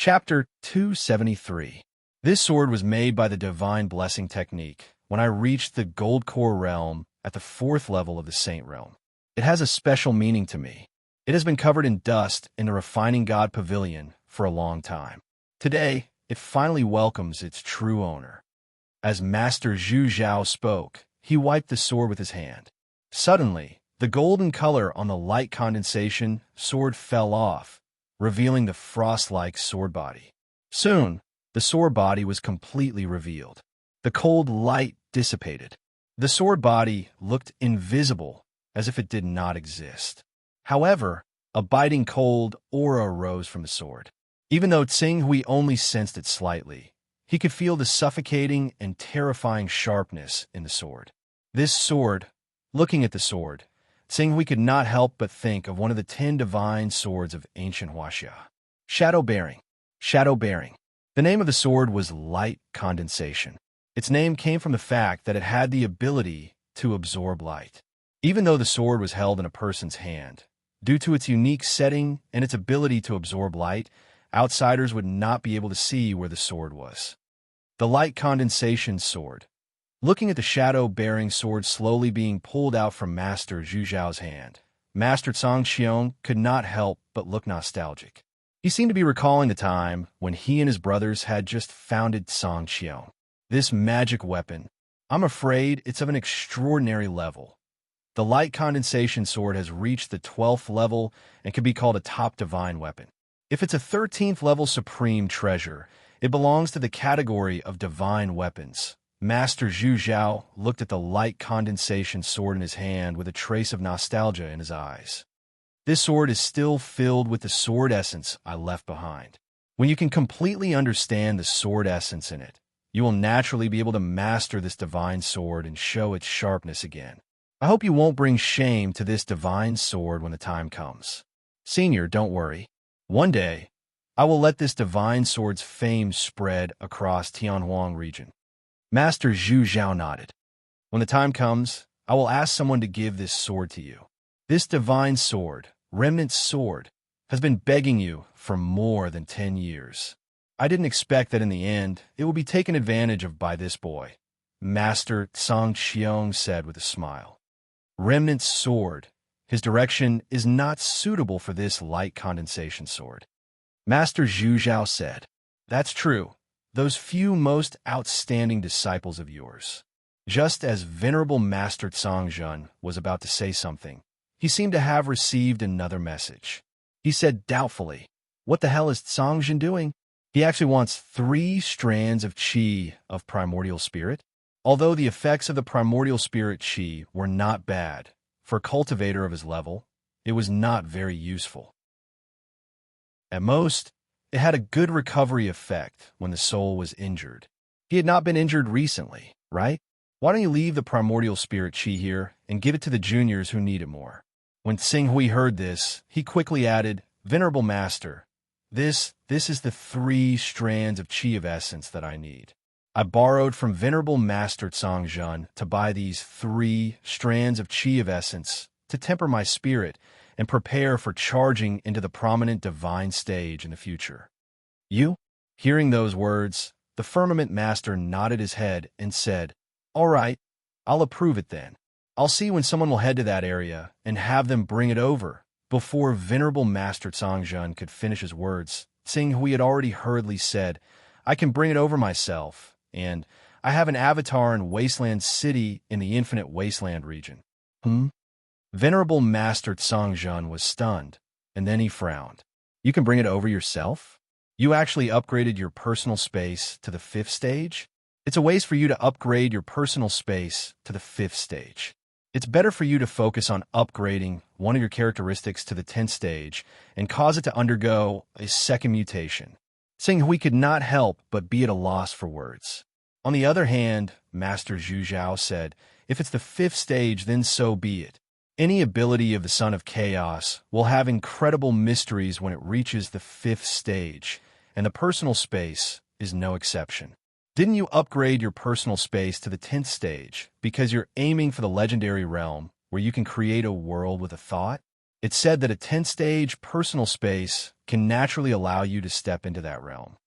Chapter 273. This sword was made by the Divine Blessing technique when I reached the Gold Core realm at the 4th level of the Saint realm. It has a special meaning to me. It has been covered in dust in the Refining God Pavilion for a long time. Today, it finally welcomes its true owner. As Master Zhu Zhao spoke, he wiped the sword with his hand. Suddenly, the golden color on the light condensation sword fell off, revealing the frost-like sword body. Soon, the sword body was completely revealed. The cold light dissipated. The sword body looked invisible, as if it did not exist. However, a biting cold aura rose from the sword. Even though Tsing Hui only sensed it slightly, he could feel the suffocating and terrifying sharpness in the sword. This sword, looking at the sword, Tsing Hui could not help but think of one of the 10 divine swords of ancient Huaxia. Shadow-bearing. Shadow-bearing. The name of the sword was light condensation. Its name came from the fact that it had the ability to absorb light. Even though the sword was held in a person's hand, due to its unique setting and its ability to absorb light, outsiders would not be able to see where the sword was. The light condensation sword. Looking at the shadow-bearing sword slowly being pulled out from Master Zhu Zhao's hand, Master Cang Xiong could not help but look nostalgic. He seemed to be recalling the time when he and his brothers had just founded Cang Xiong. This magic weapon, I'm afraid it's of an extraordinary level. The light condensation sword has reached the 12th level and can be called a top divine weapon. If it's a 13th level supreme treasure, it belongs to the category of divine weapons. Master Zhu Zhao looked at the light condensation sword in his hand with a trace of nostalgia in his eyes. This sword is still filled with the sword essence I left behind. When you can completely understand the sword essence in it, you will naturally be able to master this divine sword and show its sharpness again. I hope you won't bring shame to this divine sword when the time comes. Senior, don't worry. One day, I will let this divine sword's fame spread across Tianhuang region. Master Zhu Zhao nodded. When the time comes, I will ask someone to give this sword to you. This divine sword, remnant sword, has been begging you for more than 10 years. I didn't expect that in the end, it will be taken advantage of by this boy, Master Cang Xiong said with a smile. Remnant sword. His direction is not suitable for this light condensation sword. Master Zhu Zhao said, That's true. Those few most outstanding disciples of yours. Just as Venerable Master Cang Zhen was about to say something, he seemed to have received another message. He said doubtfully, What the hell is Cang Zhen doing? He actually wants 3 strands of qi of primordial spirit. Although the effects of the primordial spirit qi were not bad, for a cultivator of his level, it was not very useful. At most, it had a good recovery effect when the soul was injured. He had not been injured recently, right? Why don't you leave the primordial spirit qi here and give it to the juniors who need it more? When Tsing Hui heard this, he quickly added, Venerable Master, this is the 3 strands of qi of essence that I need. I borrowed from Venerable Master Cang Zhen to buy these 3 strands of qi of essence to temper my spirit and prepare for charging into the prominent divine stage in the future. You? Hearing those words, the Firmament Master nodded his head and said, All right, I'll approve it then. I'll see when someone will head to that area and have them bring it over. Before Venerable Master Cang Zhen could finish his words, Tsing Hui had already hurriedly said, I can bring it over myself, and I have an avatar in Wasteland City in the Infinite Wasteland region. Venerable Master Cang Zhen was stunned, and then he frowned. You can bring it over yourself? You actually upgraded your personal space to the 5th stage? It's a waste for you to upgrade your personal space to the 5th stage. It's better for you to focus on upgrading one of your characteristics to the 10th stage and cause it to undergo a second mutation. Tsing Hui could not help but be at a loss for words. On the other hand, Master Zhu Zhao said, If it's the 5th stage, then so be it. Any ability of the Son of Chaos will have incredible mysteries when it reaches the 5th stage, and the personal space is no exception. Didn't you upgrade your personal space to the 10th stage because you're aiming for the legendary realm where you can create a world with a thought? It's said that a 10th-stage personal space can naturally allow you to step into that realm.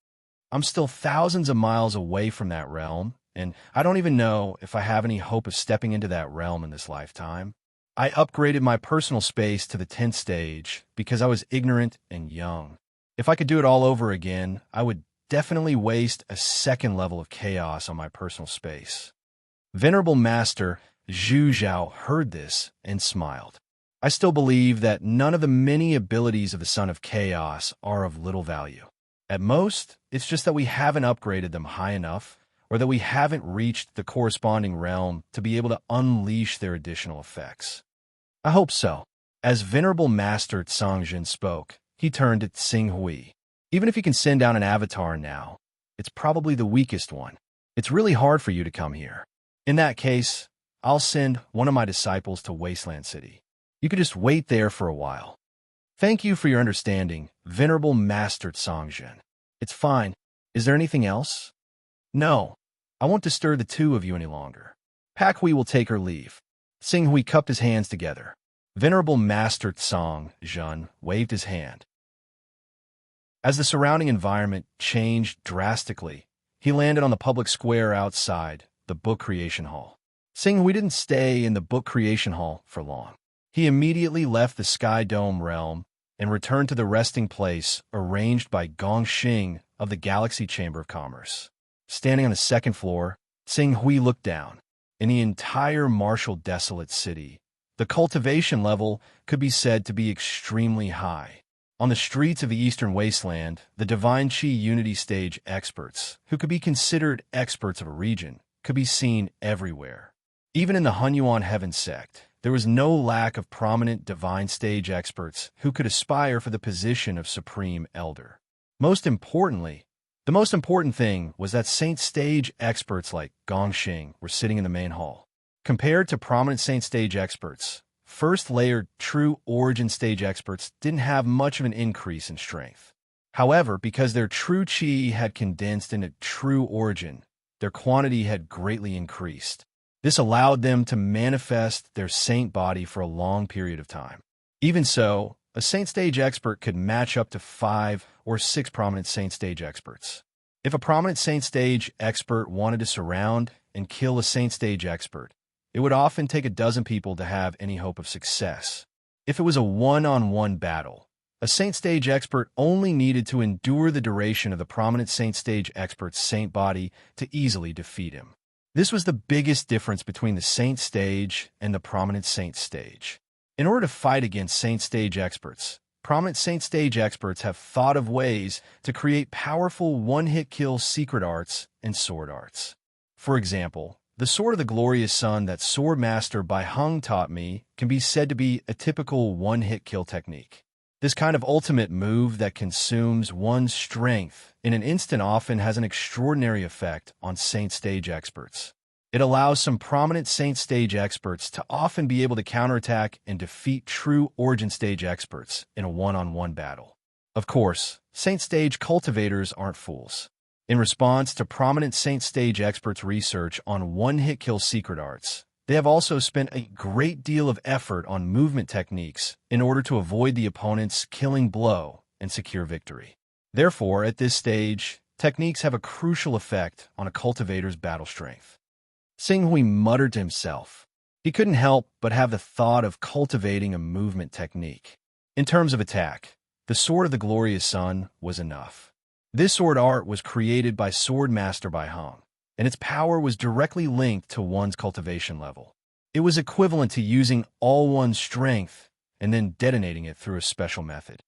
I'm still thousands of miles away from that realm, and I don't even know if I have any hope of stepping into that realm in this lifetime. I upgraded my personal space to the 10th stage because I was ignorant and young. If I could do it all over again, I would definitely waste a second level of chaos on my personal space. Venerable Master Zhu Zhao heard this and smiled. I still believe that none of the many abilities of the Son of Chaos are of little value. At most, it's just that we haven't upgraded them high enough, or that we haven't reached the corresponding realm to be able to unleash their additional effects. I hope so. As Venerable Master Tsongjin spoke, he turned to Tsing Hui. Even if you can send down an avatar now, it's probably the weakest one. It's really hard for you to come here. In that case, I'll send one of my disciples to Wasteland City. You could just wait there for a while. Thank you for your understanding, Venerable Master Tsongjin. It's fine. Is there anything else? No. I won't disturb the two of you any longer. Pak Hui will take her leave. Tsing Hui cupped his hands together. Venerable Master Tsongjin waved his hand. As the surrounding environment changed drastically, he landed on the public square outside the book creation hall. Tsing Hui didn't stay in the book creation hall for long. He immediately left the Sky Dome realm and returned to the resting place arranged by Gong Xing of the Galaxy Chamber of Commerce. Standing on the second floor, Tsing Hui looked down. In the entire martial desolate city, the cultivation level could be said to be extremely high. On the streets of the Eastern Wasteland, the Divine Chi Unity Stage experts, who could be considered experts of a region, could be seen everywhere. Even in the Hunyuan Heaven sect, there was no lack of prominent Divine Stage experts who could aspire for the position of Supreme Elder. Most importantly, the most important thing was that Saint Stage experts like Gong Xing were sitting in the main hall. Compared to prominent Saint Stage experts, first-layered True Origin Stage experts didn't have much of an increase in strength. However, because their True Chi had condensed into True Origin, their quantity had greatly increased. This allowed them to manifest their Saint body for a long period of time. Even so, a Saint Stage expert could match up to 5 or 6 prominent Saint Stage experts. If a prominent Saint Stage expert wanted to surround and kill a Saint Stage expert, it would often take a dozen people to have any hope of success. If it was a one-on-one battle, a Saint Stage expert only needed to endure the duration of the prominent Saint Stage expert's Saint body to easily defeat him. This was the biggest difference between the Saint Stage and the prominent Saint Stage. In order to fight against Saint Stage experts, prominent Saint Stage experts have thought of ways to create powerful one-hit kill secret arts and sword arts. For example, the Sword of the Glorious Sun that Sword Master Bai Hung taught me can be said to be a typical one-hit kill technique. This kind of ultimate move that consumes one's strength in an instant often has an extraordinary effect on Saint Stage experts. It allows some prominent Saint Stage experts to often be able to counterattack and defeat True Origin Stage experts in a one-on-one battle. Of course, Saint Stage cultivators aren't fools. In response to prominent Saint Stage experts' research on one-hit kill secret arts, they have also spent a great deal of effort on movement techniques in order to avoid the opponent's killing blow and secure victory. Therefore, at this stage, techniques have a crucial effect on a cultivator's battle strength. Tsing Hui muttered to himself. He couldn't help but have the thought of cultivating a movement technique. In terms of attack, the Sword of the Glorious Sun was enough. This sword art was created by Sword Master Bai Hung, and its power was directly linked to one's cultivation level. It was equivalent to using all one's strength and then detonating it through a special method.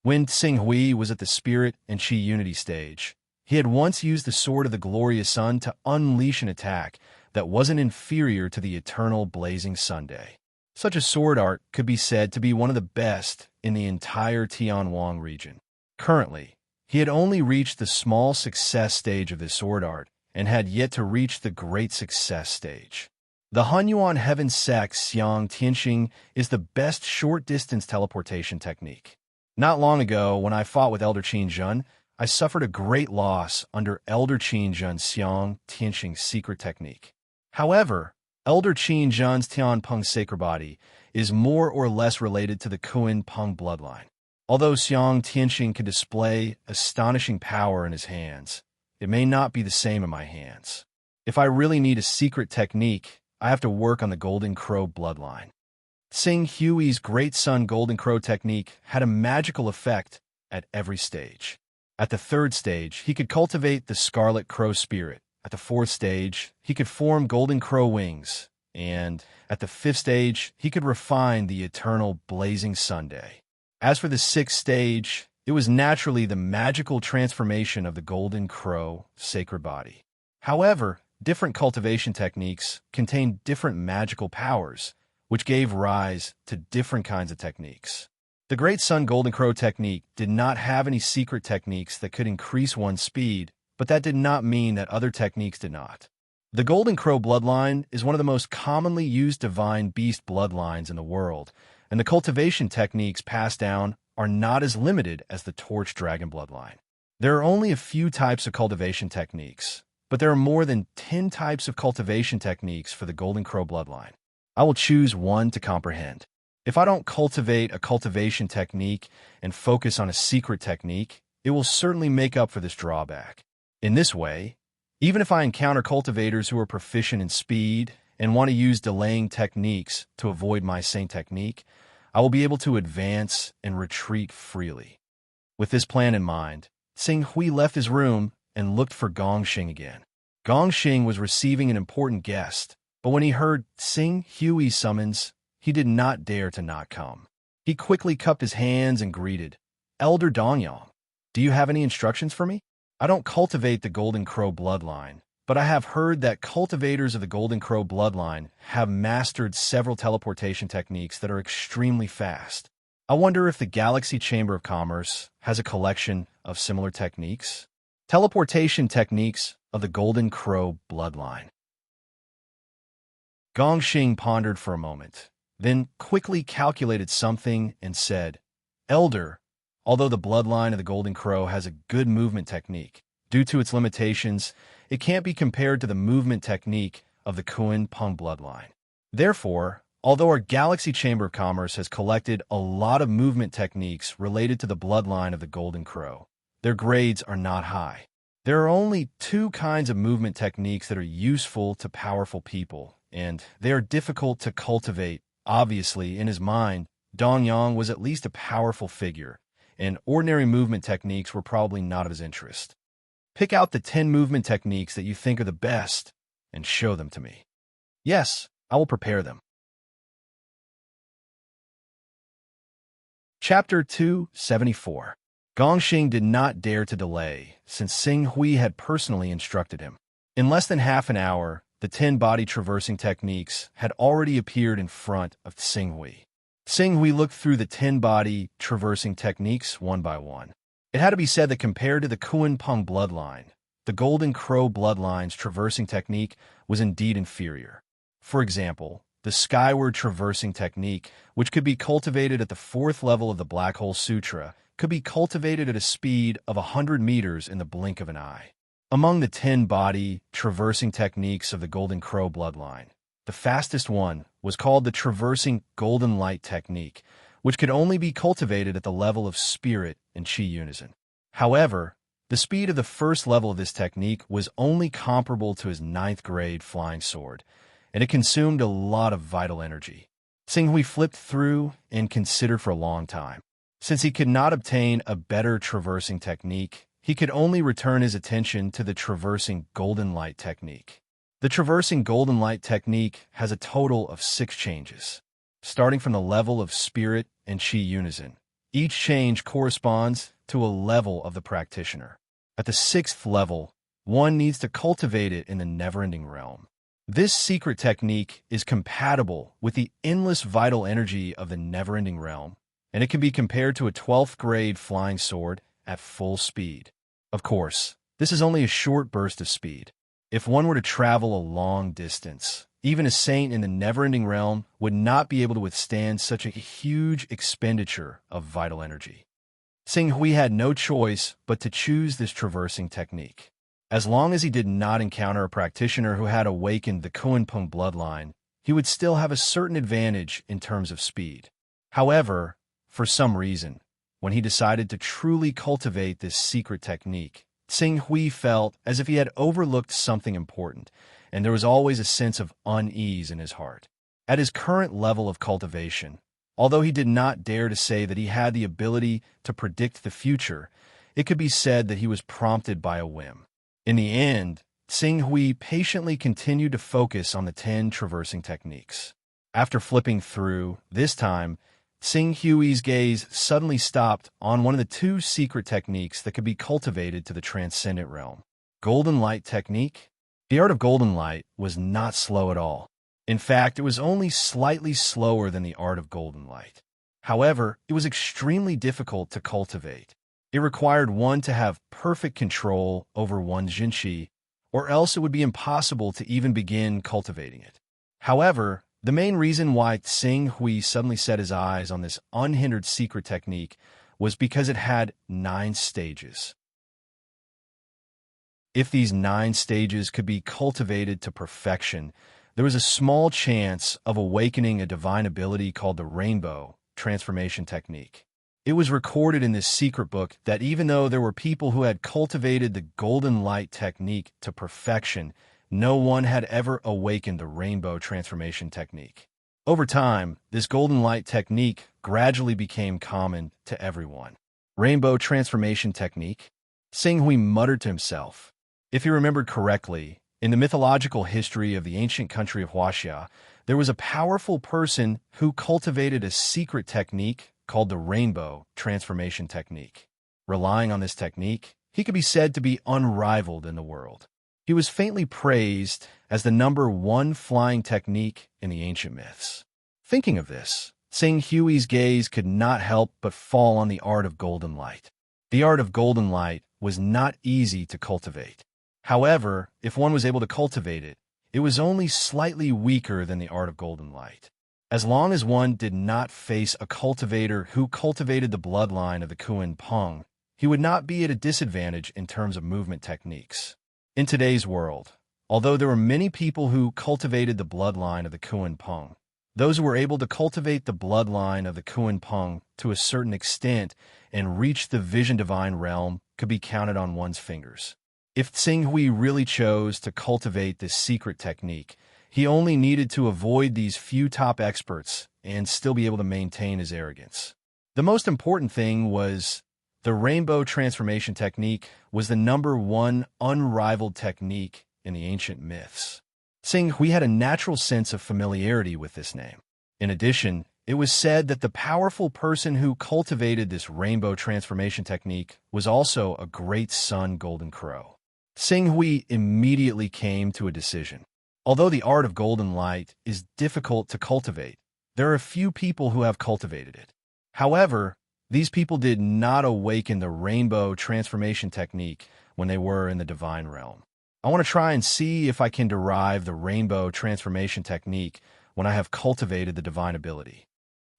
When Tsing Hui was at the Spirit and Chi Unity stage, he had once used the Sword of the Glorious Sun to unleash an attack that wasn't inferior to the eternal blazing Sunday. Such a sword art could be said to be one of the best in the entire Tianwang region. Currently, he had only reached the small success stage of this sword art and had yet to reach the great success stage. The Hunyuan Heaven Sect Xiang Tianxing is the best short-distance teleportation technique. Not long ago, when I fought with Elder Qin Zhen, I suffered a great loss under Elder Qin Zhen's Xiang Tianxing secret technique. However, Elder Qin Zhan's Tian Peng sacred body is more or less related to the Kuan Peng bloodline. Although Xiang Tianxing can display astonishing power in his hands, it may not be the same in my hands. If I really need a secret technique, I have to work on the Golden Crow bloodline. Xing Hui's Great Sun Golden Crow technique had a magical effect at every stage. At the third stage, he could cultivate the Scarlet Crow spirit. At the fourth stage, he could form Golden Crow wings. And at the fifth stage, he could refine the eternal blazing Sunday. As for the sixth stage, it was naturally the magical transformation of the Golden Crow sacred body. However, different cultivation techniques contained different magical powers, which gave rise to different kinds of techniques. The Great Sun Golden Crow technique did not have any secret techniques that could increase one's speed, but that did not mean that other techniques did not. The Golden Crow bloodline is one of the most commonly used divine beast bloodlines in the world, and the cultivation techniques passed down are not as limited as the Torch Dragon bloodline. There are only a few types of cultivation techniques, but there are more than 10 types of cultivation techniques for the Golden Crow bloodline. I will choose one to comprehend. If I don't cultivate a cultivation technique and focus on a secret technique, it will certainly make up for this drawback. In this way, even if I encounter cultivators who are proficient in speed and want to use delaying techniques to avoid my same technique, I will be able to advance and retreat freely. With this plan in mind, Xing Hui left his room and looked for Gongxing again. Gongxing was receiving an important guest, but when he heard Xing Hui's summons, he did not dare to not come. He quickly cupped his hands and greeted, "Elder Dongyang, do you have any instructions for me? I don't cultivate the Golden Crow bloodline, but I have heard that cultivators of the Golden Crow bloodline have mastered several teleportation techniques that are extremely fast. I wonder if the Galaxy Chamber of Commerce has a collection of similar techniques." Teleportation techniques of the Golden Crow bloodline. Gongxing pondered for a moment, then quickly calculated something and said, "Elder, although the bloodline of the Golden Crow has a good movement technique, due to its limitations, it can't be compared to the movement technique of the Kuan Peng bloodline. Therefore, although our Galaxy Chamber of Commerce has collected a lot of movement techniques related to the bloodline of the Golden Crow, their grades are not high. There are only two kinds of movement techniques that are useful to powerful people, and they are difficult to cultivate." Obviously, in his mind, Dongyang was at least a powerful figure, and ordinary movement techniques were probably not of his interest. "Pick out the 10 movement techniques that you think are the best and show them to me." "Yes, I will prepare them." Chapter 274. Gongxing did not dare to delay, since Xing Hui had personally instructed him. In less than half an hour, the 10 body traversing techniques had already appeared in front of Xing Hui. Xing Hui looked through the 10 body traversing techniques one by one. It had to be said that compared to the Kuan Peng bloodline, the Golden Crow bloodline's traversing technique was indeed inferior. For example, the skyward traversing technique, which could be cultivated at the 4th level of the Black Hole Sutra, could be cultivated at a speed of 100 meters in the blink of an eye. Among the 10 body traversing techniques of the Golden Crow bloodline, the fastest one was called the Traversing Golden Light technique, which could only be cultivated at the level of spirit and chi unison. However, the speed of the first level of this technique was only comparable to his 9th grade flying sword, and it consumed a lot of vital energy. Xing Hui flipped through and considered for a long time. Since he could not obtain a better traversing technique, he could only return his attention to the Traversing Golden Light technique. The Traversing Golden Light technique has a total of 6 changes, starting from the level of spirit and chi unison. Each change corresponds to a level of the practitioner. At the 6th level, one needs to cultivate it in the never-ending realm. This secret technique is compatible with the endless vital energy of the never-ending realm, and it can be compared to a 12th grade flying sword at full speed. Of course, this is only a short burst of speed. If one were to travel a long distance, even a saint in the never-ending realm would not be able to withstand such a huge expenditure of vital energy. Xing Hui had no choice but to choose this traversing technique. As long as he did not encounter a practitioner who had awakened the Kuan Peng bloodline, he would still have a certain advantage in terms of speed. However, for some reason, when he decided to truly cultivate this secret technique, Tsing Hui felt as if he had overlooked something important, and there was always a sense of unease in his heart. At his current level of cultivation, although he did not dare to say that he had the ability to predict the future, it could be said that he was prompted by a whim. In the end, Tsing Hui patiently continued to focus on the 10 traversing techniques. After flipping through, this time, Tsing Hui's gaze suddenly stopped on one of the 2 secret techniques that could be cultivated to the transcendent realm. Golden Light Technique? The art of golden light was not slow at all. In fact, it was only slightly slower than the art of golden light. However, it was extremely difficult to cultivate. It required one to have perfect control over one's jinqi, or else it would be impossible to even begin cultivating it. However, the main reason why Tsing Hui suddenly set his eyes on this unhindered secret technique was because it had 9 stages. If these 9 stages could be cultivated to perfection, there was a small chance of awakening a divine ability called the rainbow transformation technique. It was recorded in this secret book that even though there were people who had cultivated the golden light technique to perfection, no one had ever awakened the rainbow transformation technique. Over time, this golden light technique gradually became common to everyone. Rainbow transformation technique? Tsing Hui muttered to himself. If he remembered correctly, in the mythological history of the ancient country of Huaxia, there was a powerful person who cultivated a secret technique called the rainbow transformation technique. Relying on this technique, he could be said to be unrivaled in the world. He was faintly praised as the #1 flying technique in the ancient myths. Thinking of this, Tsing Hui's gaze could not help but fall on the art of golden light. The art of golden light was not easy to cultivate. However, if one was able to cultivate it, it was only slightly weaker than the art of golden light. As long as one did not face a cultivator who cultivated the bloodline of the Kuan Peng, he would not be at a disadvantage in terms of movement techniques. In today's world, although there were many people who cultivated the bloodline of the Kuan Peng, those who were able to cultivate the bloodline of the Kuan Peng to a certain extent and reach the vision divine realm could be counted on one's fingers. If Tsing Hui really chose to cultivate this secret technique, he only needed to avoid these few top experts and still be able to maintain his arrogance. The most important thing was the rainbow transformation technique was the #1 unrivaled technique in the ancient myths. Tsing Hui had a natural sense of familiarity with this name. In addition, it was said that the powerful person who cultivated this rainbow transformation technique was also a great sun golden crow. Tsing Hui immediately came to a decision. Although the art of golden light is difficult to cultivate, there are a few people who have cultivated it. However, these people did not awaken the rainbow transformation technique when they were in the divine realm. I want to try and see if I can derive the rainbow transformation technique when I have cultivated the divine ability.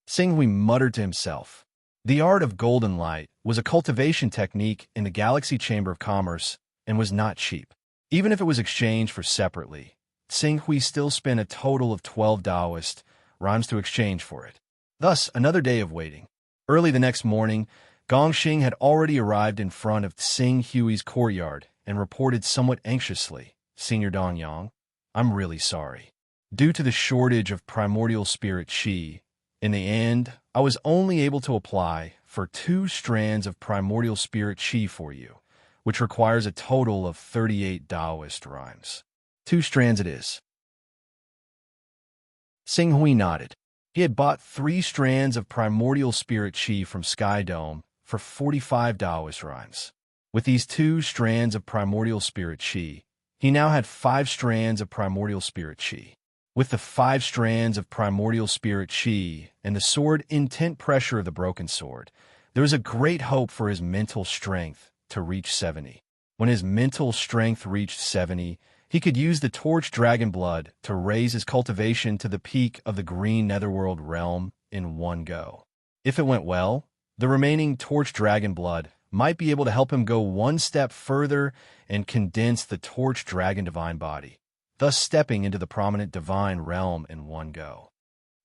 Tsing Hui muttered to himself. The art of golden light was a cultivation technique in the Galaxy Chamber of Commerce and was not cheap. Even if it was exchanged for separately, Tsing Hui still spent a total of 12 Taoist rhymes to exchange for it. Thus, another day of waiting. Early the next morning, Gongxing had already arrived in front of Tsing Hui's courtyard and reported somewhat anxiously, "Senior Dong Yang, I'm really sorry. Due to the shortage of primordial spirit qi, in the end, I was only able to apply for 2 strands of primordial spirit qi for you, which requires a total of 38 Taoist rhymes. 2 strands it is." Tsing Hui nodded. He had bought 3 strands of primordial spirit qi from Sky Dome for 45 Taoist rhymes. With these 2 strands of primordial spirit qi, he now had 5 strands of primordial spirit qi. With the 5 strands of primordial spirit qi and the sword intent pressure of the broken sword, there was a great hope for his mental strength to reach 70. When his mental strength reached 70, he could use the torch dragon blood to raise his cultivation to the peak of the green netherworld realm in one go. If it went well, the remaining torch dragon blood might be able to help him go one step further and condense the torch dragon divine body. thus stepping into the prominent divine realm in one go.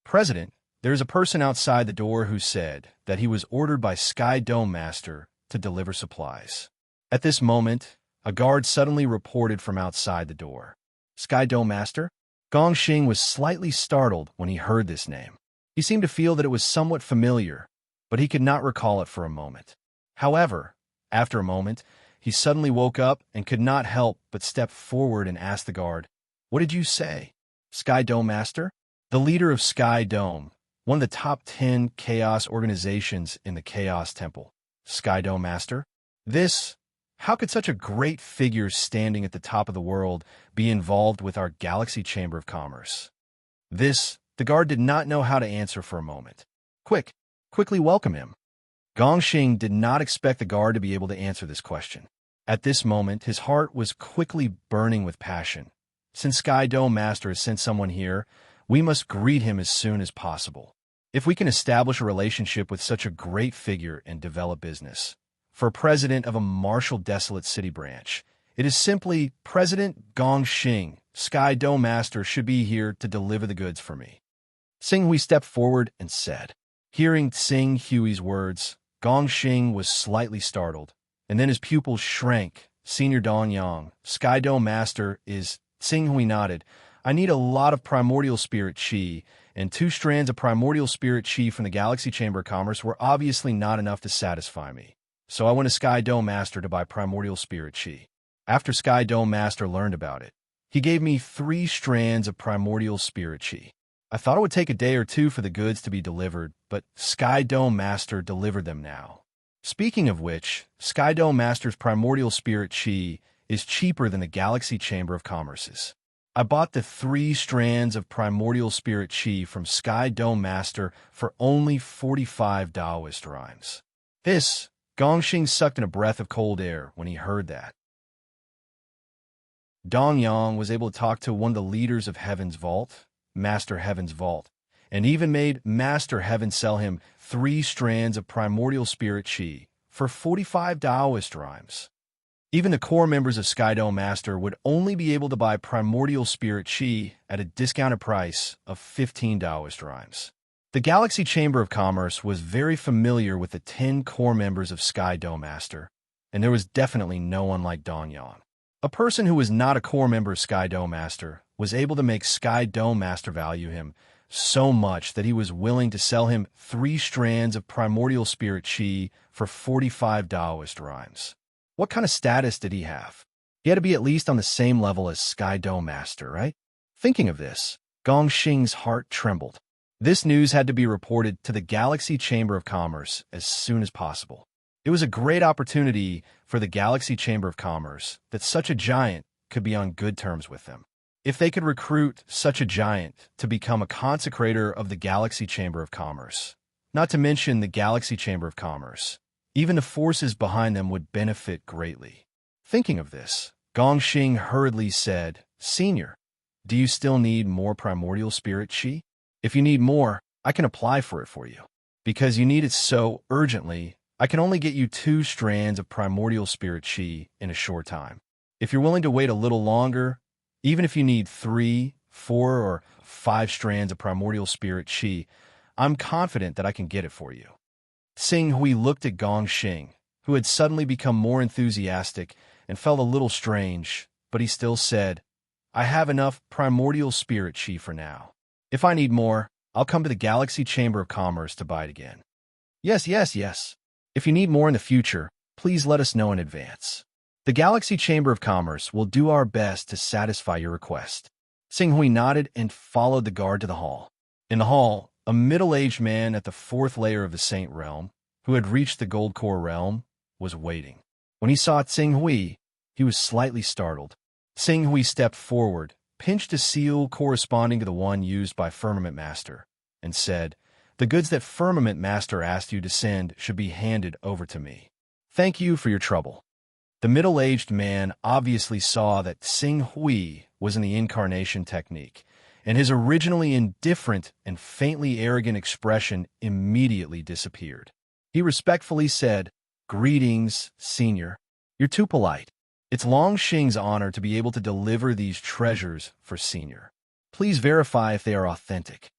President, there is a person outside the door who said that he was ordered by Sky Dome Master to deliver supplies. At this moment, a guard suddenly reported from outside the door. Sky Dome Master? Gong Xing was slightly startled when he heard this name. He seemed to feel that it was somewhat familiar, but he could not recall it for a moment. However, after a moment, he suddenly woke up and could not help but step forward and ask the guard, "What did you say? Sky Dome Master?" The leader of Sky Dome, one of the top 10 chaos organizations in the Chaos Temple. Sky Dome Master? How could such a great figure standing at the top of the world be involved with our Galaxy Chamber of Commerce? The guard did not know how to answer for a moment. Quickly welcome him. Gong Xing did not expect the guard to be able to answer this question. At this moment, his heart was quickly burning with passion. Since Sky Dome Master has sent someone here, we must greet him as soon as possible. If we can establish a relationship with such a great figure and develop business. For president of a martial desolate city branch, it is simply President Gong Xing. Sky Dome Master should be here to deliver the goods for me. Tsing Hui stepped forward and said. Hearing Tsing Hui's words, Gong Xing was slightly startled, and then his pupils shrank. Senior Dong Yang, Sky Dome Master is... Tsing Hui nodded. I need a lot of primordial spirit chi, and 2 strands of primordial spirit chi from the Galaxy Chamber of Commerce were obviously not enough to satisfy me. So I went to Sky Dome Master to buy primordial spirit chi. After Sky Dome Master learned about it, he gave me 3 strands of primordial spirit chi. I thought it would take a day or 2 for the goods to be delivered, but Sky Dome Master delivered them now. Speaking of which, Sky Dome Master's primordial spirit chi is cheaper than the Galaxy Chamber of Commerce's. I bought the 3 strands of primordial spirit chi from Sky Dome Master for only 45 Taoist rhymes. Gong Xing sucked in a breath of cold air when he heard that. Dong Yang was able to talk to one of the leaders of Heaven's Vault, Master Heaven's Vault, and even made Master Heaven sell him 3 strands of primordial spirit chi for 45 Taoist rhymes. Even the core members of Sky Dome Master would only be able to buy primordial spirit chi at a discounted price of 15 Taoist rhymes. The Galaxy Chamber of Commerce was very familiar with the 10 core members of Sky Dome Master, and there was definitely no one like Dong Yang. A person who was not a core member of Sky Dome Master was able to make Sky Dome Master value him so much that he was willing to sell him 3 strands of primordial spirit chi for 45 Taoist rhymes. What kind of status did he have? He had to be at least on the same level as Sky Dome Master, right? Thinking of this, Gong Xing's heart trembled. This news had to be reported to the Galaxy Chamber of Commerce as soon as possible. It was a great opportunity for the Galaxy Chamber of Commerce that such a giant could be on good terms with them. If they could recruit such a giant to become a consecrator of the Galaxy Chamber of Commerce, not to mention the Galaxy Chamber of Commerce, even the forces behind them would benefit greatly. Thinking of this, Gong Xing hurriedly said, Senior, do you still need more primordial spirit chi? If you need more, I can apply for it for you. Because you need it so urgently, I can only get you 2 strands of primordial spirit chi in a short time. If you're willing to wait a little longer, even if you need 3, 4, or 5 strands of primordial spirit chi, I'm confident that I can get it for you. Tsing Hui looked at Gong Xing, who had suddenly become more enthusiastic and felt a little strange, but he still said, I have enough primordial spirit chi for now. If I need more, I'll come to the Galaxy Chamber of Commerce to buy it again. Yes. If you need more in the future, please let us know in advance. The Galaxy Chamber of Commerce will do our best to satisfy your request. Tsing Hui nodded and followed the guard to the hall. In the hall, a middle-aged man at the 4th layer of the Saint Realm, who had reached the Gold Core Realm, was waiting. When he saw Tsing Hui, he was slightly startled. Tsing Hui stepped forward, pinched a seal corresponding to the one used by Firmament Master, and said, The goods that Firmament Master asked you to send should be handed over to me. Thank you for your trouble. The middle-aged man obviously saw that Tsing Hui was in the incarnation technique, and his originally indifferent and faintly arrogant expression immediately disappeared. He respectfully said, Greetings, Senior. You're too polite. It's Long Xing's honor to be able to deliver these treasures for Senior. Please verify if they are authentic.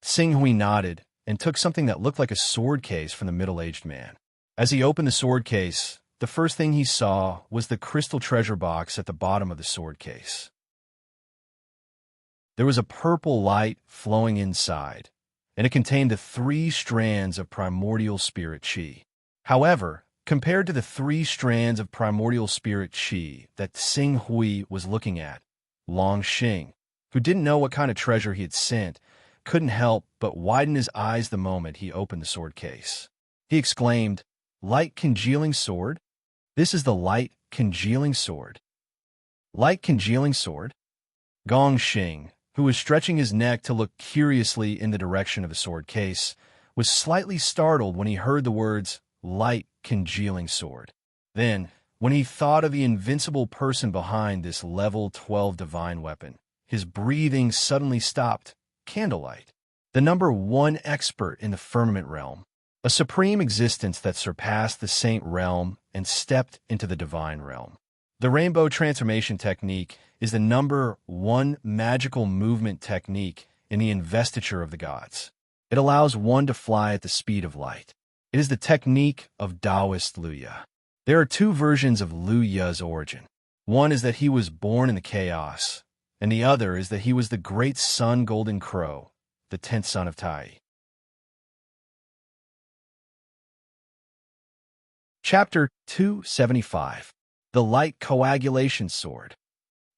Xing Hui nodded and took something that looked like a sword case from the middle-aged man. As he opened the sword case, the first thing he saw was the crystal treasure box at the bottom of the sword case. There was a purple light flowing inside, and it contained the 3 strands of primordial spirit qi. However, compared to the 3 strands of primordial spirit qi that Xing Hui was looking at, Long Xing, who didn't know what kind of treasure he had sent, couldn't help but widen his eyes the moment he opened the sword case. He exclaimed, "Light congealing sword? This is the light congealing sword." Light congealing sword? Gong Xing, who was stretching his neck to look curiously in the direction of the sword case, was slightly startled when he heard the words, "light congealing sword." Then, when he thought of the invincible person behind this level 12 divine weapon, his breathing suddenly stopped. Candlelight, the number 1 expert in the firmament realm, a supreme existence that surpassed the saint realm and stepped into the divine realm. The rainbow transformation technique is the number 1 magical movement technique in the investiture of the gods. It allows one to fly at the speed of light. It is the technique of Taoist Luya. There are 2 versions of Luya's origin. One is that he was born in the chaos, and the other is that he was the great sun golden crow, the 10th son of Tai. Chapter 275. The Light Coagulation Sword.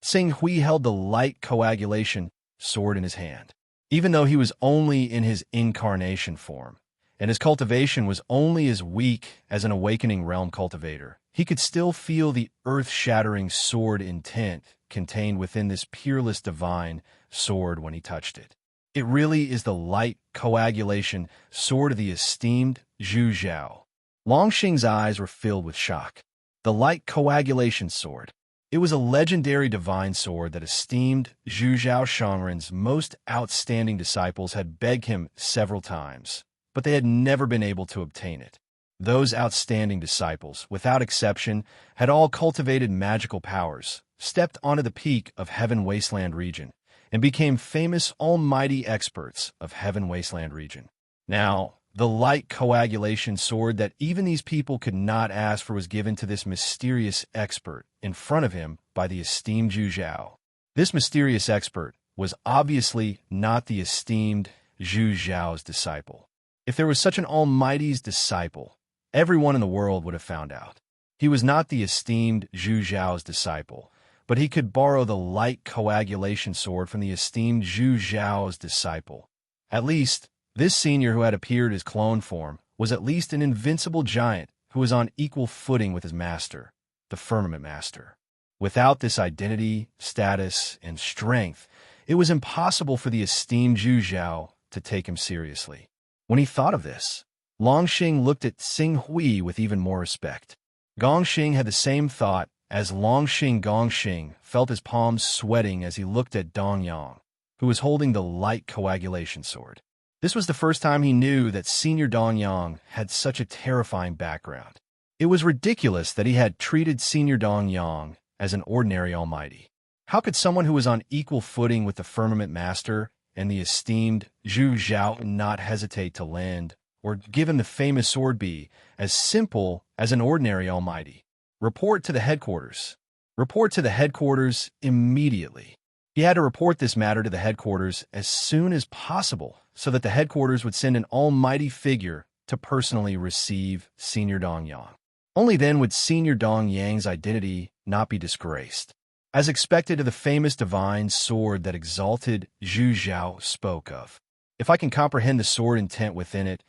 Xing Hui held the light coagulation sword in his hand. Even though he was only in his incarnation form, and his cultivation was only as weak as an awakening realm cultivator, he could still feel the earth-shattering sword intent contained within this peerless divine sword when he touched it. It really is the light coagulation sword of the esteemed Zhu Zhao. Long Xing's eyes were filled with shock. The light coagulation sword. It was a legendary divine sword that esteemed Zhu Zhao Shangren's most outstanding disciples had begged him several times, but they had never been able to obtain it. Those outstanding disciples, without exception, had all cultivated magical powers, stepped onto the peak of Heaven Wasteland region, and became famous almighty experts of Heaven Wasteland region. Now, the light coagulation sword that even these people could not ask for was given to this mysterious expert in front of him by the esteemed Zhu Zhao. This mysterious expert was obviously not the esteemed Zhu Zhao's disciple. If there was such an almighty's disciple, everyone in the world would have found out. He was not the esteemed Zhu Zhao's disciple, but he could borrow the light coagulation sword from the esteemed Zhu Zhao's disciple. At least, this senior who had appeared as clone form was at least an invincible giant who was on equal footing with his master, the Firmament Master. Without this identity, status, and strength, it was impossible for the esteemed Zhu Zhao to take him seriously. When he thought of this, Long Xing looked at Xing Hui with even more respect. Gong Xing had the same thought as Long Xing. Gong Xing felt his palms sweating as he looked at Dong Yang, who was holding the light coagulation sword. This was the first time he knew that Senior Dong Yang had such a terrifying background. It was ridiculous that he had treated Senior Dong Yang as an ordinary almighty. How could someone who was on equal footing with the Firmament Master and the esteemed Zhu Zhao not hesitate to lend or give him the famous sword be as simple as an ordinary almighty? Report to the headquarters. Report to the headquarters immediately. He had to report this matter to the headquarters as soon as possible so that the headquarters would send an almighty figure to personally receive Senior Dong Yang. Only then would Senior Dong Yang's identity not be disgraced. As expected of the famous divine sword that exalted Zhu Zhao spoke of. If I can comprehend the sword intent within it,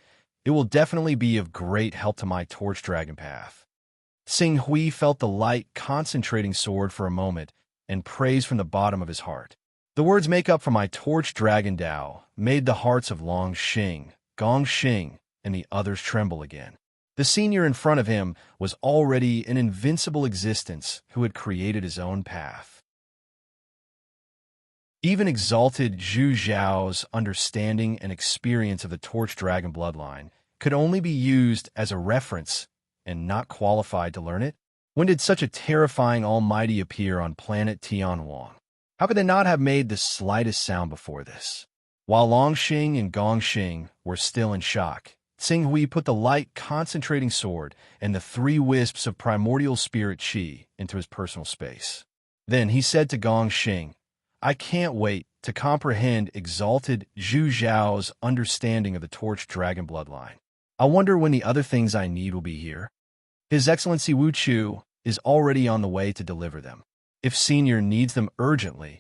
it will definitely be of great help to my torch dragon path. Xing Hui felt the light concentrating sword for a moment and praised from the bottom of his heart. The words "make up for my torch dragon Dao" made the hearts of Long Xing, Gong Xing, and the others tremble again. The senior in front of him was already an invincible existence who had created his own path. Even exalted Zhu Zhao's understanding and experience of the torch dragon bloodline could only be used as a reference and not qualified to learn it. When did such a terrifying almighty appear on planet Tianhuang? How could they not have made the slightest sound before this? While Longxing and Gongxing were still in shock, Tsinghui put the light concentrating sword and the 3 wisps of primordial spirit qi into his personal space. Then he said to Gongxing, I can't wait to comprehend exalted Zhu Zhao's understanding of the torched dragon bloodline. I wonder when the other things I need will be here. His Excellency Wu Chu is already on the way to deliver them. If Senior needs them urgently,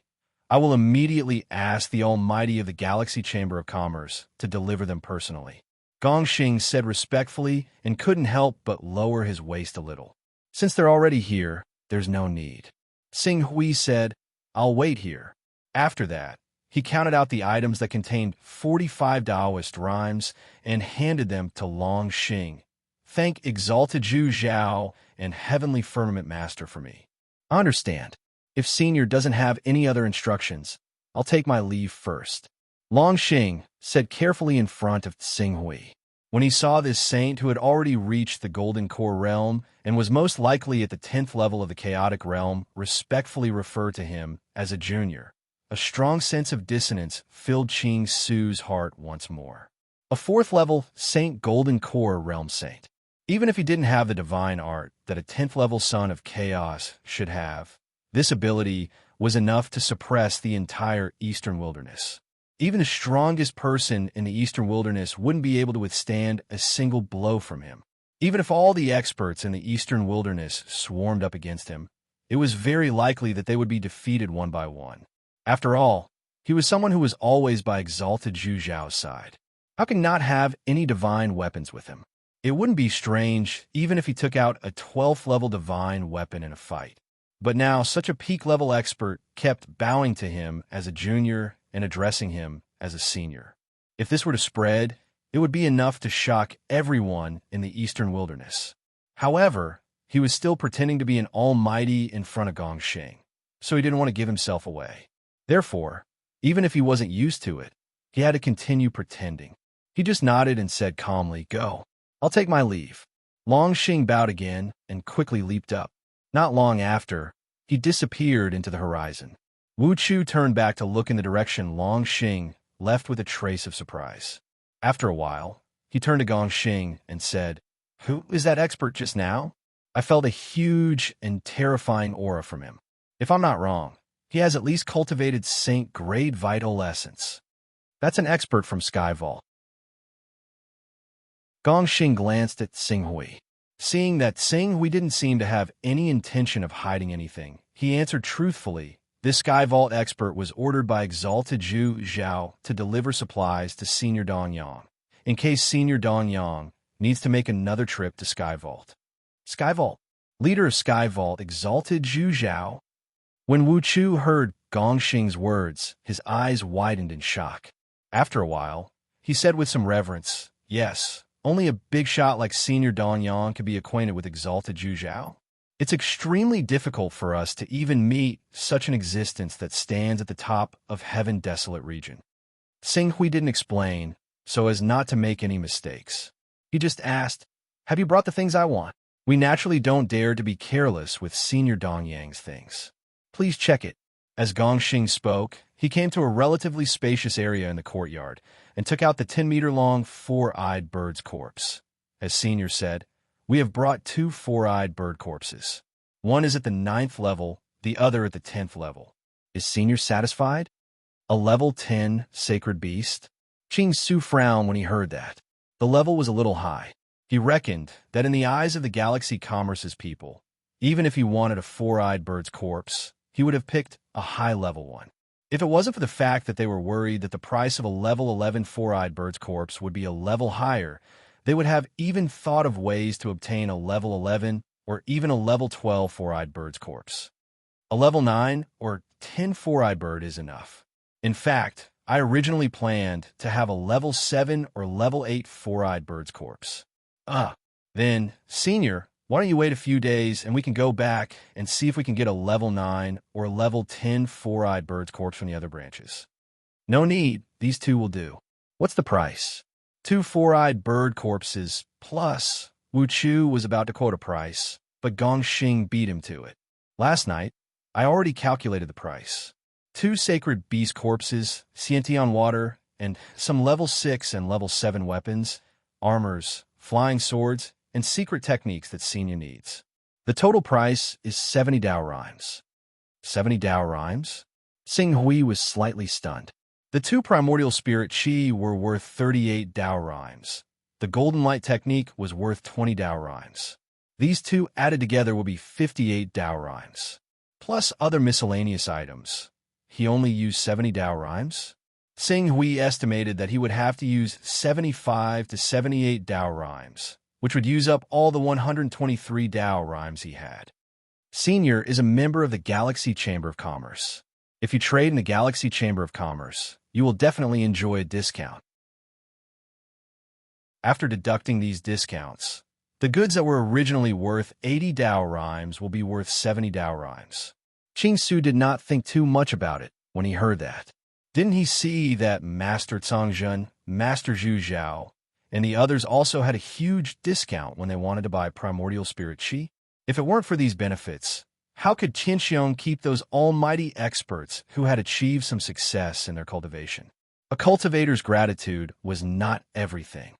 I will immediately ask the Almighty of the Galaxy Chamber of Commerce to deliver them personally. Gongxing said respectfully and couldn't help but lower his waist a little. Since they're already here, there's no need. Tsinghui said, I'll wait here. After that, he counted out the items that contained 45 Taoist rhymes and handed them to Longxing. Thank Exalted Zhu Zhao and Heavenly Firmament Master for me. I understand. If Senior doesn't have any other instructions, I'll take my leave first. Longxing said carefully in front of Tsinghui. When he saw this saint who had already reached the Golden Core realm and was most likely at the 10th level of the Chaotic realm respectfully refer to him as a junior, a strong sense of dissonance filled Qing Su's heart once more. A 4th level Saint Golden Core realm saint. Even if he didn't have the divine art that a 10th level son of chaos should have, this ability was enough to suppress the entire Eastern Wilderness. Even the strongest person in the Eastern Wilderness wouldn't be able to withstand a single blow from him. Even if all the experts in the Eastern Wilderness swarmed up against him, it was very likely that they would be defeated one by one. After all, he was someone who was always by Exalted Zhu Zhao's side. How can he not have any divine weapons with him? It wouldn't be strange even if he took out a 12th level divine weapon in a fight. But now such a peak level expert kept bowing to him as a junior and addressing him as a senior. If this were to spread, it would be enough to shock everyone in the Eastern Wilderness. However, he was still pretending to be an almighty in front of Gongxing, so he didn't want to give himself away. Therefore, even if he wasn't used to it, he had to continue pretending. He just nodded and said calmly, Go. I'll take my leave. Longxing bowed again and quickly leaped up. Not long after, he disappeared into the horizon. Wu Chu turned back to look in the direction Longxing left with a trace of surprise. After a while, he turned to Gongxing and said, Who is that expert just now? I felt a huge and terrifying aura from him. If I'm not wrong, he has at least cultivated Saint-grade vital essence. That's an expert from Sky Vault. Gongxing glanced at Tsinghui. Seeing that Tsinghui didn't seem to have any intention of hiding anything, he answered truthfully, This Sky Vault expert was ordered by Exalted Zhu Zhao to deliver supplies to Senior Dongyang, in case Senior Dongyang needs to make another trip to Sky Vault. Sky Vault. Leader of Sky Vault, Exalted Zhu Zhao. When Wu Chu heard Gongxing's words, his eyes widened in shock. After a while, he said with some reverence, Yes, only a big shot like Senior Dongyang could be acquainted with Exalted Zhu Zhao. It's extremely difficult for us to even meet such an existence that stands at the top of Heaven Desolate region. Tsinghui didn't explain, so as not to make any mistakes. He just asked, Have you brought the things I want? We naturally don't dare to be careless with Senior Dongyang's things. Please check it. As Gongxing spoke, he came to a relatively spacious area in the courtyard and took out the 10-meter-long four-eyed bird's corpse. As Senior said, We have brought 2 four-eyed bird corpses. One is at the 9th level, the other at the 10th level. Is Senior satisfied? A level 10 sacred beast? Qing Su frowned when he heard that. The level was a little high. He reckoned that in the eyes of the Galaxy Commerce's people, even if he wanted a four-eyed bird's corpse, he would have picked a high-level one. If it wasn't for the fact that they were worried that the price of a level 11 four-eyed bird's corpse would be a level higher, they would have even thought of ways to obtain a level 11 or even a level 12 four-eyed bird's corpse. A level 9 or 10 four-eyed bird is enough. In fact, I originally planned to have a level 7 or level 8 four-eyed bird's corpse. Then, Senior, why don't you wait a few days and we can go back and see if we can get a level 9 or a level 10 four-eyed bird's corpse from the other branches. No need, these 2 will do. What's the price? 2 four-eyed bird corpses plus. Wu Chu was about to quote a price, but Gongxing beat him to it. Last night, I already calculated the price. 2 sacred beast corpses, Xiantian water, and some level 6 and level 7 weapons, armors, flying swords, and secret techniques that Xenia needs. The total price is 70 Dao rhymes. 70 Dao rhymes? Xing Hui was slightly stunned. The 2 primordial spirit chi were worth 38 Dao rhymes. The golden light technique was worth 20 Dao rhymes. These 2 added together will be 58 Dao rhymes. Plus other miscellaneous items. He only used 70 Dao rhymes? Xing Hui estimated that he would have to use 75 to 78 Dao rhymes, which would use up all the 123 Dao rhymes he had. Senior is a member of the Galaxy Chamber of Commerce. If you trade in the Galaxy Chamber of Commerce, you will definitely enjoy a discount. After deducting these discounts, the goods that were originally worth 80 Dao rhymes will be worth 70 Dao rhymes. Qing Su did not think too much about it when he heard that. Didn't he see that Master Cangzhen, Master Zhu Zhao, and the others also had a huge discount when they wanted to buy primordial spirit chi? If it weren't for these benefits, how could Qinxiong keep those almighty experts who had achieved some success in their cultivation? A cultivator's gratitude was not everything.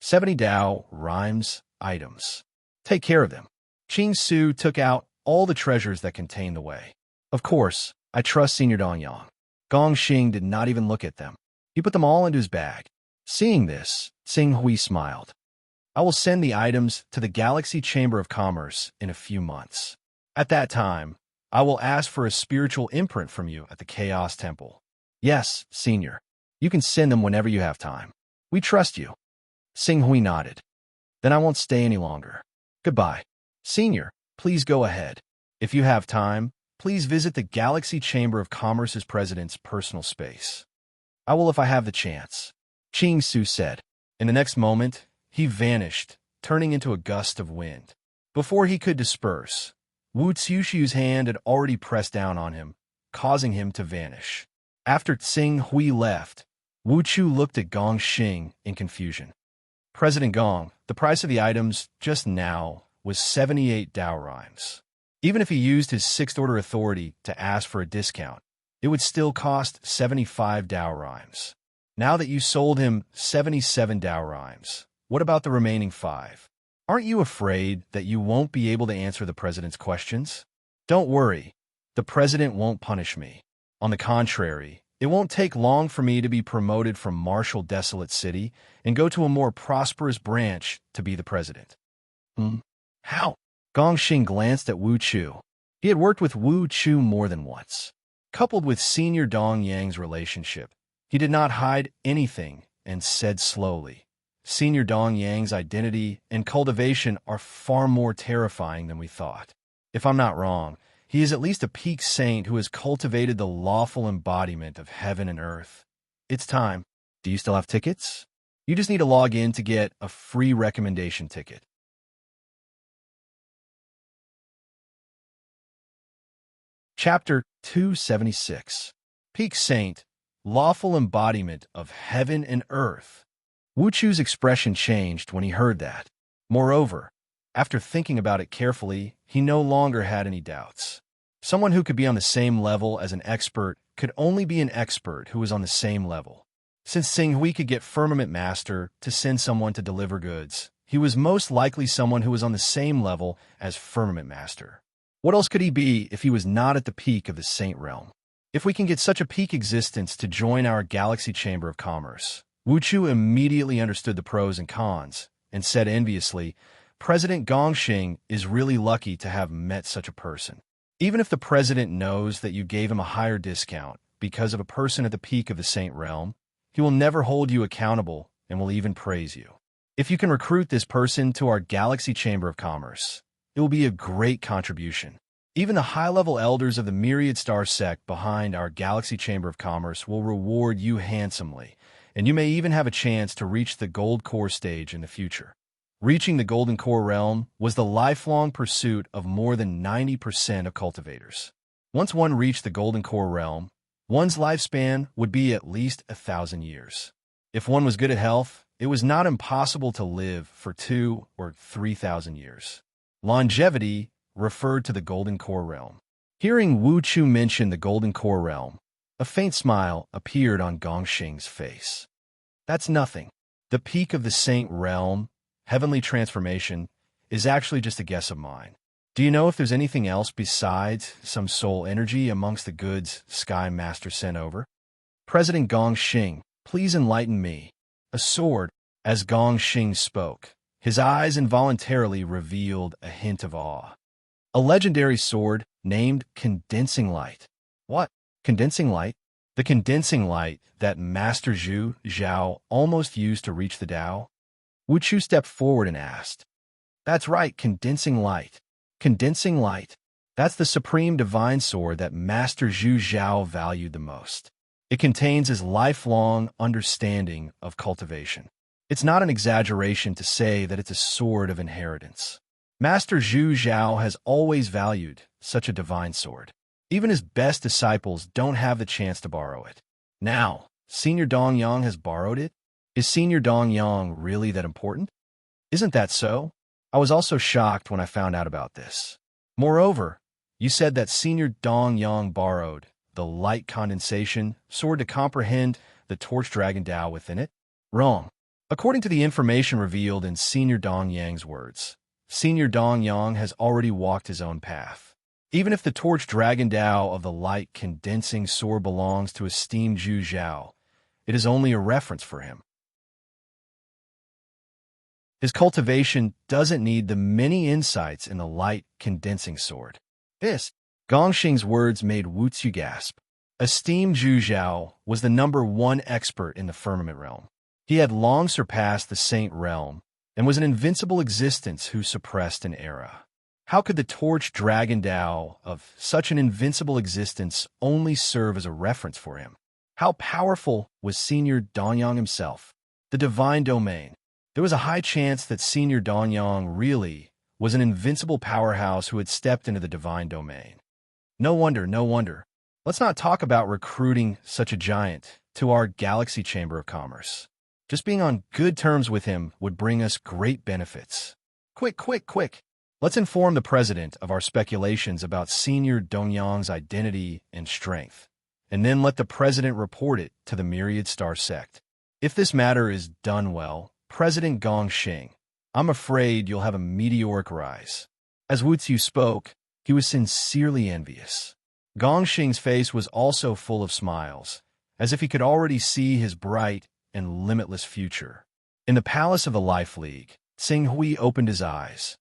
70 Dao rhymes items. Take care of them. Qing Su took out all the treasures that contained the way. Of course, I trust Senior Dongyang. Gongxing did not even look at them. He put them all into his bag. Seeing this, Xing Hui smiled. I will send the items to the Galaxy Chamber of Commerce in a few months. At that time, I will ask for a spiritual imprint from you at the Chaos Temple. Yes, Senior. You can send them whenever you have time. We trust you. Xing Hui nodded. Then I won't stay any longer. Goodbye. Senior, please go ahead. If you have time, please visit the Galaxy Chamber of Commerce's president's personal space. I will if I have the chance, Qing Su said. In the next moment, he vanished, turning into a gust of wind. Before he could disperse, Wu Xiushu's hand had already pressed down on him, causing him to vanish. After Xing Hui left, Wu Chu looked at Gongxing in confusion. President Gong, the price of the items just now was 78 Dao rhymes. Even if he used his 6th order authority to ask for a discount, it would still cost 75 Dao rhymes. Now that you sold him 77 Dao rhymes, what about the remaining 5? Aren't you afraid that you won't be able to answer the president's questions? Don't worry, the president won't punish me. On the contrary, it won't take long for me to be promoted from Marshal Desolate City and go to a more prosperous branch to be the president. How? Gongxing glanced at Wu Chu. He had worked with Wu Chu more than once. Coupled with Senior Dong Yang's relationship, he did not hide anything and said slowly, Senior Dong Yang's identity and cultivation are far more terrifying than we thought. If I'm not wrong, he is at least a peak saint who has cultivated the lawful embodiment of heaven and earth. It's time. Do you still have tickets? You just need to log in to get a free recommendation ticket. Chapter 276. Peak Saint, Lawful Embodiment of Heaven and Earth. Wu Chu's expression changed when he heard that. Moreover, after thinking about it carefully, he no longer had any doubts. Someone who could be on the same level as an expert could only be an expert who was on the same level. Since Xing Hui could get Firmament Master to send someone to deliver goods, he was most likely someone who was on the same level as Firmament Master. What else could he be if he was not at the peak of the Saint Realm? If we can get such a peak existence to join our Galaxy Chamber of Commerce, Wu Chu immediately understood the pros and cons and said enviously, President Gongxing is really lucky to have met such a person. Even if the president knows that you gave him a higher discount because of a person at the peak of the Saint Realm, he will never hold you accountable and will even praise you. If you can recruit this person to our Galaxy Chamber of Commerce, it will be a great contribution. Even the high-level elders of the Myriad Star sect behind our Galaxy Chamber of Commerce will reward you handsomely, and you may even have a chance to reach the Gold Core stage in the future. Reaching the Golden Core realm was the lifelong pursuit of more than 90% of cultivators. Once one reached the Golden Core realm, one's lifespan would be at least 1,000 years. If one was good at health, it was not impossible to live for 2,000 or 3,000 years. Longevity referred to the Golden Core realm. Hearing Wu Chu mention the Golden Core realm, a faint smile appeared on Gongxing's face. That's nothing. The peak of the Saint realm, heavenly transformation, is actually just a guess of mine. Do you know if there's anything else besides some soul energy amongst the goods Sky Master sent over? President Gongxing, please enlighten me. A sword, as Gongxing spoke. His eyes involuntarily revealed a hint of awe. A legendary sword named Condensing Light. What? Condensing Light? The condensing light that Master Zhu Zhao almost used to reach the Tao? Wu Chu stepped forward and asked. That's right, condensing light. Condensing light. That's the supreme divine sword that Master Zhu Zhao valued the most. It contains his lifelong understanding of cultivation. It's not an exaggeration to say that it's a sword of inheritance. Master Zhu Zhao has always valued such a divine sword. Even his best disciples don't have the chance to borrow it. Now, Senior Dongyang has borrowed it? Is Senior Dongyang really that important? Isn't that so? I was also shocked when I found out about this. Moreover, you said that Senior Dongyang borrowed the light condensation sword to comprehend the torch dragon Tao within it? Wrong. According to the information revealed in Senior Dongyang's words, Senior Dongyang has already walked his own path. Even if the torch dragon Tao of the light condensing sword belongs to esteemed Zhu Zhao, it is only a reference for him. His cultivation doesn't need the many insights in the light condensing sword. This, Gongxing's words made Wu Chu gasp. Esteemed Zhu Zhao was the #1 expert in the firmament realm. He had long surpassed the Saint realm and was an invincible existence who suppressed an era. How could the torch dragon Tao of such an invincible existence only serve as a reference for him? How powerful was Senior Dongyang himself? The divine domain. There was a high chance that Senior Dongyang really was an invincible powerhouse who had stepped into the divine domain. No wonder, no wonder. Let's not talk about recruiting such a giant to our Galaxy Chamber of Commerce. Just being on good terms with him would bring us great benefits. Quick, quick, quick. Let's inform the president of our speculations about Senior Dongyang's identity and strength, and then let the president report it to the Myriad Star Sect. If this matter is done well, President Gongxing, I'm afraid you'll have a meteoric rise. As Wu Chu spoke, he was sincerely envious. Gongxing's face was also full of smiles, as if he could already see his bright and limitless future. In the palace of the Life League, Tsing Hui opened his eyes.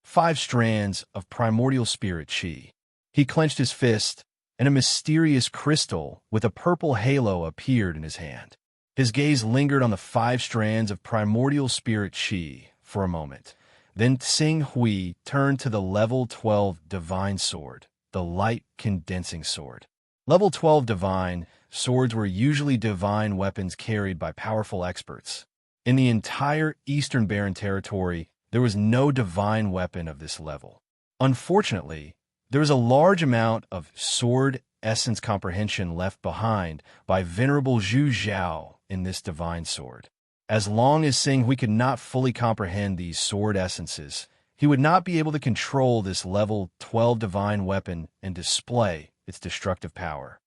5 strands of primordial spirit qi. He clenched his fist, and a mysterious crystal with a purple halo appeared in his hand. His gaze lingered on the 5 strands of primordial spirit qi for a moment. Then Tsing Hui turned to the level 12 divine sword, the light condensing sword. Level 12 divine swords were usually divine weapons carried by powerful experts. In the entire Eastern Barren Territory, there was no divine weapon of this level. Unfortunately, there was a large amount of sword essence comprehension left behind by Venerable Zhu Zhao in this divine sword. As long as Tsing Hui could not fully comprehend these sword essences, he would not be able to control this level 12 divine weapon and display its destructive power.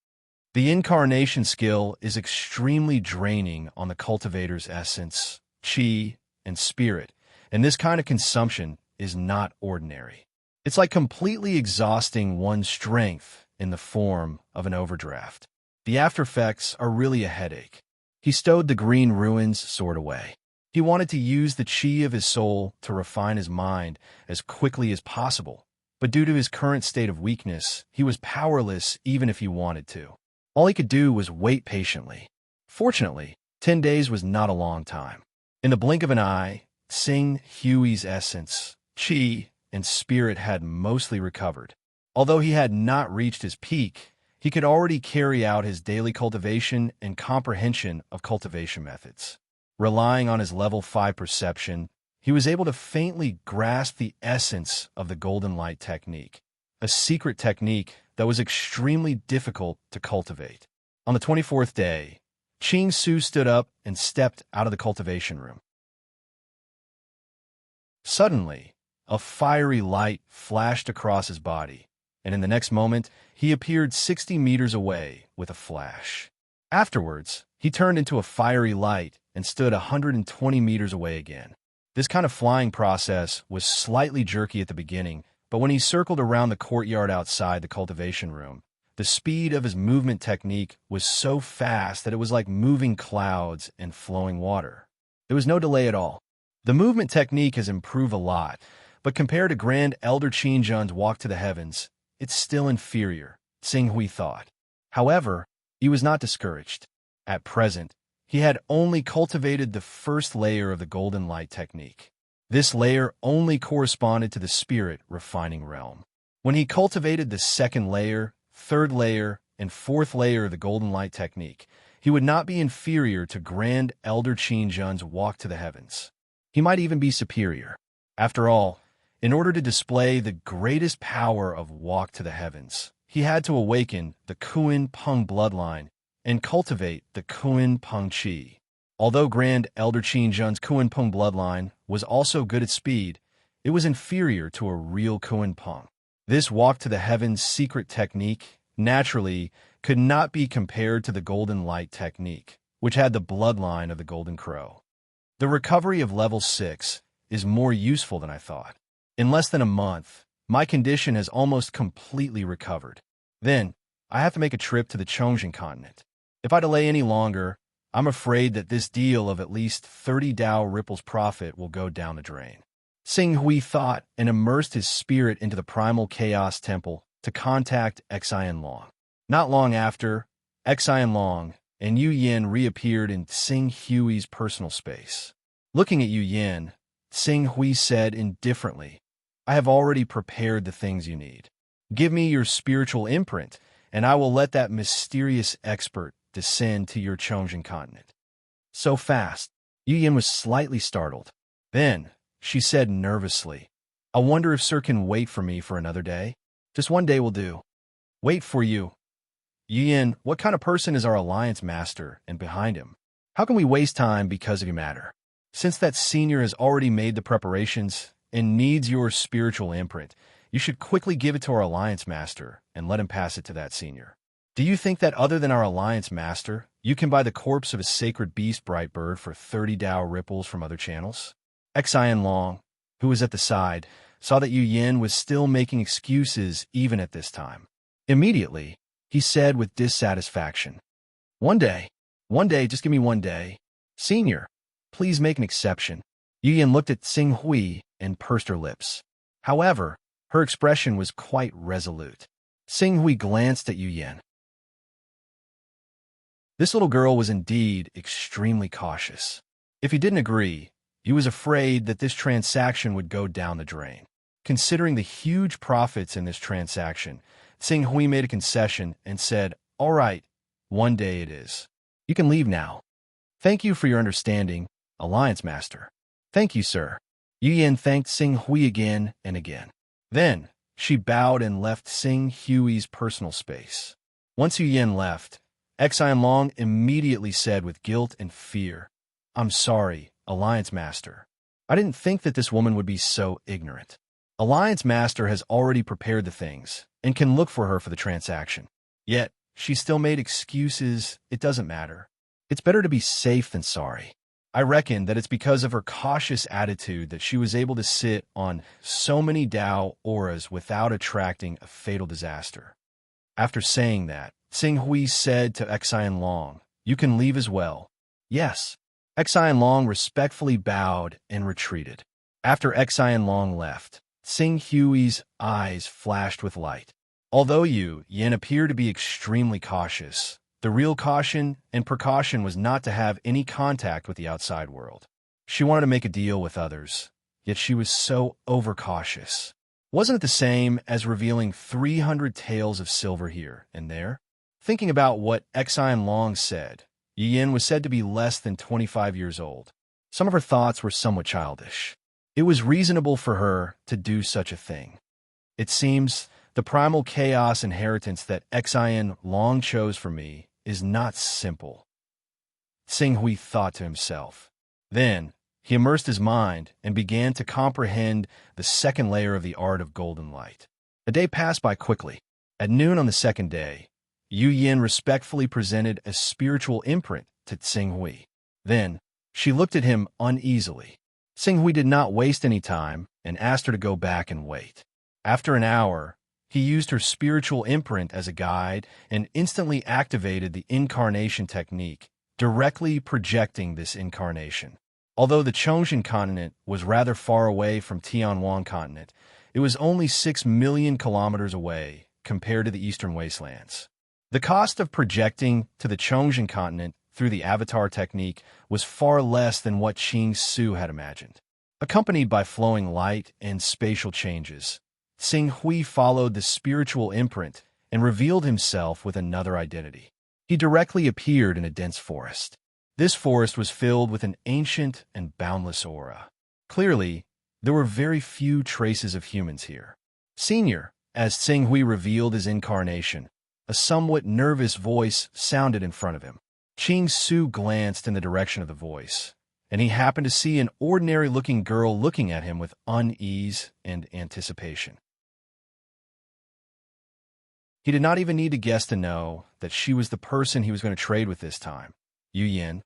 The incarnation skill is extremely draining on the cultivator's essence, qi, and spirit, and this kind of consumption is not ordinary. It's like completely exhausting one's strength in the form of an overdraft. The after effects are really a headache. He stowed the green ruins sword away. He wanted to use the qi of his soul to refine his mind as quickly as possible, but due to his current state of weakness, he was powerless even if he wanted to. All he could do was wait patiently. Fortunately, 10 days was not a long time. In the blink of an eye, Tsing Hui's essence, qi, and spirit had mostly recovered. Although he had not reached his peak, he could already carry out his daily cultivation and comprehension of cultivation methods. Relying on his level 5 perception, he was able to faintly grasp the essence of the golden light technique, a secret technique that was extremely difficult to cultivate. On the 24th day, Qing Su stood up and stepped out of the cultivation room. Suddenly, a fiery light flashed across his body, and in the next moment, he appeared 60 meters away with a flash. Afterwards, he turned into a fiery light and stood 120 meters away again. This kind of flying process was slightly jerky at the beginning, but when he circled around the courtyard outside the cultivation room, the speed of his movement technique was so fast that it was like moving clouds and flowing water. There was no delay at all. The movement technique has improved a lot, but compared to Grand Elder Qingjun's Walk to the Heavens, it's still inferior, Tsing Hui thought. However, he was not discouraged. At present, he had only cultivated the first layer of the golden light technique. This layer only corresponded to the spirit refining realm. When he cultivated the second layer, third layer, and fourth layer of the golden light technique, he would not be inferior to Grand Elder Qingjun's Walk to the Heavens. He might even be superior. After all, in order to display the greatest power of Walk to the Heavens, he had to awaken the Kuan Peng bloodline and cultivate the Kuan Peng Qi. Although Grand Elder Qingjun's Kuan Peng bloodline was also good at speed, it was inferior to a real Kuan Peng. This Walk to the Heavens secret technique, naturally, could not be compared to the Golden Light technique, which had the bloodline of the Golden Crow. The recovery of level 6 is more useful than I thought. In less than a month, my condition has almost completely recovered. Then, I have to make a trip to the Chongqing continent. If I delay any longer, I'm afraid that this deal of at least 30 Dao ripples profit will go down the drain. Tsing Hui thought and immersed his spirit into the primal chaos temple to contact Xian Long. Not long after, Xian Long and Yu Yin reappeared in Tsing Hui's personal space. Looking at Yu Yin, Tsing Hui said indifferently, "I have already prepared the things you need. Give me your spiritual imprint, and I will let that mysterious expert descend to your Chongqing continent." So fast, Yu Yin was slightly startled. Then, she said nervously, "I wonder if Sir can wait for me for another day? Just one day will do." "Wait for you?" "Yu Yin, what kind of person is our alliance master and behind him? How can we waste time because of your matter? Since that senior has already made the preparations and needs your spiritual imprint, you should quickly give it to our alliance master and let him pass it to that senior. Do you think that other than our alliance master, you can buy the corpse of a sacred beast, Bright Bird, for 30 Dao ripples from other channels?" Xian Long, who was at the side, saw that Yu Yin was still making excuses even at this time. Immediately, he said with dissatisfaction, one day, just give me one day. Senior, please make an exception." Yu Yin looked at Tsing Hui and pursed her lips. However, her expression was quite resolute. Tsing Hui glanced at Yu Yin. This little girl was indeed extremely cautious. If he didn't agree, he was afraid that this transaction would go down the drain. Considering the huge profits in this transaction, Tsing Hui made a concession and said, "All right, one day it is. You can leave now. Thank you for your understanding, Alliance Master." "Thank you, sir." Yu Yin thanked Tsing Hui again and again. Then, she bowed and left Tsing Hui's personal space. Once Yu Yin left, Xian Long immediately said with guilt and fear, "I'm sorry, Alliance Master. I didn't think that this woman would be so ignorant. Alliance Master has already prepared the things and can look for her for the transaction. Yet, she still made excuses. It doesn't matter. It's better to be safe than sorry. I reckon that it's because of her cautious attitude that she was able to sit on so many Dao auras without attracting a fatal disaster." After saying that, Tsing Hui said to Xian Long, "You can leave as well." "Yes." Xian Long respectfully bowed and retreated. After Xian Long left, Tsing Hui's eyes flashed with light. Although Yu Yin appeared to be extremely cautious, the real caution and precaution was not to have any contact with the outside world. She wanted to make a deal with others, yet she was so overcautious. Wasn't it the same as revealing 300 taels of silver here and there? Thinking about what Xian Long said, Yu Yin was said to be less than 25 years old. Some of her thoughts were somewhat childish. It was reasonable for her to do such a thing. It seems the primal chaos inheritance that Xian Long chose for me is not simple, Tsing Hui thought to himself. Then, He immersed his mind and began to comprehend the second layer of the art of golden light. A day passed by quickly. At noon on the second day, Yu Yin respectfully presented a spiritual imprint to Tsing Hui. Then, she looked at him uneasily. Tsing Hui did not waste any time and asked her to go back and wait. After an hour, he used her spiritual imprint as a guide and instantly activated the incarnation technique, directly projecting this incarnation. Although the Chongshan continent was rather far away from Tianwan continent, it was only 6 million kilometers away compared to the eastern wastelands. The cost of projecting to the Chongshan continent through the avatar technique was far less than what Qing Su had imagined. Accompanied by flowing light and spatial changes, Tsing Hui followed the spiritual imprint and revealed himself with another identity. He directly appeared in a dense forest. This forest was filled with an ancient and boundless aura. Clearly, there were very few traces of humans here. Senior, as Tsing Hui revealed his incarnation, a somewhat nervous voice sounded in front of him. Qing Su glanced in the direction of the voice, and he happened to see an ordinary-looking girl looking at him with unease and anticipation. He did not even need to guess to know that she was the person he was going to trade with this time, Yu Yin.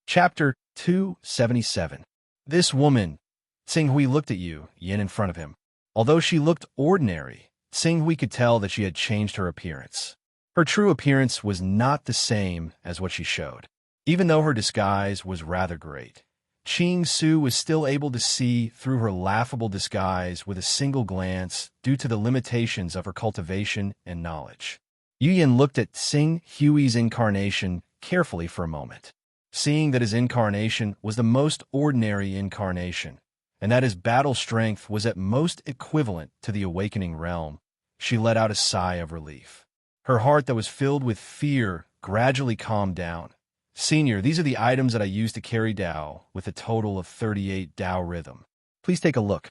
Chapter 277. This woman, Tsing Hui looked at Yu Yin in front of him. Although she looked ordinary, Tsing Hui could tell that she had changed her appearance. Her true appearance was not the same as what she showed. Even though her disguise was rather great, Qing Su was still able to see through her laughable disguise with a single glance due to the limitations of her cultivation and knowledge. Yu Yin looked at Tsing Hui's incarnation carefully for a moment. Seeing that his incarnation was the most ordinary incarnation, and that his battle strength was at most equivalent to the awakening realm, she let out a sigh of relief. Her heart that was filled with fear gradually calmed down. Senior, these are the items that I use to carry Dao, with a total of 38 Dao rhythm. Please take a look.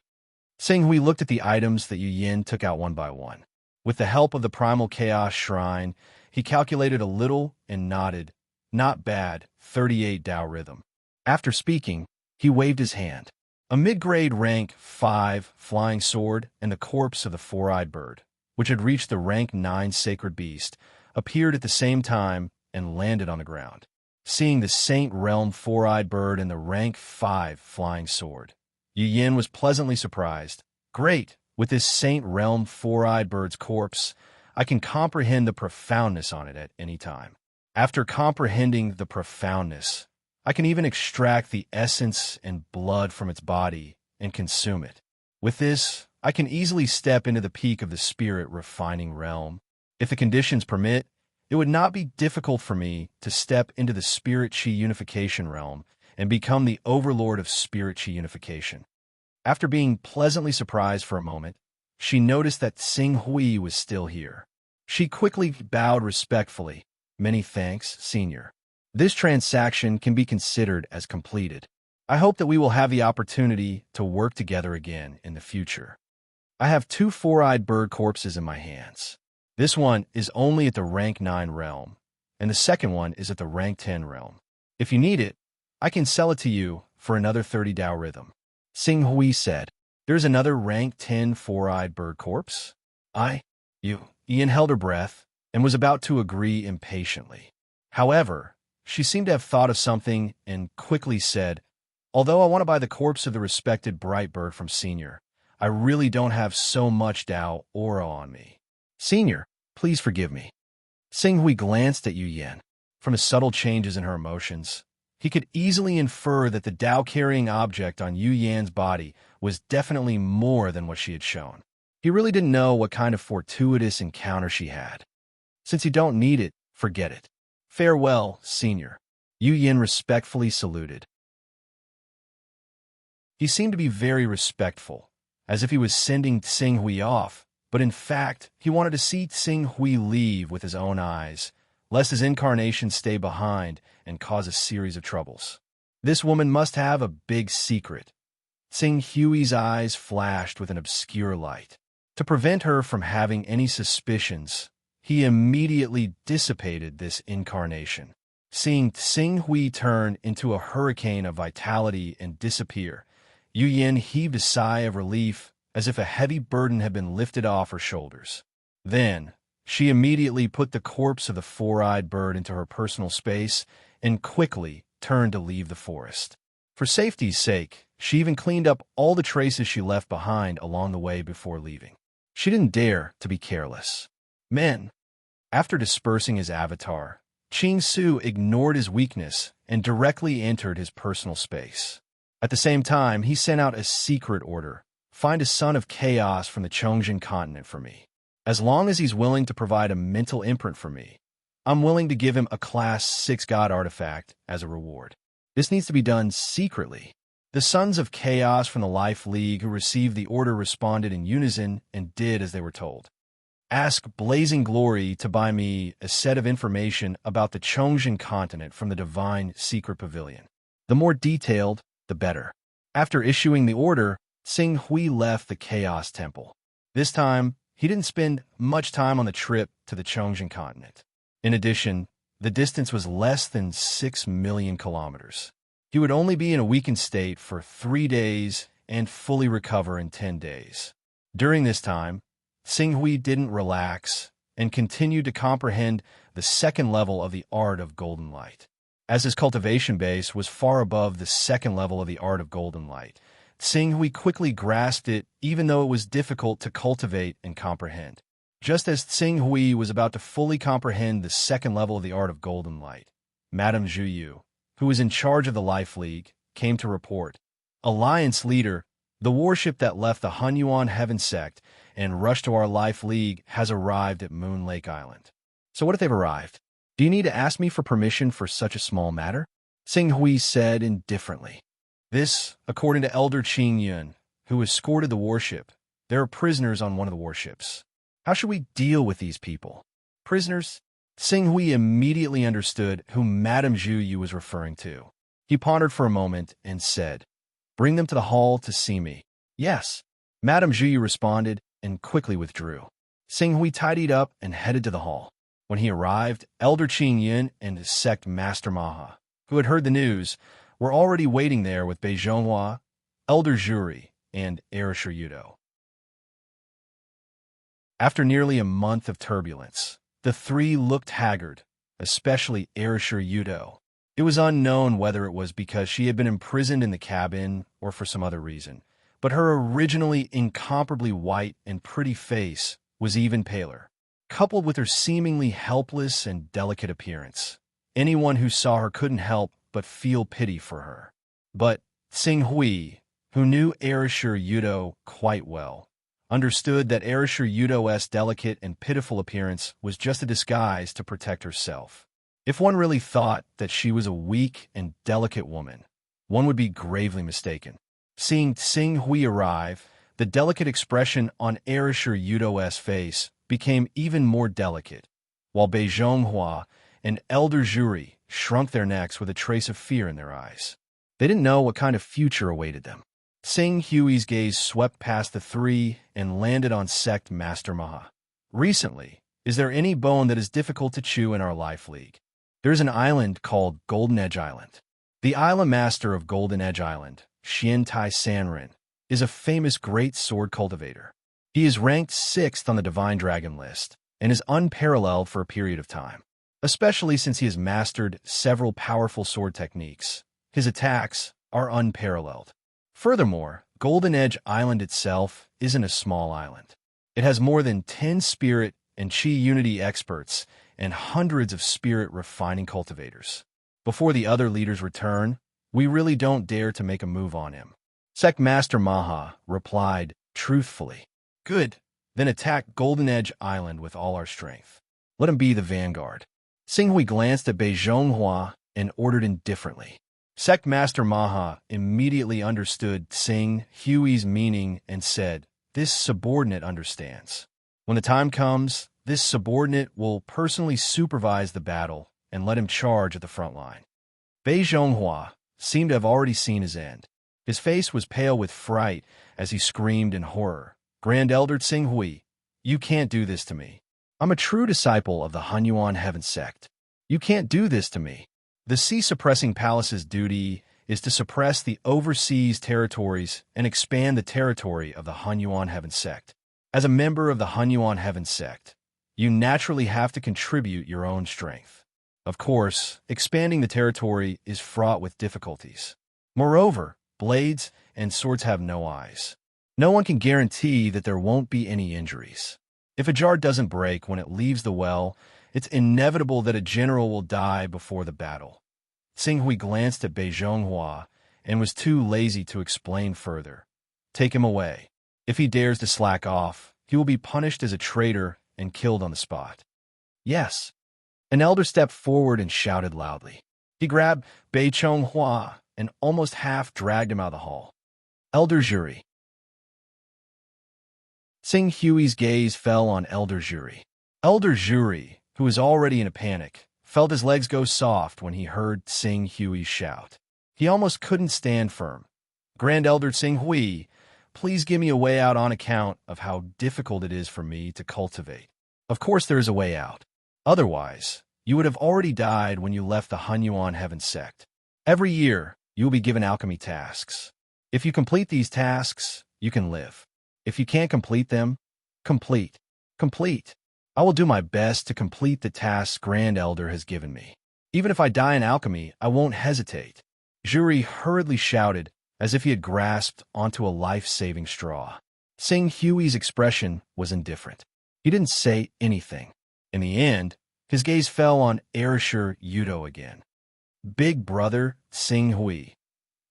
Tsing Hui looked at the items that Yu Yin took out one by one. With the help of the Primal Chaos Shrine, he calculated a little and nodded. Not bad, 38 Dao rhythm. After speaking, he waved his hand. A mid-grade rank 5 flying sword and the corpse of the four-eyed bird, which had reached the rank 9 sacred beast, appeared at the same time and landed on the ground. Seeing the Saint Realm four-eyed bird and the rank 5 flying sword, Yu Yin was pleasantly surprised. Great! With this Saint Realm four-eyed bird's corpse, I can comprehend the profoundness on it at any time. After comprehending the profoundness, I can even extract the essence and blood from its body and consume it. With this, I can easily step into the peak of the spirit refining realm. If the conditions permit, it would not be difficult for me to step into the spirit chi unification realm and become the overlord of spirit chi unification. After being pleasantly surprised for a moment, she noticed that Tsing Hui was still here. She quickly bowed respectfully. Many thanks, Senior. This transaction can be considered as completed. I hope that we will have the opportunity to work together again in the future. I have 2 four-eyed bird corpses in my hands. This one is only at the rank 9 realm, and the second one is at the rank 10 realm. If you need it, I can sell it to you for another 30 Dao rhythm. Tsing Hui said, There's another rank 10 four-eyed bird corpse? Ian held her breath and was about to agree impatiently. However, she seemed to have thought of something and quickly said, Although I want to buy the corpse of the respected bright bird from Senior, I really don't have so much Dao aura on me. Senior, please forgive me. Tsing Hui glanced at Yu Yin. From the subtle changes in her emotions, he could easily infer that the Dao-carrying object on Yu Yan's body was definitely more than what she had shown. He really didn't know what kind of fortuitous encounter she had. Since you don't need it, forget it. Farewell, Senior. Yu Yin respectfully saluted. He seemed to be very respectful, as if he was sending Tsing Hui off, but in fact, he wanted to see Tsing Hui leave with his own eyes, lest his incarnation stay behind and cause a series of troubles. This woman must have a big secret. Tsing Hui's eyes flashed with an obscure light. To prevent her from having any suspicions, he immediately dissipated this incarnation. Seeing Tsing Hui turn into a hurricane of vitality and disappear, Hunyuan heaved a sigh of relief as if a heavy burden had been lifted off her shoulders. Then, she immediately put the corpse of the four-eyed bird into her personal space and quickly turned to leave the forest. For safety's sake, she even cleaned up all the traces she left behind along the way before leaving. She didn't dare to be careless. Men. After dispersing his avatar, Qing Su ignored his weakness and directly entered his personal space. At the same time, he sent out a secret order: find a son of chaos from the Chongjin continent for me. As long as he's willing to provide a mental imprint for me, I'm willing to give him a Class 6 God artifact as a reward. This needs to be done secretly. The Sons of Chaos from the Life League who received the order responded in unison and did as they were told. Ask Blazing Glory to buy me a set of information about the Chongjin continent from the Divine Secret Pavilion. The more detailed, the better. After issuing the order, Tsing Hui left the Chaos Temple. This time, he didn't spend much time on the trip to the Chongjin continent. In addition, the distance was less than 6 million kilometers. He would only be in a weakened state for 3 days and fully recover in 10 days. During this time, Tsing Hui didn't relax and continued to comprehend the second level of the art of golden light. As his cultivation base was far above the second level of the art of golden light, Tsing Hui quickly grasped it even though it was difficult to cultivate and comprehend. Just as Tsing Hui was about to fully comprehend the second level of the art of golden light, Madame Zhu Yu, who was in charge of the Life League, came to report. Alliance leader, the warship that left the Hunyuan Heaven Sect and rushed to our Life League has arrived at Moon Lake Island. So what if they've arrived? Do you need to ask me for permission for such a small matter? Tsing Hui said indifferently. This, according to Elder Qing Yun, who escorted the warship. There are prisoners on one of the warships. How should we deal with these people? Prisoners? Tsing Hui immediately understood who Madame Zhu Yu was referring to. He pondered for a moment and said, "Bring them to the hall to see me." "Yes." Madame Zhu Yu responded and quickly withdrew. Tsing Hui tidied up and headed to the hall. When he arrived, Elder Qing Yun and his sect Master Maha, who had heard the news, were already waiting there with Bei Zhonghua, Elder Zhuri, and Erisher Yudo. After nearly a month of turbulence, the three looked haggard, especially Erisher Yudo. It was unknown whether it was because she had been imprisoned in the cabin or for some other reason, but her originally incomparably white and pretty face was even paler. Coupled with her seemingly helpless and delicate appearance, anyone who saw her couldn't help but feel pity for her. But Tsing Hui, who knew Erisher Yudo quite well, understood that Erisher Yudo's delicate and pitiful appearance was just a disguise to protect herself. If one really thought that she was a weak and delicate woman, one would be gravely mistaken. Seeing Tsing Hui arrive, the delicate expression on Erisher Yudo's face became even more delicate, while Bei Zhonghua and Elder Zhuri shrunk their necks with a trace of fear in their eyes. They didn't know what kind of future awaited them. Tsing Hui's gaze swept past the three and landed on Sect Master Maha. "Recently, is there any bone that is difficult to chew in our Life League?" "There is an island called Golden Edge Island. The island master of Golden Edge Island, Xian Tai Sanrin, is a famous great sword cultivator. He is ranked 6th on the Divine Dragon list and is unparalleled for a period of time, especially since he has mastered several powerful sword techniques. His attacks are unparalleled. Furthermore, Golden Edge Island itself isn't a small island. It has more than 10 spirit and chi unity experts and hundreds of spirit refining cultivators. Before the other leaders return, we really don't dare to make a move on him." Sect Master Maha replied truthfully. "Good, then attack Golden Edge Island with all our strength. Let him be the vanguard." Tsing Hui glanced at Bei Zhonghua and ordered indifferently. Sect Master Maha immediately understood Tsing Hui's meaning and said, "This subordinate understands. When the time comes, this subordinate will personally supervise the battle and let him charge at the front line." Bei Zhonghua seemed to have already seen his end. His face was pale with fright as he screamed in horror, "Grand Elder Tsing Hui, you can't do this to me. I'm a true disciple of the Hunyuan Heaven Sect. You can't do this to me. The Sea-Suppressing Palace's duty is to suppress the overseas territories and expand the territory of the Hunyuan Heaven Sect. As a member of the Hunyuan Heaven Sect, you naturally have to contribute your own strength. Of course, expanding the territory is fraught with difficulties. Moreover, blades and swords have no eyes. No one can guarantee that there won't be any injuries. If a jar doesn't break when it leaves the well, it's inevitable that a general will die before the battle. Xinghui glanced at Bei Zhonghua and was too lazy to explain further. Take him away. If he dares to slack off, he will be punished as a traitor and killed on the spot. Yes. An elder stepped forward and shouted loudly. He grabbed Bei Zhonghua and almost half dragged him out of the hall. Elder Zhuri. Xinghui's gaze fell on Elder Zhuri. Elder Zhuri, who was already in a panic, felt his legs go soft when he heard Xinghui shout. He almost couldn't stand firm. Grand Elder Xinghui, please give me a way out on account of how difficult it is for me to cultivate. Of course there is a way out. Otherwise, you would have already died when you left the Hunyuan Heaven Sect. Every year, you will be given alchemy tasks. If you complete these tasks, you can live. If you can't complete them, complete. I will do my best to complete the tasks Grand Elder has given me. Even if I die in alchemy, I won't hesitate. Zhuri hurriedly shouted, as if he had grasped onto a life-saving straw. Xinghui's expression was indifferent. He didn't say anything. In the end, his gaze fell on Erasure Yudo again. Big brother Xinghui.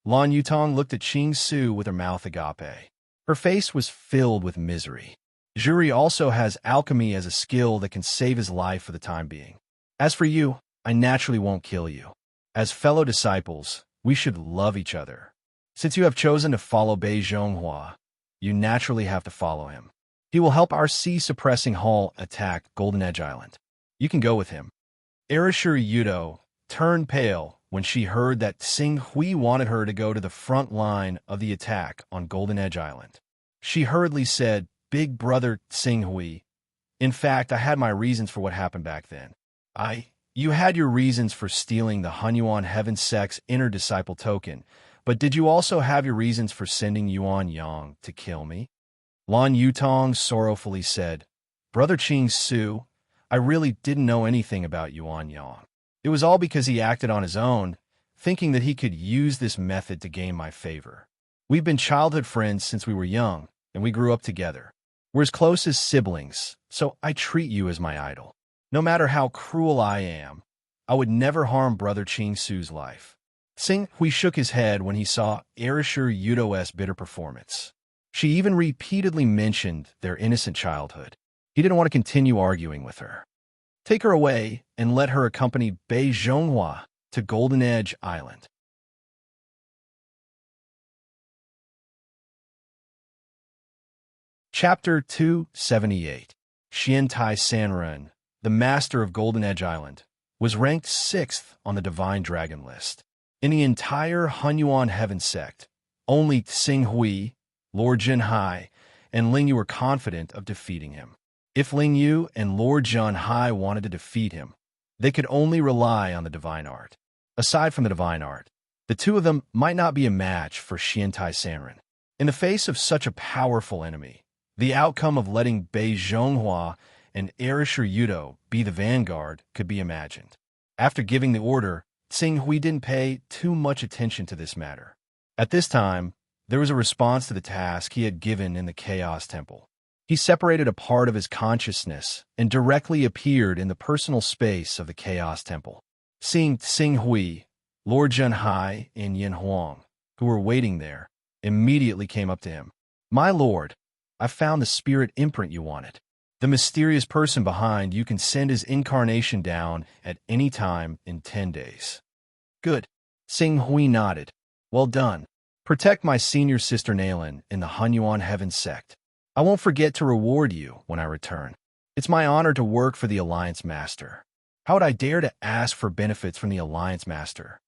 Lan Yutong looked at Qing Su with her mouth agape. Her face was filled with misery. Zhuri also has alchemy as a skill that can save his life for the time being. As for you, I naturally won't kill you. As fellow disciples, we should love each other. Since you have chosen to follow Bei Zhonghua, you naturally have to follow him. He will help our sea-suppressing hull attack Golden Edge Island. You can go with him. Erasure Yudo turned pale when she heard that Xinghui wanted her to go to the front line of the attack on Golden Edge Island. She hurriedly said, Big brother Xinghui, in fact, I had my reasons for what happened back then. You had your reasons for stealing the Hunyuan Heaven Sect's inner disciple token, but did you also have your reasons for sending Yuan Yang to kill me? Lan Yutong sorrowfully said, Brother Qing Su, I really didn't know anything about Yuan Yang. It was all because he acted on his own, thinking that he could use this method to gain my favor. We've been childhood friends since we were young, and we grew up together. We're as close as siblings, so I treat you as my idol. No matter how cruel I am, I would never harm Brother Qing Su's life. Xinghui shook his head when he saw Erasure Yudo's bitter performance. She even repeatedly mentioned their innocent childhood. He didn't want to continue arguing with her. Take her away and let her accompany Bei Zhonghua to Golden Edge Island. Chapter 278. Xiantai Sanren, the master of Golden Edge Island, was ranked 6th on the Divine Dragon list. In the entire Hunyuan Heaven Sect, only Xinghui, Lord Jinhai, and Lingyu were confident of defeating him. If Lingyu and Lord Jinhai wanted to defeat him, they could only rely on the divine art. Aside from the divine art, the two of them might not be a match for Xiantai Sanren. In the face of such a powerful enemy, the outcome of letting Bei Zhonghua and Erasure Yudo be the vanguard could be imagined. After giving the order, Xinghui didn't pay too much attention to this matter. At this time, there was a response to the task he had given in the Chaos Temple. He separated a part of his consciousness and directly appeared in the personal space of the Chaos Temple. Seeing Xinghui, Lord Jinhai, and Yin Huang, who were waiting there, immediately came up to him. My lord, I found the spirit imprint you wanted. The mysterious person behind you can send his incarnation down at any time in 10 days. Good. Xinghui nodded. Well done. Protect my senior sister Nailin in the Hunyuan Heaven Sect. I won't forget to reward you when I return. It's my honor to work for the Alliance Master. How would I dare to ask for benefits from the Alliance Master?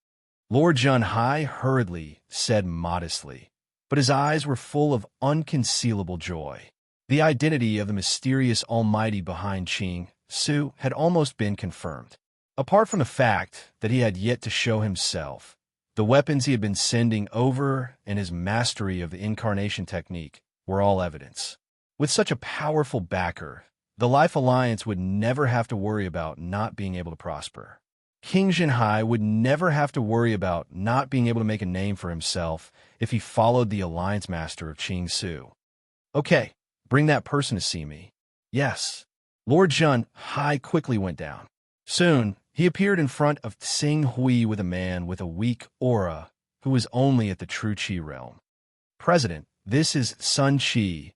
Lord Jinhai hurriedly said modestly, but his eyes were full of unconcealable joy. The identity of the mysterious almighty behind Qing Su had almost been confirmed. Apart from the fact that he had yet to show himself, the weapons he had been sending over and his mastery of the incarnation technique were all evidence. With such a powerful backer, the Life Alliance would never have to worry about not being able to prosper. King Jinhai would never have to worry about not being able to make a name for himself if he followed the Alliance Master of Qing Su. Okay, bring that person to see me. Yes. Lord Jinhai quickly went down. Soon, he appeared in front of Tsing Hui with a man with a weak aura who was only at the true Qi realm. President, this is Sun Qi,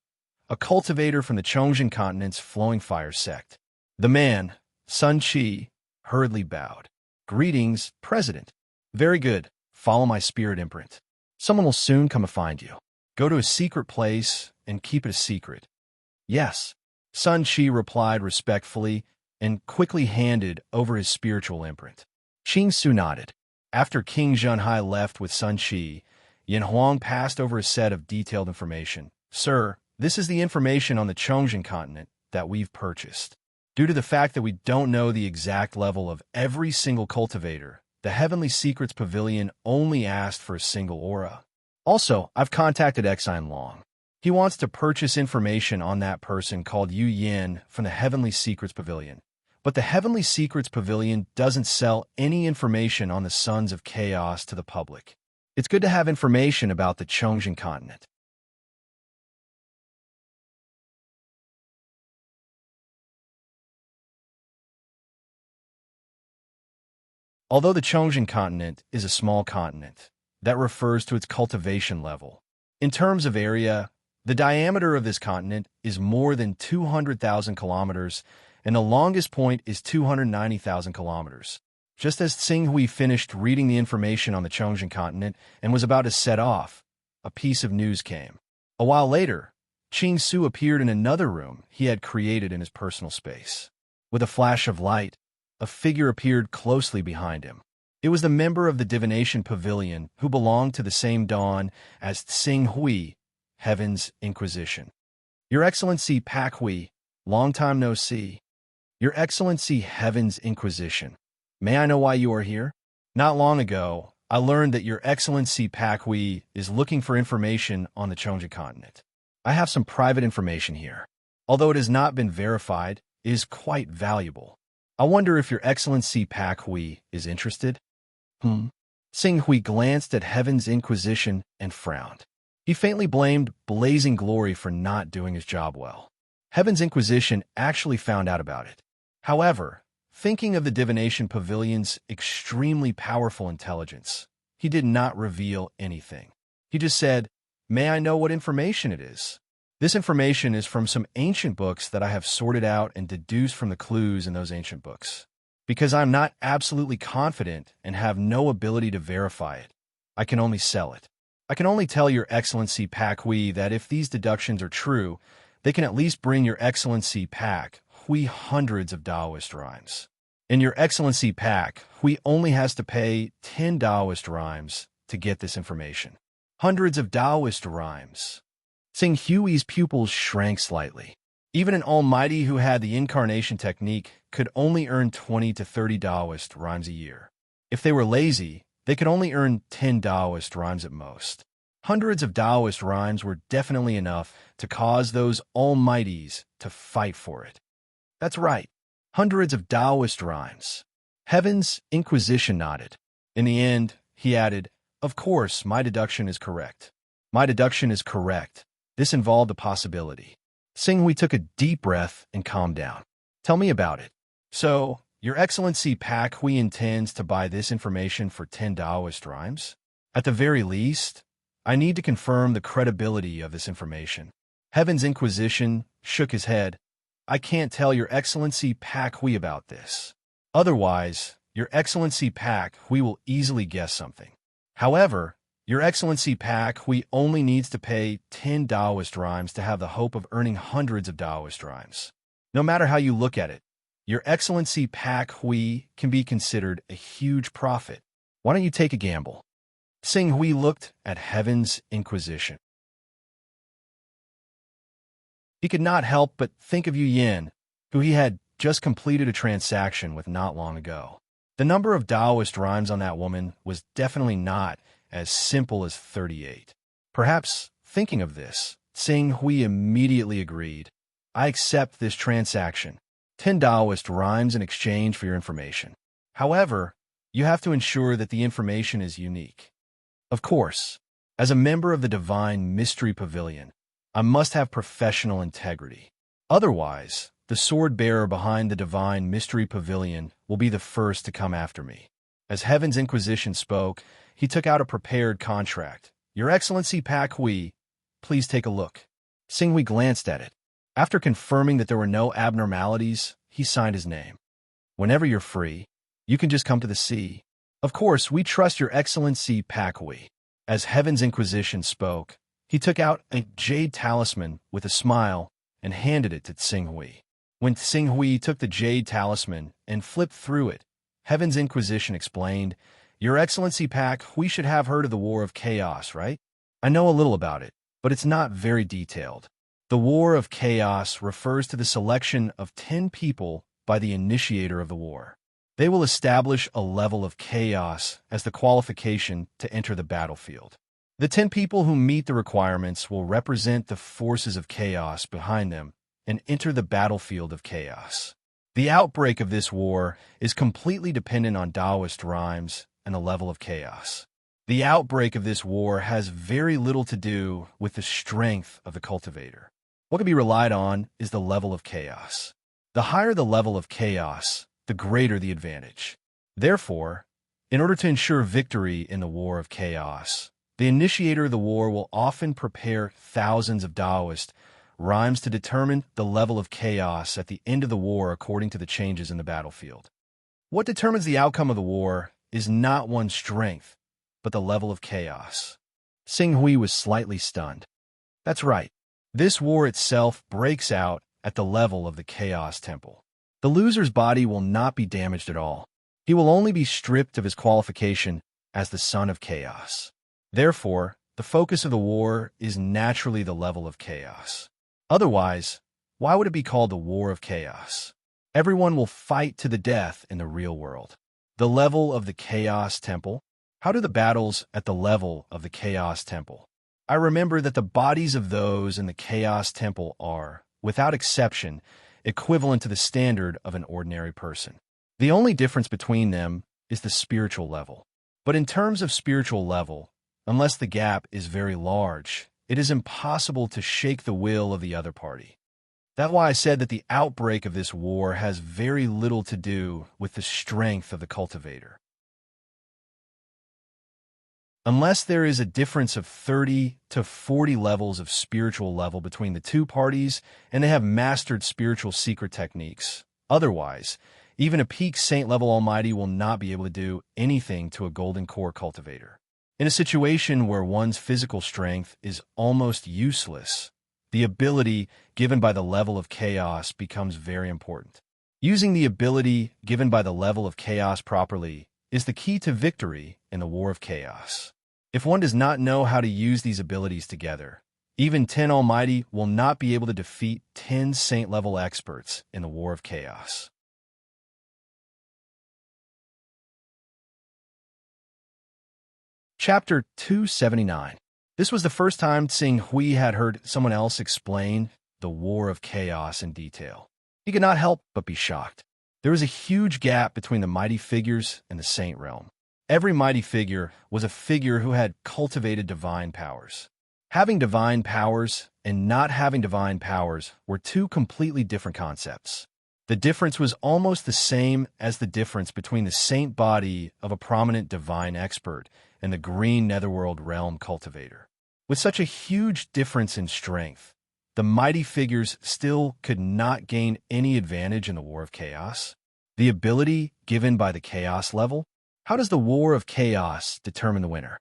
a cultivator from the Chongqing continent's flowing fire sect. The man, Sun Qi, hurriedly bowed. Greetings, President. Very good. Follow my spirit imprint. Someone will soon come to find you. Go to a secret place and keep it a secret. Yes. Sun Qi replied respectfully and quickly handed over his spiritual imprint. Qing Su nodded. After King Jinhai left with Sun Qi, Yin Huang passed over a set of detailed information. Sir, this is the information on the Chongqing continent that we've purchased. Due to the fact that we don't know the exact level of every single cultivator, the Heavenly Secrets Pavilion only asked for a single aura. Also, I've contacted Exine Long. He wants to purchase information on that person called Yu Yin from the Heavenly Secrets Pavilion. But the Heavenly Secrets Pavilion doesn't sell any information on the Sons of Chaos to the public. It's good to have information about the Chongqing continent. Although the Chongqing continent is a small continent, that refers to its cultivation level. In terms of area, the diameter of this continent is more than 200,000 kilometers, and the longest point is 290,000 kilometers. Just as Tsing Hui finished reading the information on the Chongqing continent and was about to set off, a piece of news came. A while later, Qing Su appeared in another room he had created in his personal space. With a flash of light, a figure appeared closely behind him. It was the member of the Divination Pavilion who belonged to the same dawn as Tsing Hui, Heaven's Inquisition. Your Excellency Pak Hui, long time no see. Your Excellency Heaven's Inquisition. May I know why you are here? Not long ago, I learned that Your Excellency Pak Hui is looking for information on the Chongqing continent. I have some private information here. Although it has not been verified, it is quite valuable. I wonder if Your Excellency Pak Hui is interested? Tsing Hui glanced at Heaven's Inquisition and frowned. He faintly blamed Blazing Glory for not doing his job well. Heaven's Inquisition actually found out about it. However, thinking of the Divination Pavilion's extremely powerful intelligence, he did not reveal anything. He just said, "May I know what information it is?" This information is from some ancient books that I have sorted out and deduced from the clues in those ancient books. Because I'm not absolutely confident and have no ability to verify it, I can only sell it. I can only tell Your Excellency Pak Hui that if these deductions are true, they can at least bring Your Excellency Pak Hui hundreds of Taoist rhymes. And Your Excellency Pak Hui only has to pay 10 Taoist rhymes to get this information. Hundreds of Taoist rhymes. Tsing Hui's pupils shrank slightly. Even an almighty who had the incarnation technique could only earn 20 to 30 Taoist rhymes a year. If they were lazy, they could only earn 10 Taoist rhymes at most. Hundreds of Taoist rhymes were definitely enough to cause those almighties to fight for it. That's right, hundreds of Taoist rhymes. Heaven's Inquisition nodded. In the end, he added, "Of course, my deduction is correct. My deduction is correct. This involved a possibility." Tsing Hui took a deep breath and calmed down. "Tell me about it." "So, Your Excellency Pak Hui intends to buy this information for 10 Taoist rhymes? At the very least, I need to confirm the credibility of this information." Heaven's Inquisition shook his head. "I can't tell Your Excellency Pak Hui about this. Otherwise, Your Excellency Pak Hui will easily guess something. However, Your Excellency Pak Hui only needs to pay 10 Taoist rhymes to have the hope of earning hundreds of Taoist rhymes. No matter how you look at it, Your Excellency Pak Hui can be considered a huge profit. Why don't you take a gamble?" Tsing Hui looked at Heaven's Inquisition. He could not help but think of Hunyuan, who he had just completed a transaction with not long ago. The number of Taoist rhymes on that woman was definitely not as simple as 38. Perhaps, thinking of this, Tsing Hui immediately agreed. I accept this transaction. 10 Taoist rhymes in exchange for your information. However, you have to ensure that the information is unique. Of course, as a member of the Divine Mystery Pavilion, I must have professional integrity. Otherwise, the sword-bearer behind the Divine Mystery Pavilion will be the first to come after me. As Heaven's Inquisition spoke, he took out a prepared contract. Your Excellency Pak Hui, please take a look. Tsing Hui glanced at it. After confirming that there were no abnormalities, he signed his name. Whenever you're free, you can just come to the sea. Of course, we trust Your Excellency Pak Hui. As Heaven's Inquisition spoke, he took out a jade talisman with a smile and handed it to Tsing Hui. When Tsing Hui took the jade talisman and flipped through it, Heaven's Inquisition explained, Your Excellency Pak Hui should have heard of the War of Chaos, right? I know a little about it, but it's not very detailed. The War of Chaos refers to the selection of 10 people by the initiator of the war. They will establish a level of chaos as the qualification to enter the battlefield. The 10 people who meet the requirements will represent the forces of chaos behind them and enter the battlefield of chaos. The outbreak of this war is completely dependent on Taoist rhymes and the level of chaos. The outbreak of this war has very little to do with the strength of the cultivator. What can be relied on is the level of chaos. The higher the level of chaos, the greater the advantage. Therefore, in order to ensure victory in the War of Chaos, the initiator of the war will often prepare thousands of Taoist rhymes to determine the level of chaos at the end of the war according to the changes in the battlefield. What determines the outcome of the war is not one's strength, but the level of chaos. Tsing Hui was slightly stunned. That's right. This war itself breaks out at the level of the Chaos Temple. The loser's body will not be damaged at all. He will only be stripped of his qualification as the son of chaos. Therefore, the focus of the war is naturally the level of chaos. Otherwise, why would it be called the War of Chaos? Everyone will fight to the death in the real world. The level of the Chaos Temple? How do the battles at the level of the Chaos Temple? I remember that the bodies of those in the Chaos Temple are, without exception, equivalent to the standard of an ordinary person. The only difference between them is the spiritual level. But in terms of spiritual level, unless the gap is very large, it is impossible to shake the will of the other party. That's why I said that the outbreak of this war has very little to do with the strength of the cultivator. Unless there is a difference of 30 to 40 levels of spiritual level between the two parties and they have mastered spiritual secret techniques. Otherwise, even a peak saint-level almighty will not be able to do anything to a golden core cultivator. In a situation where one's physical strength is almost useless, the ability given by the level of chaos becomes very important. Using the ability given by the level of chaos properly is the key to victory in the War of Chaos. If one does not know how to use these abilities together, even 10 Almighty will not be able to defeat 10 Saint-level experts in the War of Chaos. Chapter 279. This was the first time Tsing Hui had heard someone else explain the War of Chaos in detail. He could not help but be shocked. There was a huge gap between the mighty figures and the saint realm. Every mighty figure was a figure who had cultivated divine powers. Having divine powers and not having divine powers were two completely different concepts. The difference was almost the same as the difference between the saint body of a prominent divine expert and the green netherworld realm cultivator. With such a huge difference in strength, the mighty figures still could not gain any advantage in the War of Chaos. The ability given by the Chaos level? How does the War of Chaos determine the winner?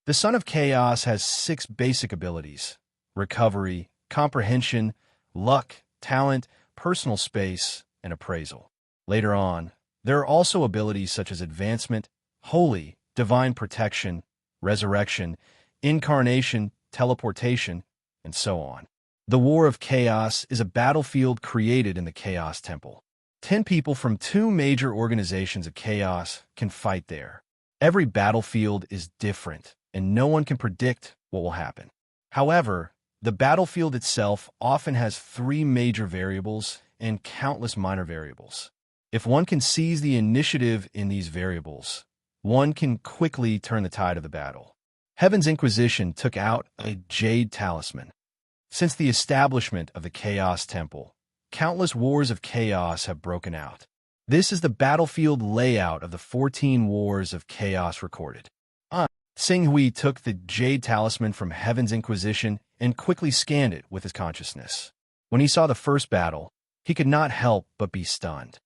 The Son of Chaos has 6 basic abilities: recovery, comprehension, luck, talent, personal space, and appraisal. Later on, there are also abilities such as advancement, holy, divine protection, resurrection, incarnation, teleportation, and so on. The War of Chaos is a battlefield created in the Chaos Temple. 10 people from 2 major organizations of chaos can fight there. Every battlefield is different, and no one can predict what will happen. However, the battlefield itself often has 3 major variables and countless minor variables. If one can seize the initiative in these variables, one can quickly turn the tide of the battle. Heaven's Inquisition took out a jade talisman. Since the establishment of the Chaos Temple, countless wars of chaos have broken out. This is the battlefield layout of the 14 wars of chaos recorded. Xinghui took the jade talisman from Heaven's Inquisition and quickly scanned it with his consciousness. When he saw the first battle, he could not help but be stunned.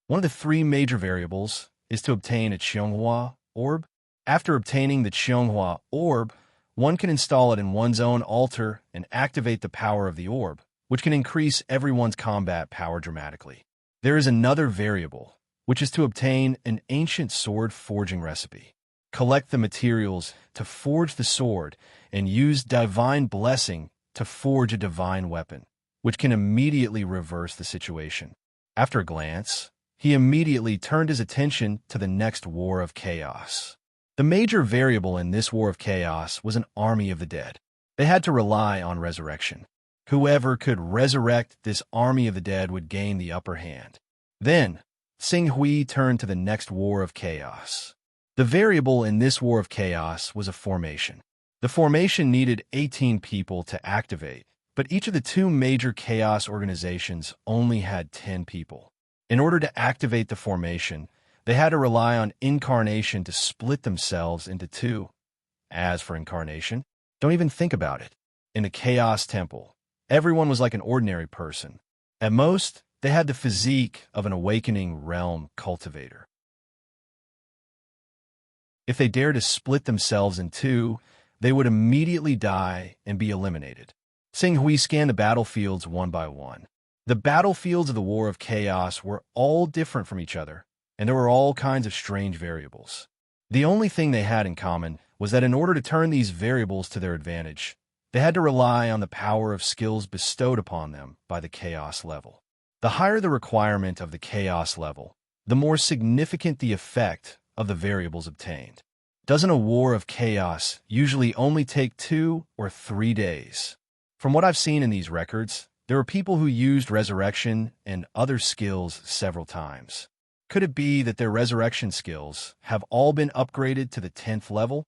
One of the 3 major variables is to obtain a Hunyuan orb. After obtaining the Hunyuan orb, one can install it in one's own altar and activate the power of the orb, which can increase everyone's combat power dramatically. There is another variable, which is to obtain an ancient sword forging recipe. Collect the materials to forge the sword and use divine blessing to forge a divine weapon, which can immediately reverse the situation. After a glance, he immediately turned his attention to the next war of chaos. The major variable in this war of chaos was an army of the dead. They had to rely on resurrection. Whoever could resurrect this army of the dead would gain the upper hand. Then, Xinghui turned to the next war of chaos. The variable in this war of chaos was a formation. The formation needed 18 people to activate, but each of the 2 major chaos organizations only had 10 people. In order to activate the formation, they had to rely on incarnation to split themselves into 2. As for incarnation, don't even think about it. In the Chaos Temple, everyone was like an ordinary person. At most, they had the physique of an awakening realm cultivator. If they dared to split themselves in 2, they would immediately die and be eliminated. Xinghui scanned the battlefields one by one. The battlefields of the War of Chaos were all different from each other, and there were all kinds of strange variables. The only thing they had in common was that in order to turn these variables to their advantage, they had to rely on the power of skills bestowed upon them by the Chaos level. The higher the requirement of the Chaos level, the more significant the effect of the variables obtained. Doesn't a war of chaos usually only take 2 or 3 days? From what I've seen in these records, there are people who used resurrection and other skills several times. Could it be that their resurrection skills have all been upgraded to the 10th level?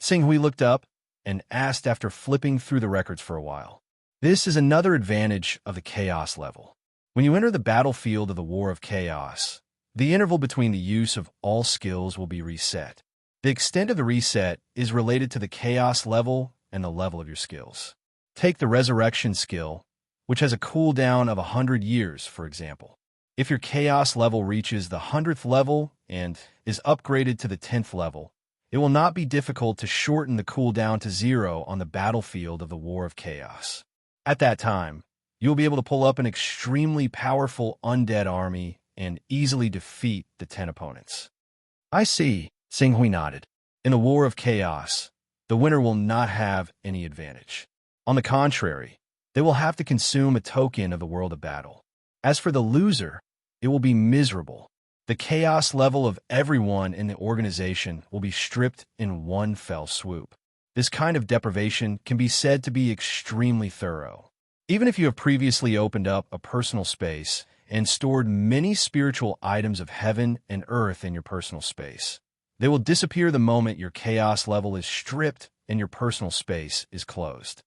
Xinghui looked up and asked after flipping through the records for a while. This is another advantage of the Chaos level. When you enter the battlefield of the War of Chaos, the interval between the use of all skills will be reset. The extent of the reset is related to the Chaos level and the level of your skills. Take the Resurrection skill, which has a cooldown of 100 years, for example. If your Chaos level reaches the 100th level and is upgraded to the 10th level, it will not be difficult to shorten the cooldown to 0 on the battlefield of the War of Chaos. At that time, you will be able to pull up an extremely powerful undead army and easily defeat the 10 opponents. I see, Xinghui nodded. In the War of Chaos, the winner will not have any advantage. On the contrary, they will have to consume a token of the world of battle. As for the loser, it will be miserable. The Chaos level of everyone in the organization will be stripped in one fell swoop. This kind of deprivation can be said to be extremely thorough. Even if you have previously opened up a personal space and stored many spiritual items of heaven and earth in your personal space, they will disappear the moment your Chaos level is stripped and your personal space is closed.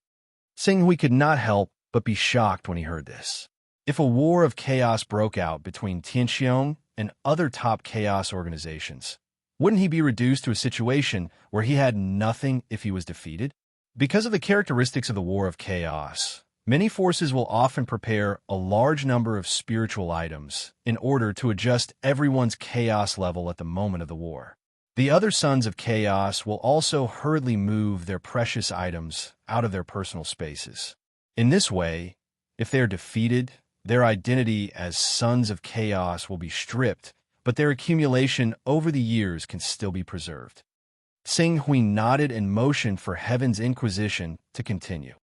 Xinghui could not help but be shocked when he heard this. If a war of chaos broke out between Tianxiong and other top chaos organizations, wouldn't he be reduced to a situation where he had nothing if he was defeated? Because of the characteristics of the War of Chaos, many forces will often prepare a large number of spiritual items in order to adjust everyone's chaos level at the moment of the war. The other Sons of Chaos will also hurriedly move their precious items out of their personal spaces. In this way, if they are defeated, their identity as Sons of Chaos will be stripped, but their accumulation over the years can still be preserved. Xinghui nodded and motioned for Heaven's Inquisition to continue.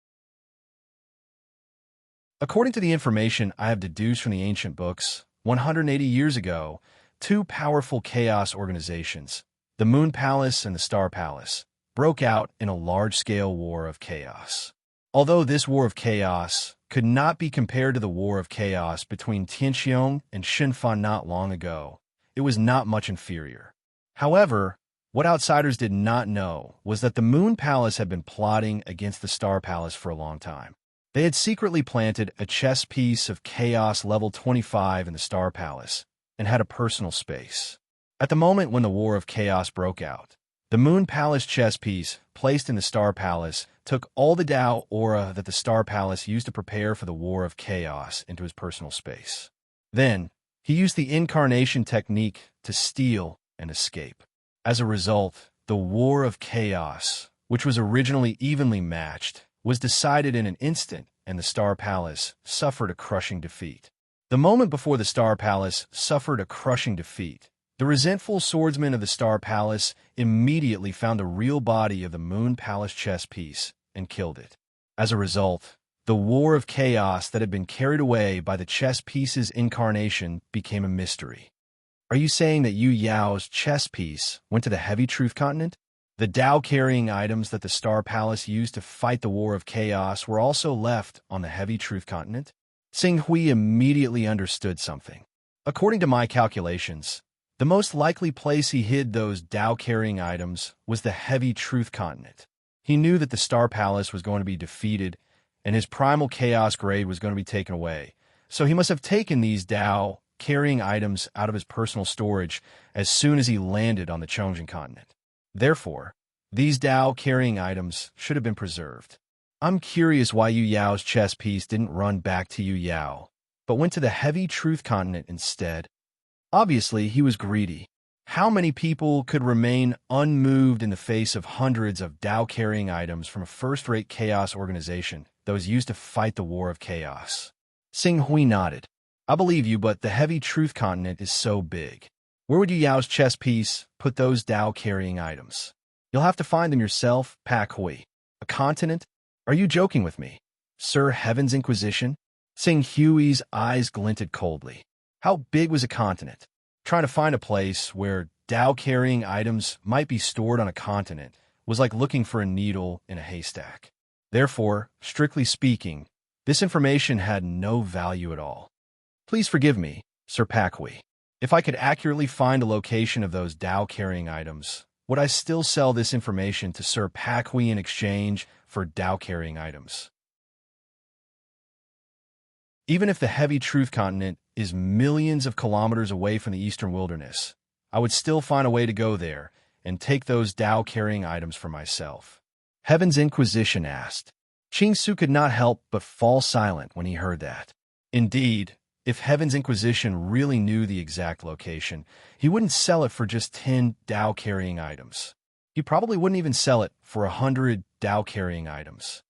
According to the information I have deduced from the ancient books, 180 years ago, two powerful chaos organizations, the Moon Palace and the Star Palace, broke out in a large-scale war of chaos. Although this war of chaos could not be compared to the war of chaos between Tianqiong and Xinfan not long ago, it was not much inferior. However, what outsiders did not know was that the Moon Palace had been plotting against the Star Palace for a long time. They had secretly planted a chess piece of chaos level 25 in the Star Palace and had a personal space. At the moment when the War of Chaos broke out, the Moon Palace chess piece placed in the Star Palace took all the Tao aura that the Star Palace used to prepare for the War of Chaos into his personal space. Then, he used the incarnation technique to steal and escape. As a result, the War of Chaos, which was originally evenly matched, was decided in an instant, and the Star Palace suffered a crushing defeat. The moment before the Star Palace suffered a crushing defeat, the resentful swordsman of the Star Palace immediately found the real body of the Moon Palace chess piece and killed it. As a result, the War of Chaos that had been carried away by the chess piece's incarnation became a mystery. Are you saying that Yu Yao's chess piece went to the Heavy Truth Continent? The Tao-carrying items that the Star Palace used to fight the War of Chaos were also left on the Heavy Truth Continent? Xing Hui immediately understood something. According to my calculations, the most likely place he hid those Tao-carrying items was the Heavy Truth Continent. He knew that the Star Palace was going to be defeated and his primal chaos grade was going to be taken away, so he must have taken these Tao-carrying items out of his personal storage as soon as he landed on the Chongqing continent. Therefore, these Tao-carrying items should have been preserved. I'm curious why Yu Yao's chess piece didn't run back to Yu Yao, but went to the Heavy Truth Continent instead. Obviously, he was greedy. How many people could remain unmoved in the face of hundreds of Tao-carrying items from a first-rate chaos organization that was used to fight the War of Chaos? Xing Hui nodded. I believe you, but the Heavy Truth Continent is so big. Where would Yu Yao's chess piece put those Tao-carrying items? You'll have to find them yourself, Pak Hui. A continent? Are you joking with me? Sir Heaven's Inquisition? Xing Hui's eyes glinted coldly. How big was a continent? Trying to find a place where Tao-carrying items might be stored on a continent was like looking for a needle in a haystack. Therefore, strictly speaking, this information had no value at all. Please forgive me, Sir Pak Hui. If I could accurately find a location of those Tao-carrying items, would I still sell this information to Sir Pak Hui in exchange for Tao-carrying items? Even if the Heavy Truth Continent is millions of kilometers away from the Eastern Wilderness, I would still find a way to go there and take those Tao-carrying items for myself. Heaven's Inquisition asked. Qing Su could not help but fall silent when he heard that. Indeed, if Heaven's Inquisition really knew the exact location, he wouldn't sell it for just 10 Tao-carrying items. He probably wouldn't even sell it for 100 Tao-carrying items.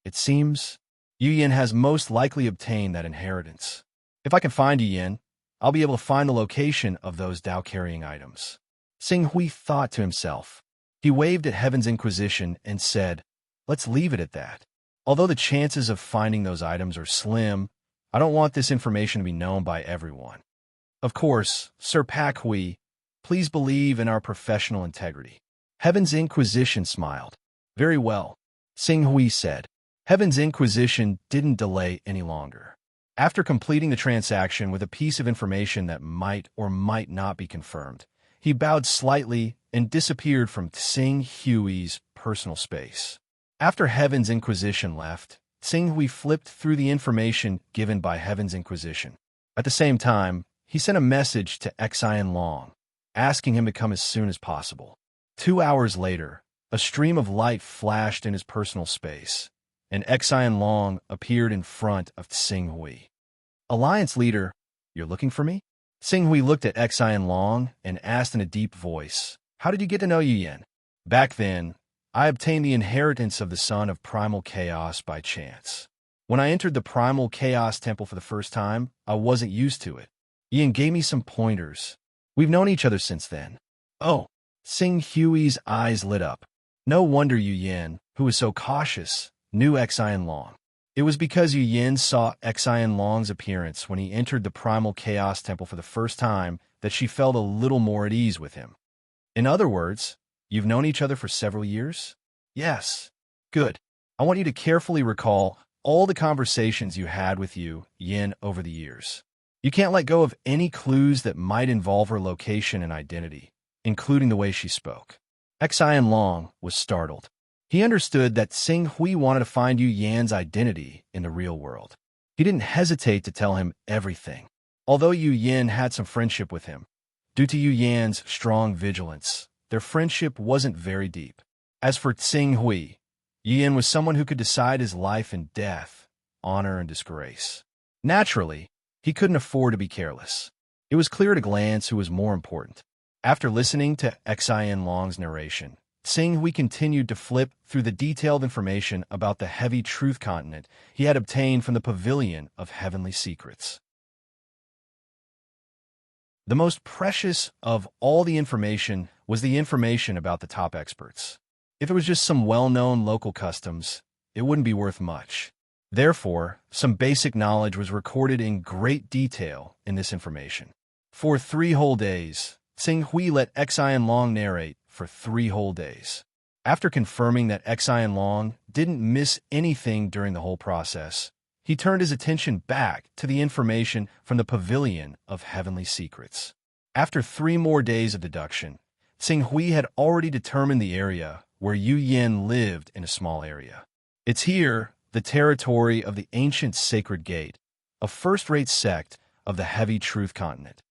It seems Yu Yan has most likely obtained that inheritance. If I can find Yu Yan, I'll be able to find the location of those Tao-carrying items. Xing Hui thought to himself. He waved at Heaven's Inquisition and said, let's leave it at that. Although the chances of finding those items are slim, I don't want this information to be known by everyone. Of course, Sir Pak Hui, please believe in our professional integrity. Heaven's Inquisition smiled. Very well, Xing Hui said. Heaven's Inquisition didn't delay any longer. After completing the transaction with a piece of information that might or might not be confirmed, he bowed slightly and disappeared from Xing Hui's personal space. After Heaven's Inquisition left, Xing Hui flipped through the information given by Heaven's Inquisition. At the same time, he sent a message to Xian Long, asking him to come as soon as possible. 2 hours later, a stream of light flashed in his personal space, and Xian Long appeared in front of Xing Hui. Alliance leader, you're looking for me? Xing Hui looked at Xian Long and asked in a deep voice, how did you get to know Yu Yan? Back then, I obtained the inheritance of the Son of Primal Chaos by chance. When I entered the Primal Chaos Temple for the first time, I wasn't used to it. Yan gave me some pointers. We've known each other since then. Oh, Xing Hui's eyes lit up. No wonder Yu Yan, who was so cautious, knew Xian Long. It was because Yu Yin saw Xian Long's appearance when he entered the Primal Chaos Temple for the first time that she felt a little more at ease with him. In other words, you've known each other for several years? Yes. Good. I want you to carefully recall all the conversations you had with Yu Yin over the years. You can't let go of any clues that might involve her location and identity, including the way she spoke. Xian Long was startled. He understood that Xing Hui wanted to find Yu Yan's identity in the real world. He didn't hesitate to tell him everything. Although Yu Yin had some friendship with him, due to Yu Yan's strong vigilance, their friendship wasn't very deep. As for Xing Hui, Yu Yin was someone who could decide his life and death, honor and disgrace. Naturally, he couldn't afford to be careless. It was clear at a glance who was more important. After listening to Xian Long's narration, Xing Hui continued to flip through the detailed information about the heavy truth continent he had obtained from the Pavilion of Heavenly Secrets. The most precious of all the information was the information about the top experts. If it was just some well-known local customs, it wouldn't be worth much. Therefore, some basic knowledge was recorded in great detail in this information. For 3 whole days, Xing Hui let Xian Long narrate for 3 whole days. After confirming that Xian Long didn't miss anything during the whole process, he turned his attention back to the information from the Pavilion of Heavenly Secrets. After 3 more days of deduction, Xing Hui had already determined the area where Yu Yin lived in a small area. It's here, the territory of the ancient Sacred Gate, a first-rate sect of the Heavy Truth Continent.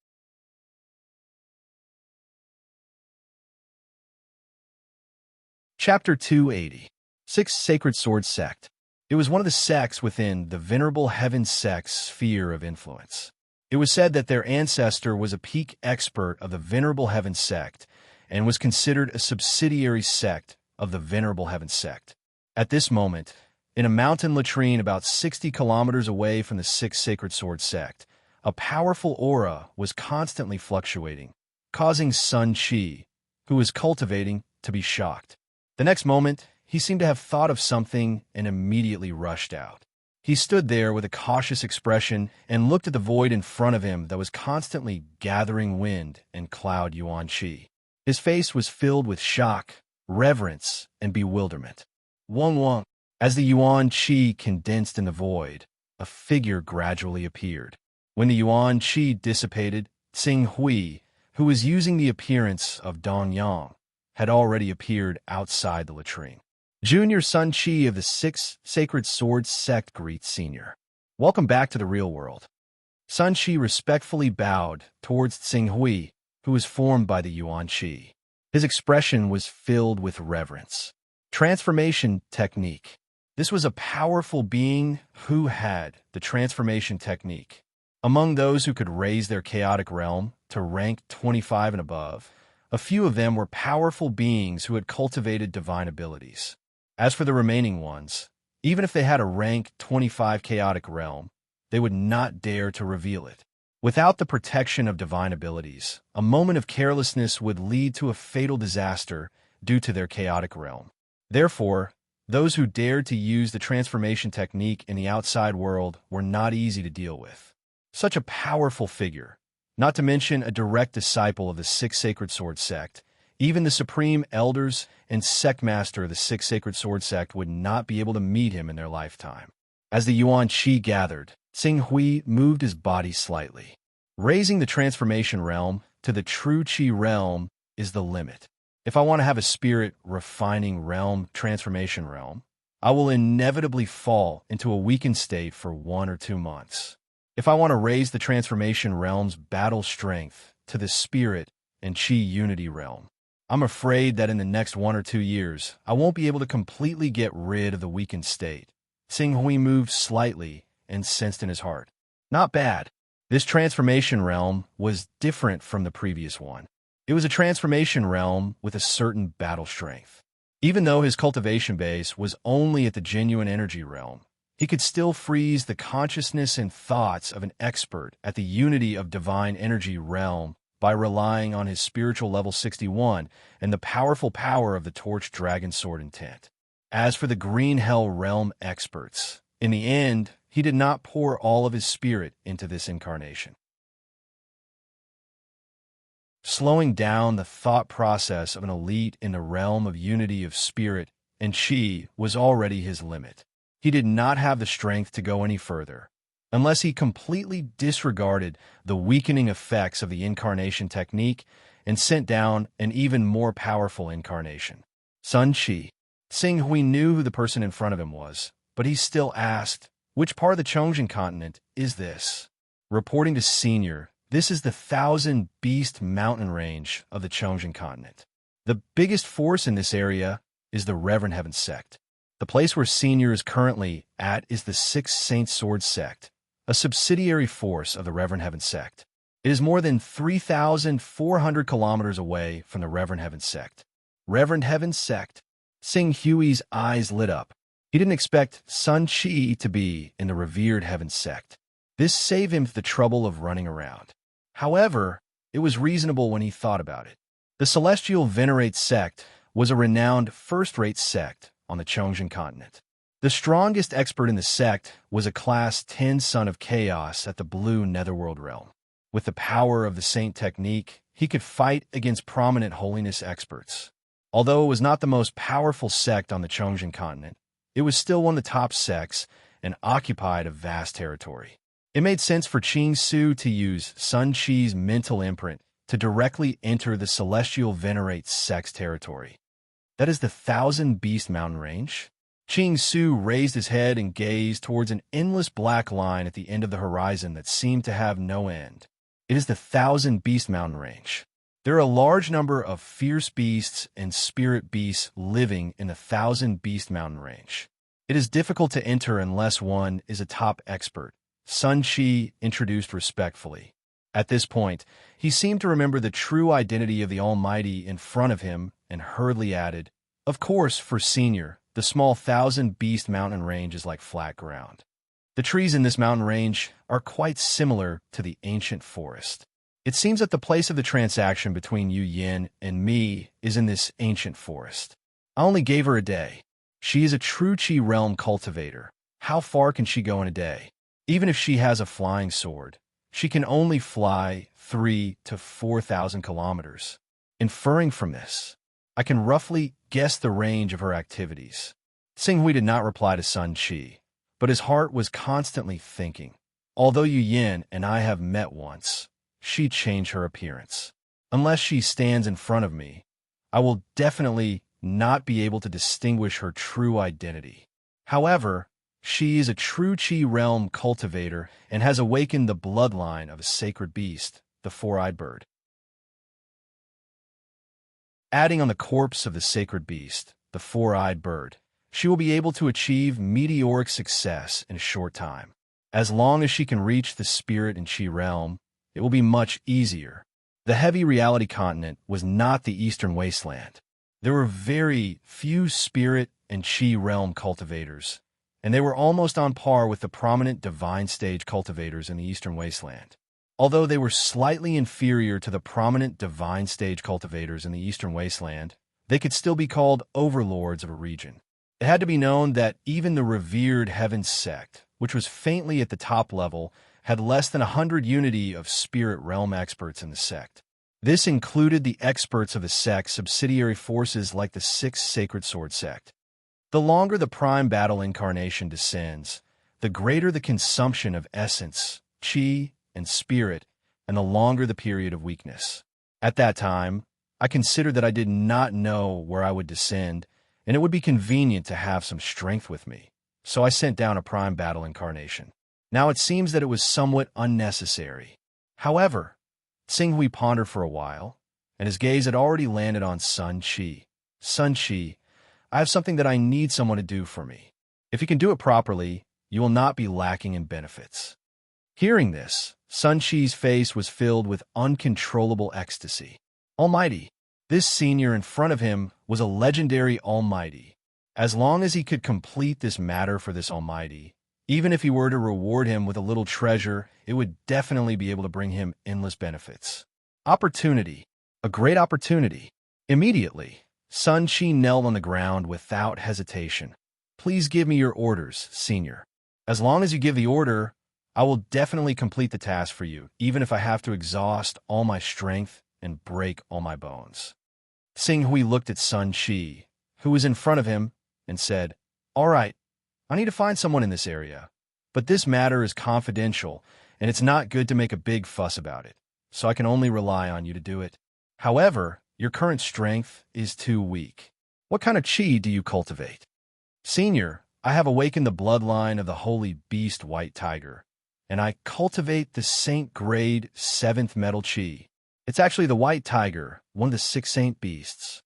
Chapter 280. Sixth Sacred Sword Sect. It was one of the sects within the Venerable Heaven sect's sphere of influence. It was said that their ancestor was a peak expert of the Venerable Heaven sect and was considered a subsidiary sect of the Venerable Heaven sect. At this moment, in a mountain latrine about 60 kilometers away from the Sixth Sacred Sword sect, a powerful aura was constantly fluctuating, causing Sun Qi, who was cultivating, to be shocked. The next moment, he seemed to have thought of something and immediately rushed out. He stood there with a cautious expression and looked at the void in front of him that was constantly gathering wind and cloud Yuan Qi. His face was filled with shock, reverence, and bewilderment. Wang. As the Yuan Qi condensed in the void, a figure gradually appeared. When the Yuan Qi dissipated, Xing Hui, who was using the appearance of Dong Yang, had already appeared outside the latrine. Junior Sun Qi of the Sixth Sacred Sword Sect greets Senior. Welcome back to the real world. Sun Qi respectfully bowed towards Xing Hui, who was formed by the Yuan Qi. His expression was filled with reverence. Transformation Technique. This was a powerful being who had the transformation technique. Among those who could raise their chaotic realm to rank 25 and above, a few of them were powerful beings who had cultivated divine abilities. As for the remaining ones, even if they had a rank 25 chaotic realm, they would not dare to reveal it. Without the protection of divine abilities, a moment of carelessness would lead to a fatal disaster due to their chaotic realm. Therefore, those who dared to use the transformation technique in the outside world were not easy to deal with. Such a powerful figure, not to mention a direct disciple of the Sixth Sacred Sword Sect, even the Supreme Elders and Sect Master of the Sixth Sacred Sword Sect would not be able to meet him in their lifetime. As the Yuan Qi gathered, Xing Hui moved his body slightly. Raising the transformation realm to the true Qi realm is the limit. If I want to have a spirit refining realm, transformation realm, I will inevitably fall into a weakened state for 1 or 2 months. If I want to raise the transformation realm's battle strength to the spirit and Qi unity realm, I'm afraid that in the next 1 or 2 years, I won't be able to completely get rid of the weakened state. Xing Hui moved slightly and sensed in his heart. Not bad. This transformation realm was different from the previous one. It was a transformation realm with a certain battle strength. Even though his cultivation base was only at the genuine energy realm, he could still freeze the consciousness and thoughts of an expert at the unity of divine energy realm by relying on his spiritual level 61 and the powerful power of the Torch Dragon Sword intent. As for the Green Hell realm experts, In the end, he did not pour all of his spirit into this incarnation. Slowing down the thought process of an elite in the realm of unity of spirit and chi was already his limit. He did not have the strength to go any further, unless he completely disregarded the weakening effects of the incarnation technique and sent down an even more powerful incarnation. Sun Chi. Sing Hui knew who the person in front of him was, but he still asked, "Which part of the Chongqing continent is this?" Reporting to Senior, this is the Thousand Beast mountain range of the Chongqing continent. The biggest force in this area is the Reverend Heaven sect. The place where Senior is currently at is the Six Saint Sword sect, a subsidiary force of the Reverend Heaven sect. It is more than 3,400 kilometers away from the Reverend Heaven sect. Reverend Heaven sect. Sing Hui's eyes lit up. He didn't expect Sun Chi to be in the revered Heaven sect. This saved him the trouble of running around. However, it was reasonable when he thought about it. The Celestial Venerate sect was a renowned first-rate sect on the Chongqing continent. The strongest expert in the sect was a Class 10 Son of Chaos at the Blue Netherworld realm. With the power of the Saint technique, he could fight against prominent holiness experts. Although it was not the most powerful sect on the Chongqing continent, it was still one of the top sects and occupied a vast territory. It made sense for Qing Su to use Sun Chi's mental imprint to directly enter the Celestial Venerate sect's territory. That is the Thousand Beast mountain range. Qing Su raised his head and gazed towards an endless black line at the end of the horizon that seemed to have no end. It is the Thousand Beast mountain range. There are a large number of fierce beasts and spirit beasts living in the Thousand Beast mountain range. It is difficult to enter unless one is a top expert, Sun Chi introduced respectfully. At this point, he seemed to remember the true identity of the Almighty in front of him and hurriedly added, "Of course, for Senior, the small Thousand Beast mountain range is like flat ground. The trees in this mountain range are quite similar to the ancient forest. It seems that the place of the transaction between Yu Yin and me is in this ancient forest. I only gave her a day. She is a true Qi realm cultivator. How far can she go in a day? Even if she has a flying sword, she can only fly 3,000 to 4,000 kilometers. Inferring from this, I can roughly guess the range of her activities." Xinghui did not reply to Sun Chi, but his heart was constantly thinking, although Yu Yin and I have met once, she changed her appearance. Unless she stands in front of me, I will definitely not be able to distinguish her true identity. However, she is a true Qi realm cultivator and has awakened the bloodline of a sacred beast, the four-eyed bird. Adding on the corpse of the sacred beast, the four-eyed bird, she will be able to achieve meteoric success in a short time. As long as she can reach the spirit and Qi realm, it will be much easier. The heavy reality continent was not the eastern wasteland. There were very few spirit and Qi realm cultivators, and they were almost on par with the prominent divine stage cultivators in the eastern wasteland. Although they were slightly inferior to the prominent divine stage cultivators in the eastern wasteland, they could still be called overlords of a region. It had to be known that even the revered Heaven sect, which was faintly at the top level, had less than 100 unity of spirit realm experts in the sect. This included the experts of the sect's subsidiary forces like the Sixth Sacred Sword sect. The longer the prime battle incarnation descends, the greater the consumption of essence, Qi, and spirit, and the longer the period of weakness. At that time, I considered that I did not know where I would descend, and it would be convenient to have some strength with me, so I sent down a prime battle incarnation. Now it seems that it was somewhat unnecessary. However, Xinghui pondered for a while, and his gaze had already landed on Sun Chi. Sun Chi, I have something that I need someone to do for me. If you can do it properly, you will not be lacking in benefits. Hearing this, Sun Chi's face was filled with uncontrollable ecstasy. Almighty. This senior in front of him was a legendary Almighty. As long as he could complete this matter for this Almighty, even if he were to reward him with a little treasure, it would definitely be able to bring him endless benefits. Opportunity. A great opportunity. Immediately, Sun Chi knelt on the ground without hesitation. "Please give me your orders, Senior." As long as you give the order, I will definitely complete the task for you, even if I have to exhaust all my strength and break all my bones. Sing Hui looked at Sun Chi, who was in front of him, and said, "All right, I need to find someone in this area. But this matter is confidential, and it's not good to make a big fuss about it, so I can only rely on you to do it. However, your current strength is too weak. What kind of chi do you cultivate?" "Senior, I have awakened the bloodline of the holy beast White Tiger, and I cultivate the Saint Grade 7th Metal Chi. It's actually the White Tiger, one of the 6 Saint Beasts."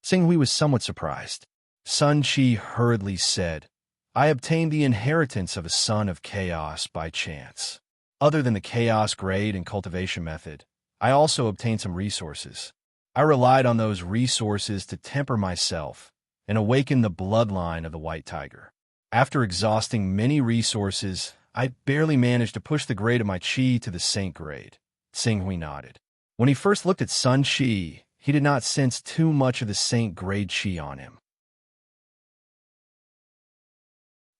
Sing Hui was somewhat surprised. Sun Chi hurriedly said, "I obtained the inheritance of a son of chaos by chance. Other than the chaos grade and cultivation method, I also obtained some resources. I relied on those resources to temper myself and awaken the bloodline of the White Tiger. After exhausting many resources, I barely managed to push the grade of my chi to the Saint grade." Sing Hui nodded. When he first looked at Sun Chi, he did not sense too much of the Saint grade chi on him.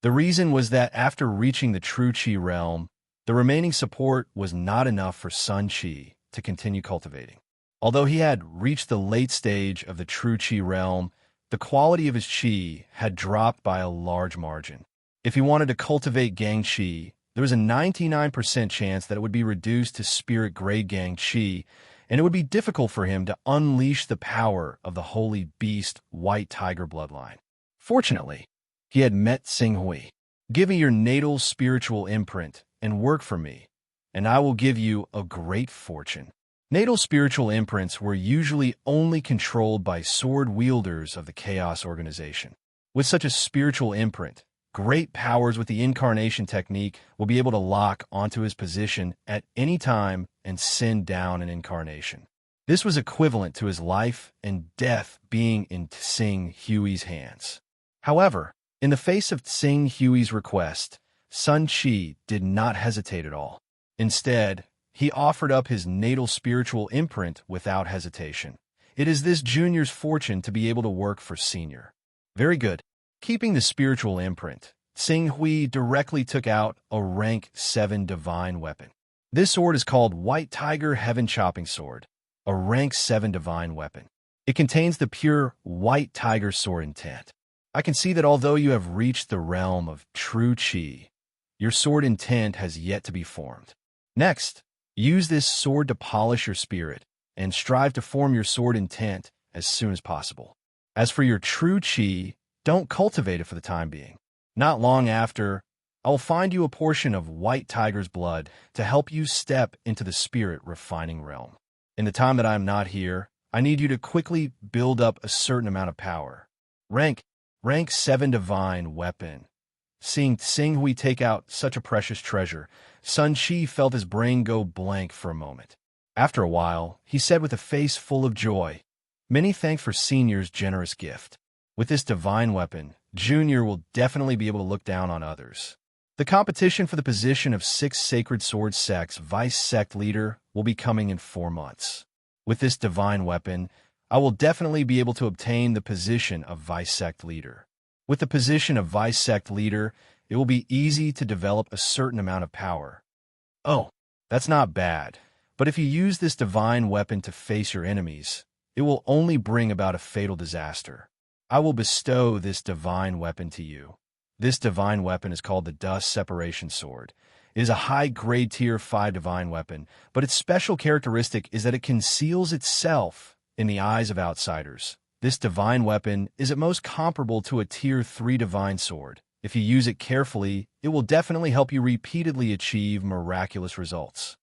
The reason was that after reaching the true chi realm, the remaining support was not enough for Sun Chi to continue cultivating. Although he had reached the late stage of the true chi realm, the quality of his chi had dropped by a large margin. If he wanted to cultivate Gang Chi, there was a 99% chance that it would be reduced to Spirit Grade Gang Chi, and it would be difficult for him to unleash the power of the holy beast White Tiger bloodline. Fortunately, he had met Sing Hui. "Give me your natal spiritual imprint and work for me, and I will give you a great fortune." Natal spiritual imprints were usually only controlled by sword wielders of the Chaos Organization. With such a spiritual imprint, great powers with the incarnation technique will be able to lock onto his position at any time and send down an incarnation. This was equivalent to his life and death being in Tsing Hui's hands. However, in the face of Tsing Hui's request, Sun Chi did not hesitate at all. Instead, he offered up his natal spiritual imprint without hesitation. It is this junior's fortune to be able to work for senior. Very good. Keeping the spiritual imprint, Tsing Hui directly took out a rank 7 divine weapon. This sword is called White Tiger Heaven Chopping Sword, a rank 7 divine weapon. It contains the pure White Tiger sword intent. I can see that although you have reached the realm of true chi, your sword intent has yet to be formed. Next, use this sword to polish your spirit and strive to form your sword intent as soon as possible. As for your true chi, don't cultivate it for the time being. Not long after, I will find you a portion of White Tiger's blood to help you step into the spirit refining realm. In the time that I am not here, I need you to quickly build up a certain amount of power. Rank 7 divine weapon. Seeing Tsing Hui take out such a precious treasure, Sun Chi felt his brain go blank for a moment. After a while, he said with a face full of joy, "Many thanks for Senior's generous gift. With this divine weapon, Junior will definitely be able to look down on others." The competition for the position of 6 Sacred Sword Sect's Vice Sect Leader will be coming in 4 months. With this divine weapon, I will definitely be able to obtain the position of Vice Sect Leader. With the position of Vice Sect Leader, it will be easy to develop a certain amount of power. Oh, that's not bad. But if you use this divine weapon to face your enemies, it will only bring about a fatal disaster. I will bestow this divine weapon to you. This divine weapon is called the Dust Separation Sword. It is a high-grade Tier 5 divine weapon, but its special characteristic is that it conceals itself in the eyes of outsiders. This divine weapon is at most comparable to a Tier 3 divine sword. If you use it carefully, it will definitely help you repeatedly achieve miraculous results.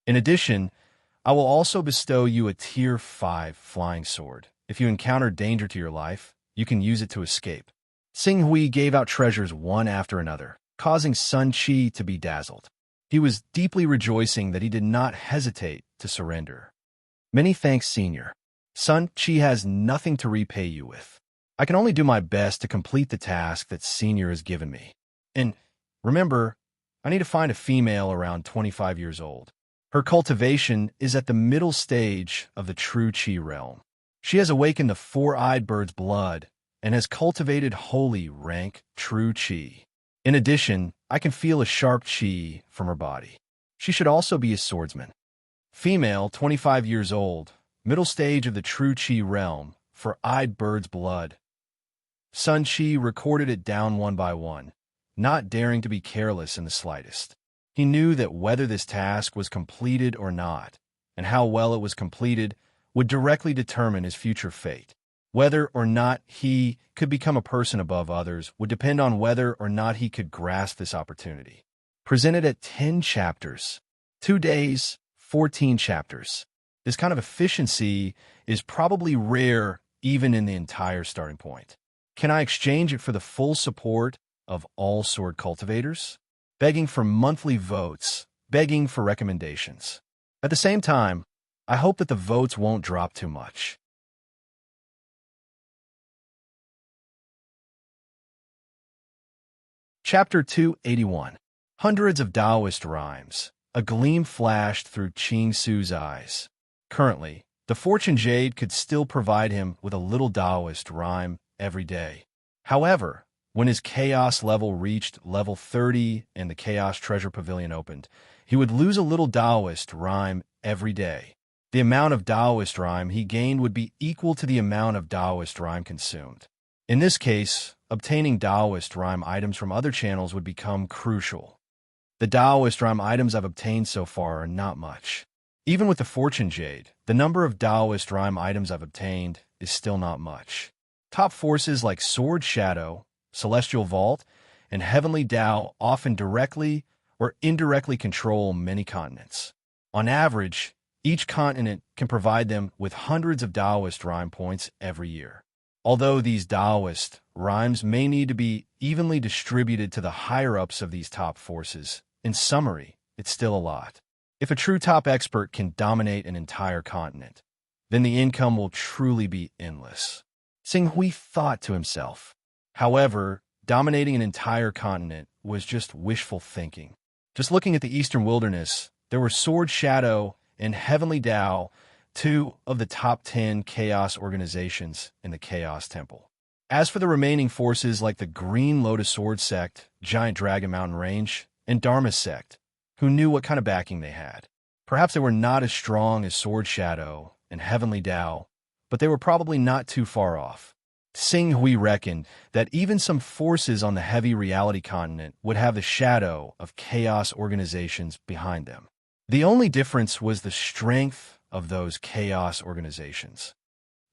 In addition, I will also bestow you a Tier 5 flying sword. If you encounter danger to your life, you can use it to escape. Sing Hui gave out treasures one after another, causing Sun Chi to be dazzled. He was deeply rejoicing that he did not hesitate to surrender. "Many thanks, Senior. Sun Chi has nothing to repay you with. I can only do my best to complete the task that Senior has given me. And remember, I need to find a female around 25 years old. Her cultivation is at the middle stage of the true chi realm. She has awakened the 4-eyed bird's blood and has cultivated holy, rank, true qi. In addition, I can feel a sharp qi from her body. She should also be a swordsman. Female, 25 years old, middle stage of the true qi realm, for-eyed bird's blood. Sun Qi recorded it down one by one, not daring to be careless in the slightest. He knew that whether this task was completed or not, and how well it was completed, would directly determine his future fate. Whether or not he could become a person above others would depend on whether or not he could grasp this opportunity. Presented at 10 chapters. 2 days, 14 chapters. This kind of efficiency is probably rare even in the entire starting point. Can I exchange it for the full support of all sword cultivators? Begging for monthly votes, begging for recommendations. At the same time, I hope that the votes won't drop too much. Chapter 281. Hundreds of Taoist rhymes. A gleam flashed through Ching Su's eyes. Currently, the fortune jade could still provide him with a little Taoist rhyme every day. However, when his chaos level reached level 30 and the Chaos Treasure Pavilion opened, he would lose a little Taoist rhyme every day. The amount of Taoist rhyme he gained would be equal to the amount of Taoist rhyme consumed. In this case, obtaining Taoist rhyme items from other channels would become crucial. The Taoist rhyme items I've obtained so far are not much. Even with the Fortune Jade, the number of Taoist rhyme items I've obtained is still not much. Top forces like Sword Shadow, Celestial Vault, and Heavenly Tao often directly or indirectly control many continents. On average, each continent can provide them with hundreds of Taoist rhyme points every year. Although these Taoist rhymes may need to be evenly distributed to the higher-ups of these top forces, in summary, it's still a lot. If a true top expert can dominate an entire continent, then the income will truly be endless. Xing Hui thought to himself. However, dominating an entire continent was just wishful thinking. Just looking at the Eastern Wilderness, there were Sword Shadow and Heavenly Tao, 2 of the top 10 chaos organizations in the Chaos Temple. As for the remaining forces like the Green Lotus Sword Sect, Giant Dragon Mountain Range, and Dharma Sect, who knew what kind of backing they had. Perhaps they were not as strong as Sword Shadow and Heavenly Tao, but they were probably not too far off. Xing Hui reckoned that even some forces on the heavy reality continent would have the shadow of chaos organizations behind them. The only difference was the strength of those chaos organizations.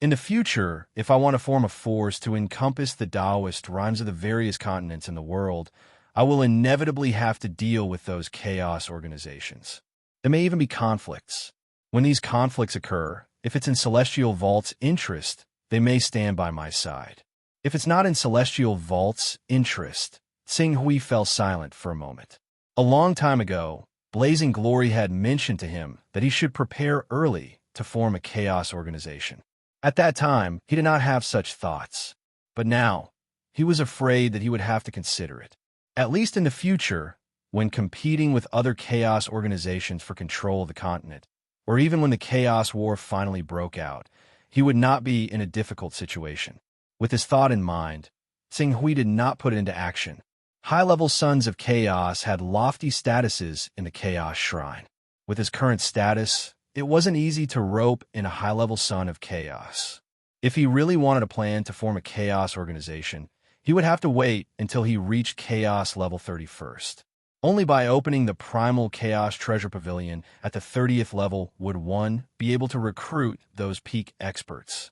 In the future, if I want to form a force to encompass the Taoist rhymes of the various continents in the world, I will inevitably have to deal with those chaos organizations. There may even be conflicts. When these conflicts occur, if it's in Celestial Vault's interest, they may stand by my side. If it's not in Celestial Vault's interest, Xing Hui fell silent for a moment. A long time ago, Blazing Glory had mentioned to him that he should prepare early to form a chaos organization. At that time, he did not have such thoughts. But now, he was afraid that he would have to consider it. At least in the future, when competing with other chaos organizations for control of the continent, or even when the Chaos War finally broke out, he would not be in a difficult situation. With his thought in mind, Xing Hui did not put it into action. High-level Sons of Chaos had lofty statuses in the Chaos Shrine. With his current status, it wasn't easy to rope in a high-level Son of Chaos. If he really wanted a plan to form a chaos organization, he would have to wait until he reached Chaos level 31st. Only by opening the Primal Chaos Treasure Pavilion at the 30th level would one be able to recruit those peak experts.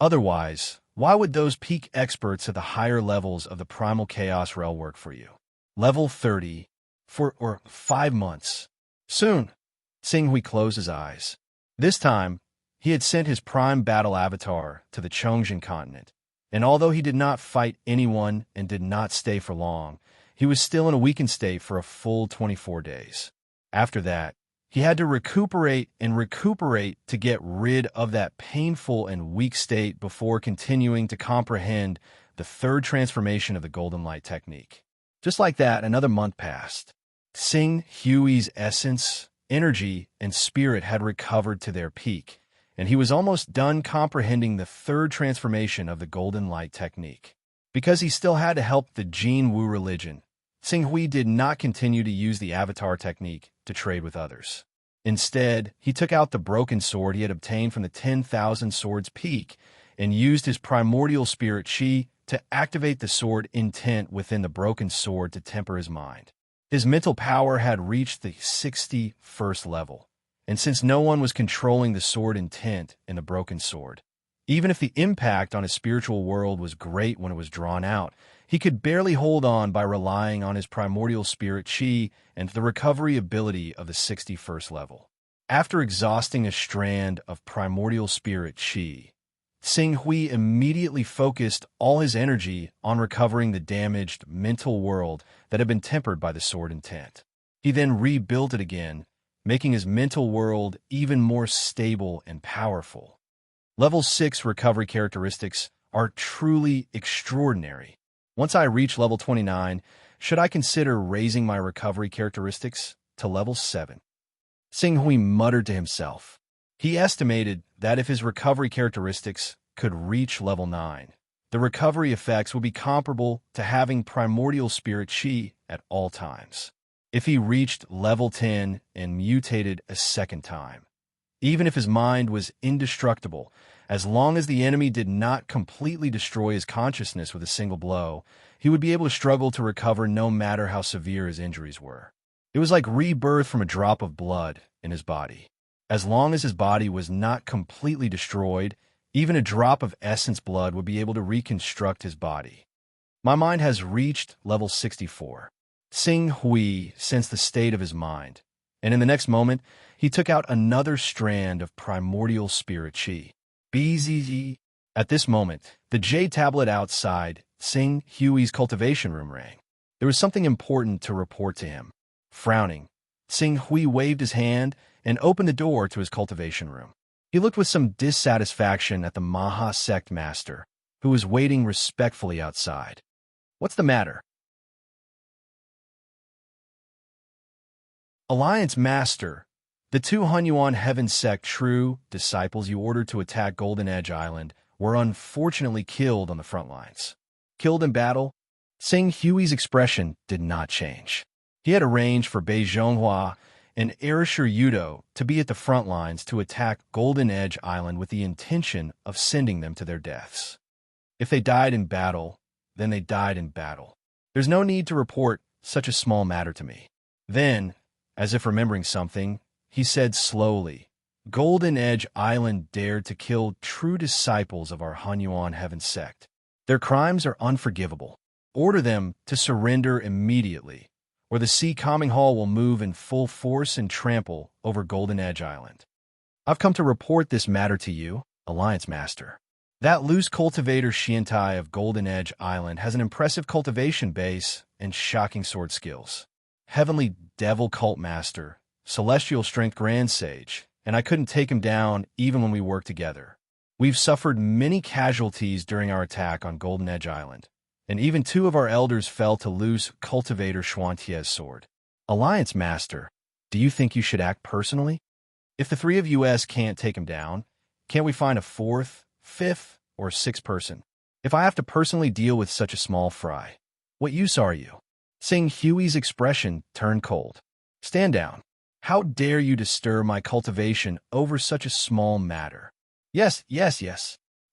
Otherwise, why would those peak experts at the higher levels of the Primal Chaos realm work for you? Level 30 for 5 months. Soon, Xing Hui closed his eyes. This time, he had sent his prime battle avatar to the Chongjian continent, and although he did not fight anyone and did not stay for long, he was still in a weakened state for a full 24 days. After that, he had to recuperate to get rid of that painful and weak state before continuing to comprehend the third transformation of the Golden Light technique. Just like that, another month passed. Xing Hui's essence, energy, and spirit had recovered to their peak, and he was almost done comprehending the third transformation of the golden light technique. Because he still had to help the Jin Wu religion, Xing Hui did not continue to use the avatar technique to trade with others. Instead, he took out the broken sword he had obtained from the 10,000 Swords Peak and used his primordial spirit Qi to activate the sword intent within the broken sword to temper his mind. His mental power had reached the 61st level, and since no one was controlling the sword intent in the broken sword, even if the impact on his spiritual world was great when it was drawn out, he could barely hold on by relying on his primordial spirit Qi and the recovery ability of the 61st level. After exhausting a strand of primordial spirit Qi, Xing Hui immediately focused all his energy on recovering the damaged mental world that had been tempered by the sword intent. He then rebuilt it again, making his mental world even more stable and powerful. Level 6 recovery characteristics are truly extraordinary. Once I reach level 29, should I consider raising my recovery characteristics to level 7? Xing Hui muttered to himself. He estimated that if his recovery characteristics could reach level 9, the recovery effects would be comparable to having primordial spirit Qi at all times. If he reached level 10 and mutated a second time, even if his mind was indestructible, as long as the enemy did not completely destroy his consciousness with a single blow, he would be able to struggle to recover no matter how severe his injuries were. It was like rebirth from a drop of blood in his body. As long as his body was not completely destroyed, even a drop of essence blood would be able to reconstruct his body. My mind has reached level 64. Xing Hui sensed the state of his mind, and in the next moment, he took out another strand of primordial spirit Qi. BZZ. At this moment, the jade tablet outside Xing Hui's cultivation room rang. There was something important to report to him. Frowning, Xing Hui waved his hand and opened the door to his cultivation room. He looked with some dissatisfaction at the Maha Sect master, who was waiting respectfully outside. What's the matter? Alliance Master, the two Hunyuan Heaven Sect true disciples you ordered to attack Golden Edge Island were unfortunately killed on the front lines. Killed in battle? Xing Hui's expression did not change. He had arranged for Bei Zhonghua and Erishur Yudo to be at the front lines to attack Golden Edge Island with the intention of sending them to their deaths. If they died in battle, then they died in battle. There's no need to report such a small matter to me. Then, as if remembering something, he said slowly, Golden Edge Island dared to kill true disciples of our Hunyuan Heaven Sect. Their crimes are unforgivable. Order them to surrender immediately, or the Sea Calming Hall will move in full force and trample over Golden Edge Island. I've come to report this matter to you, Alliance Master. That loose cultivator Xiantai of Golden Edge Island has an impressive cultivation base and shocking sword skills. Heavenly Devil Cult Master, Celestial Strength Grand Sage, and I couldn't take him down even when we worked together. We've suffered many casualties during our attack on Golden Edge Island, and even 2 of our elders fell to loose Cultivator Xuantie's sword. Alliance Master, do you think you should act personally? If the 3 of us can't take him down, can't we find a 4th, 5th, or 6th person? If I have to personally deal with such a small fry, what use are you? Xing Hui's expression turned cold. Stand down. How dare you disturb my cultivation over such a small matter? Yes.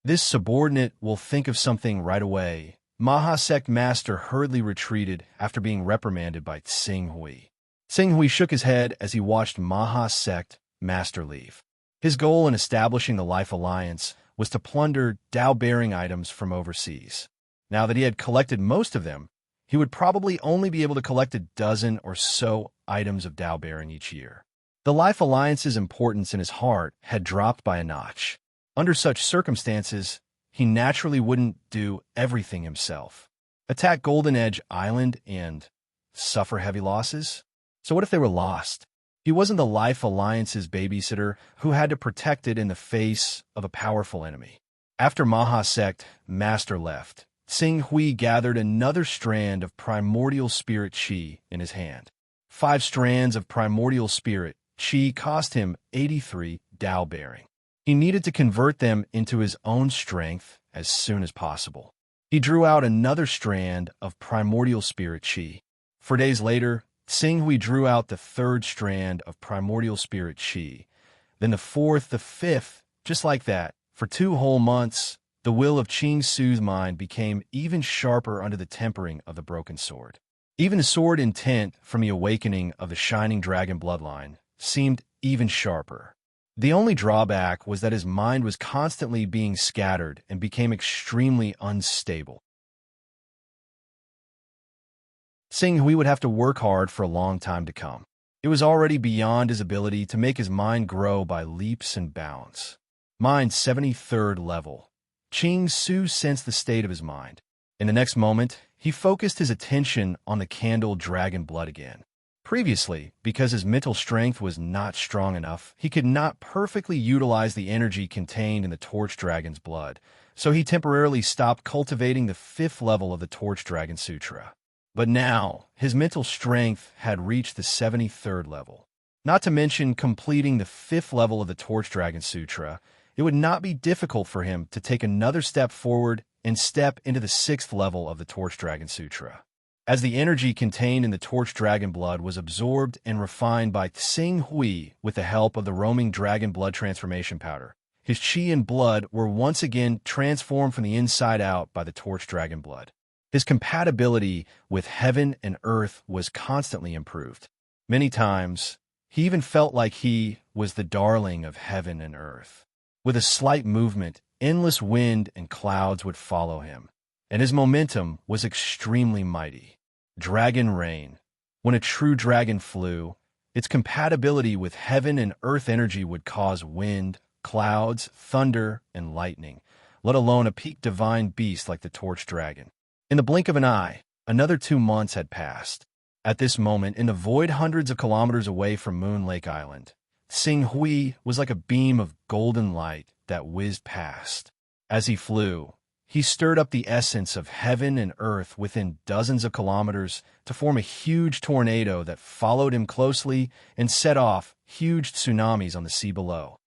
This subordinate will think of something right away. Maha Sect Master hurriedly retreated after being reprimanded by Xing Hui. Xing Hui shook his head as he watched Maha Sect Master leave. His goal in establishing the Life Alliance was to plunder Dao-bearing items from overseas. Now that he had collected most of them, he would probably only be able to collect a dozen or so items of Dao-bearing each year. The Life Alliance's importance in his heart had dropped by a notch. Under such circumstances, he naturally wouldn't do everything himself. Attack Golden Edge Island and suffer heavy losses? So what if they were lost? He wasn't the Life Alliance's babysitter who had to protect it in the face of a powerful enemy. After Maha Sect Master left, Xing Hui gathered another strand of primordial spirit Qi in his hand. 5 strands of primordial spirit Qi cost him 83 Dao bearing. He needed to convert them into his own strength as soon as possible. He drew out another strand of primordial spirit chi. 4 days later, Tsinghui drew out the third strand of primordial spirit chi, then the fourth, the fifth, just like that. For 2 whole months, the will of Qing Su's mind became even sharper under the tempering of the broken sword. Even the sword intent from the awakening of the shining dragon bloodline seemed even sharper. The only drawback was that his mind was constantly being scattered and became extremely unstable. Tsinghui would have to work hard for a long time to come. It was already beyond his ability to make his mind grow by leaps and bounds. Mind 73rd level. Qing Su sensed the state of his mind. In the next moment, he focused his attention on the candle dragon blood again. Previously, because his mental strength was not strong enough, he could not perfectly utilize the energy contained in the torch dragon's blood, so he temporarily stopped cultivating the 5th level of the torch dragon sutra. But now, his mental strength had reached the 73rd level. Not to mention completing the 5th level of the torch dragon sutra, it would not be difficult for him to take another step forward and step into the 6th level of the torch dragon sutra. As the energy contained in the torch dragon blood was absorbed and refined by Tsinghui with the help of the roaming dragon blood transformation powder, his qi and blood were once again transformed from the inside out by the torch dragon blood. His compatibility with heaven and earth was constantly improved. Many times, he even felt like he was the darling of heaven and earth. With a slight movement, endless wind and clouds would follow him, and his momentum was extremely mighty. Dragon rain. When a true dragon flew, its compatibility with heaven and earth energy would cause wind, clouds, thunder, and lightning, let alone a peak divine beast like the torch dragon. In the blink of an eye, another 2 months had passed. At this moment, in the void hundreds of kilometers away from Moon Lake Island, Tsinghui was like a beam of golden light that whizzed past. As he flew, he stirred up the essence of heaven and earth within dozens of kilometers to form a huge tornado that followed him closely and set off huge tsunamis on the sea below.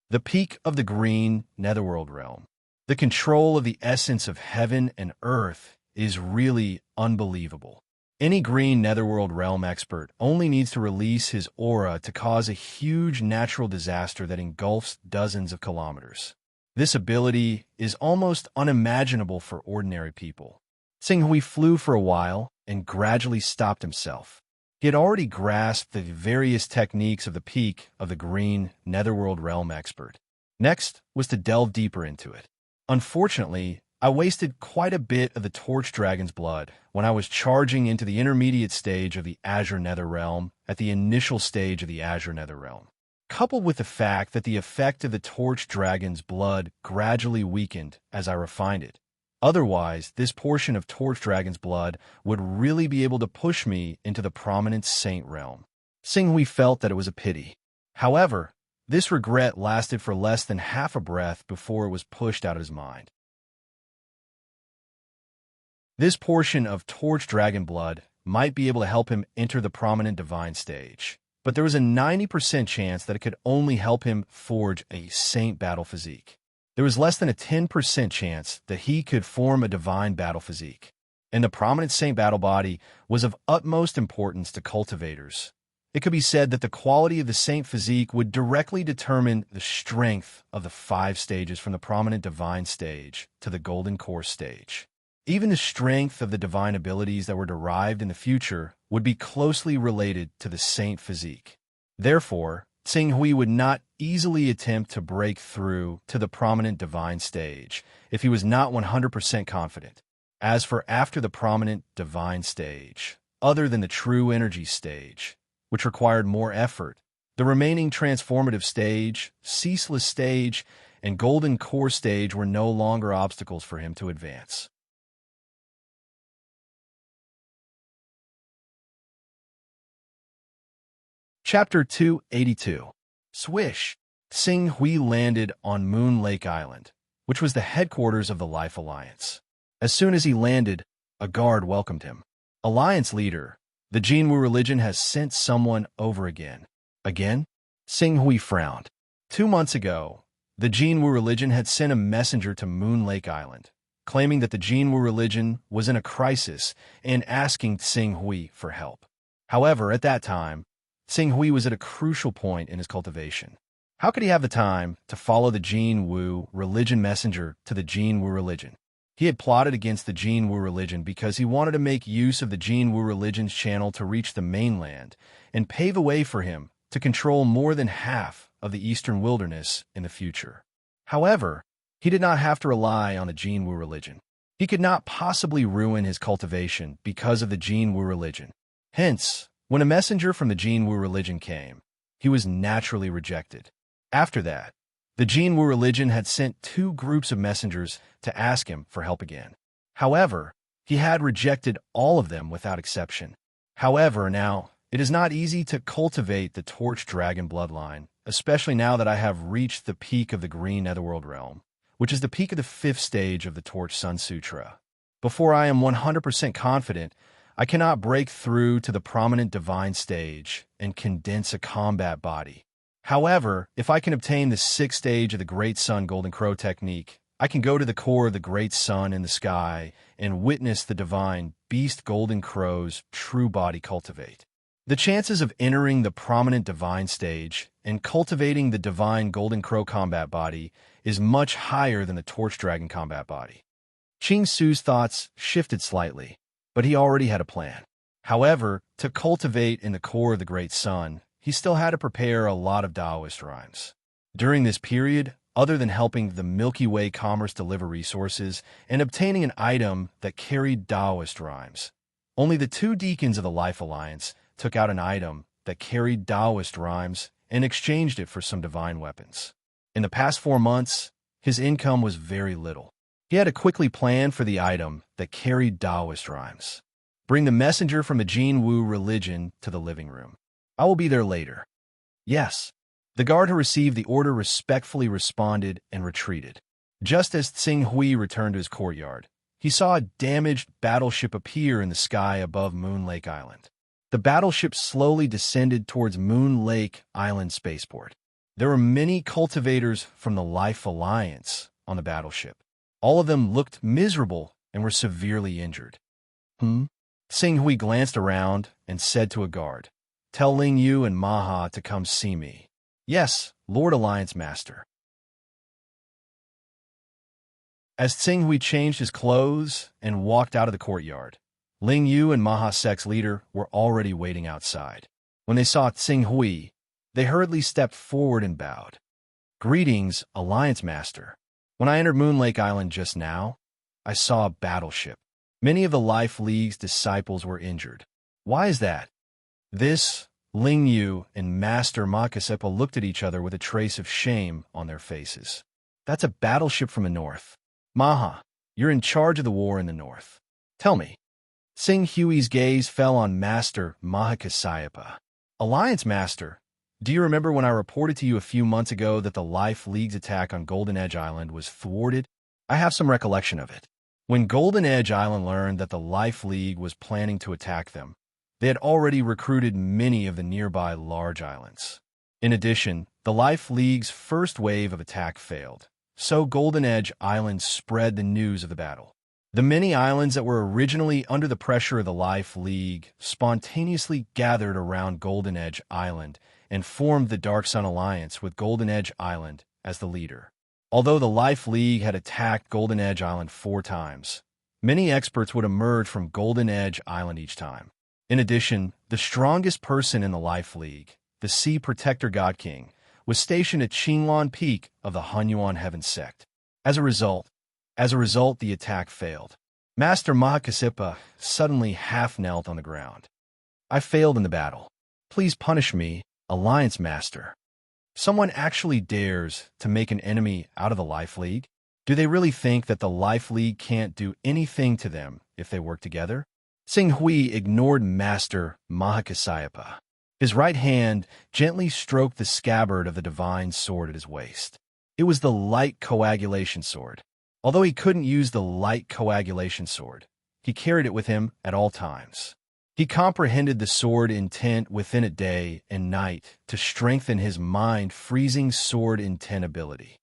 The peak of the green netherworld realm. The control of the essence of heaven and earth is really unbelievable. Any green netherworld realm expert only needs to release his aura to cause a huge natural disaster that engulfs dozens of kilometers. This ability is almost unimaginable for ordinary people. Tsinghui flew for a while and gradually stopped himself. He had already grasped the various techniques of the peak of the green netherworld realm expert. Next was to delve deeper into it. Unfortunately, I wasted quite a bit of the torch dragon's blood when I was charging into the intermediate stage of the Azure Nether Realm at the initial stage of the Azure Nether Realm. Coupled with the fact that the effect of the torch dragon's blood gradually weakened as I refined it. Otherwise, this portion of torch dragon's blood would really be able to push me into the prominent saint realm. Tsinghui felt that it was a pity. However, this regret lasted for less than half a breath before it was pushed out of his mind. This portion of torch dragon blood might be able to help him enter the prominent divine stage, but there was a 90% chance that it could only help him forge a saint battle physique. There was less than a 10% chance that he could form a divine battle physique, and the prominent saint battle body was of utmost importance to cultivators. It could be said that the quality of the saint physique would directly determine the strength of the 5 stages from the prominent divine stage to the golden core stage. Even the strength of the divine abilities that were derived in the future would be closely related to the saint physique. Therefore, Tsinghui would not easily attempt to break through to the prominent divine stage if he was not 100% confident. As for after the prominent divine stage, other than the true energy stage, which required more effort, the remaining transformative stage, ceaseless stage, and golden core stage were no longer obstacles for him to advance. Chapter 282. Swish. Tsinghui landed on Moon Lake Island, which was the headquarters of the Life Alliance. As soon as he landed, a guard welcomed him. Alliance leader, the Jinwu religion has sent someone over again. Again? Tsinghui frowned. 2 months ago, The Jinwu religion had sent a messenger to Moon Lake Island, claiming that the Jinwu religion was in a crisis and asking Tsing Hui for help. However, at that time, Tsing Hui was at a crucial point in his cultivation. How could he have the time to follow the Jinwu religion messenger to the Jinwu religion? He had plotted against the Jinwu religion because he wanted to make use of the Jinwu religion's channel to reach the mainland and pave a way for him to control more than half of the eastern wilderness in the future. However, he did not have to rely on the Jinwu religion. He could not possibly ruin his cultivation because of the Jinwu religion. Hence, when a messenger from the Jinwu religion came, he was naturally rejected. After that, the Jinwu religion had sent 2 groups of messengers to ask him for help again. However, he had rejected all of them without exception. However, now, it is not easy to cultivate the Torch Dragon bloodline, especially now that I have reached the peak of the Green Netherworld realm, which is the peak of the 5th stage of the Torch Sun Sutra. Before I am 100% confident, I cannot break through to the prominent divine stage and condense a combat body. However, if I can obtain the 6th stage of the Great Sun Golden Crow technique, I can go to the core of the Great Sun in the sky and witness the divine Beast Golden Crow's true body cultivate. The chances of entering the prominent divine stage and cultivating the divine Golden Crow combat body is much higher than the Torch Dragon combat body. Ching Su's thoughts shifted slightly, but he already had a plan. However, to cultivate in the core of the Great Sun, he still had to prepare a lot of Taoist rhymes. During this period, other than helping the Milky Way Commerce deliver resources and obtaining an item that carried Taoist rhymes, only the 2 deacons of the Life Alliance took out an item that carried Taoist rhymes and exchanged it for some divine weapons. In the past 4 months, his income was very little. He had to quickly plan for the item that carried Taoist rhymes. Bring the messenger from the Jinwu religion to the living room. I will be there later. Yes. The guard who received the order respectfully responded and retreated. Just as Tsing Hui returned to his courtyard, he saw a damaged battleship appear in the sky above Moon Lake Island. The battleship slowly descended towards Moon Lake Island spaceport. There were many cultivators from the Life Alliance on the battleship. All of them looked miserable and were severely injured. Tsing Hui glanced around and said to a guard, "Tell Ling Yu and Maha to come see me." "Yes, Lord Alliance Master." As Tsing Hui changed his clothes and walked out of the courtyard, Ling Yu and Maha Sect's leader were already waiting outside. When they saw Tsing Hui, they hurriedly stepped forward and bowed. "Greetings, Alliance Master. When I entered Moon Lake Island just now, I saw a battleship. Many of the Life League's disciples were injured. Why is that?" This, Ling Yu and Master Makasepa looked at each other with a trace of shame on their faces. "That's a battleship from the north. Maha, you're in charge of the war in the north. Tell me." Tsing Hui's gaze fell on Master Mahakasayapa. "Alliance Master, do you remember when I reported to you a few months ago that the Life League's attack on Golden Edge Island was thwarted? I have some recollection of it. When Golden Edge Island learned that the Life League was planning to attack them, they had already recruited many of the nearby large islands. In addition, the Life League's first wave of attack failed, so Golden Edge Island spread the news of the battle. The many islands that were originally under the pressure of the Life League spontaneously gathered around Golden Edge Island and formed the Dark Sun Alliance with Golden Edge Island as the leader. Although the Life League had attacked Golden Edge Island 4 times, many experts would emerge from Golden Edge Island each time. In addition, the strongest person in the Life League, the Sea Protector God King, was stationed at Qinglan Peak of the Hunyuan Heaven Sect. As a result, the attack failed. Master Mahakasipa suddenly half-knelt on the ground. "I failed in the battle. Please punish me, Alliance Master." Someone actually dares to make an enemy out of the Life League? Do they really think that the Life League can't do anything to them if they work together? Tsing Hui ignored Master Mahakasayapa. His right hand gently stroked the scabbard of the divine sword at his waist. It was the light coagulation sword. Although he couldn't use the light coagulation sword, he carried it with him at all times. He comprehended the sword intent within it day and night to strengthen his mind-freezing sword intent ability.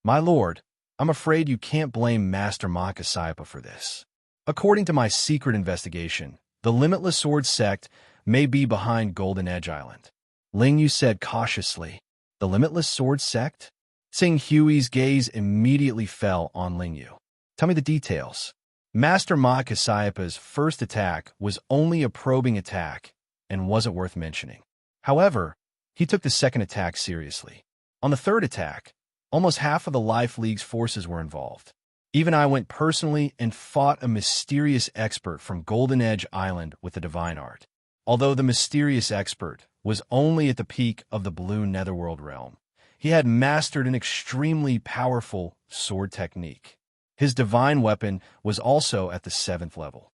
My lord, I'm afraid you can't blame Master Ma Kasyapa for this. According to my secret investigation, the Limitless Sword sect may be behind Golden Edge Island. Ling Yu said cautiously. The Limitless Sword sect? Sing Hui's gaze immediately fell on Ling Yu. Tell me the details. Master Ma Kasyapa's first attack was only a probing attack and wasn't worth mentioning. However, he took the second attack seriously. On the third attack, almost half of the Life League's forces were involved. Even I went personally and fought a mysterious expert from Golden Edge Island with the divine art. Although the mysterious expert was only at the peak of the blue netherworld realm, he had mastered an extremely powerful sword technique. His divine weapon was also at the 7th level.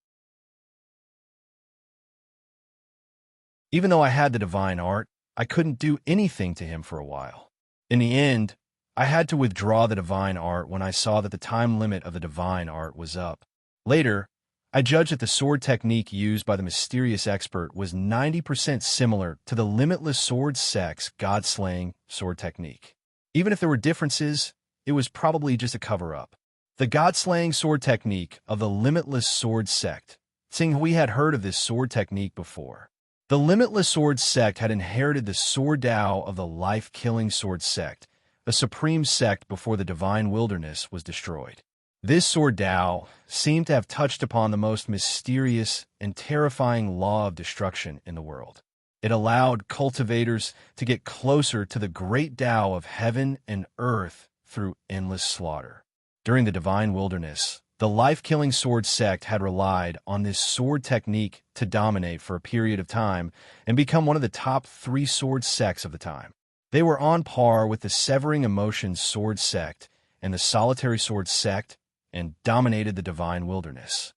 Even though I had the divine art, I couldn't do anything to him for a while. In the end, I had to withdraw the divine art when I saw that the time limit of the divine art was up. Later, I judged that the sword technique used by the mysterious expert was 90% similar to the Limitless Sword sect's god-slaying sword technique. Even if there were differences, it was probably just a cover-up. The god-slaying sword technique of the Limitless Sword sect. Tsing-Hui had heard of this sword technique before. The Limitless Sword sect had inherited the sword Tao of the life-killing sword sect, a supreme sect before the divine wilderness was destroyed. This sword Tao seemed to have touched upon the most mysterious and terrifying law of destruction in the world. It allowed cultivators to get closer to the great Tao of heaven and earth through endless slaughter. During the divine wilderness, the life-killing sword sect had relied on this sword technique to dominate for a period of time and become one of the top 3 sword sects of the time. They were on par with the Severing Emotions sword sect and the Solitary Sword sect and dominated the divine wilderness.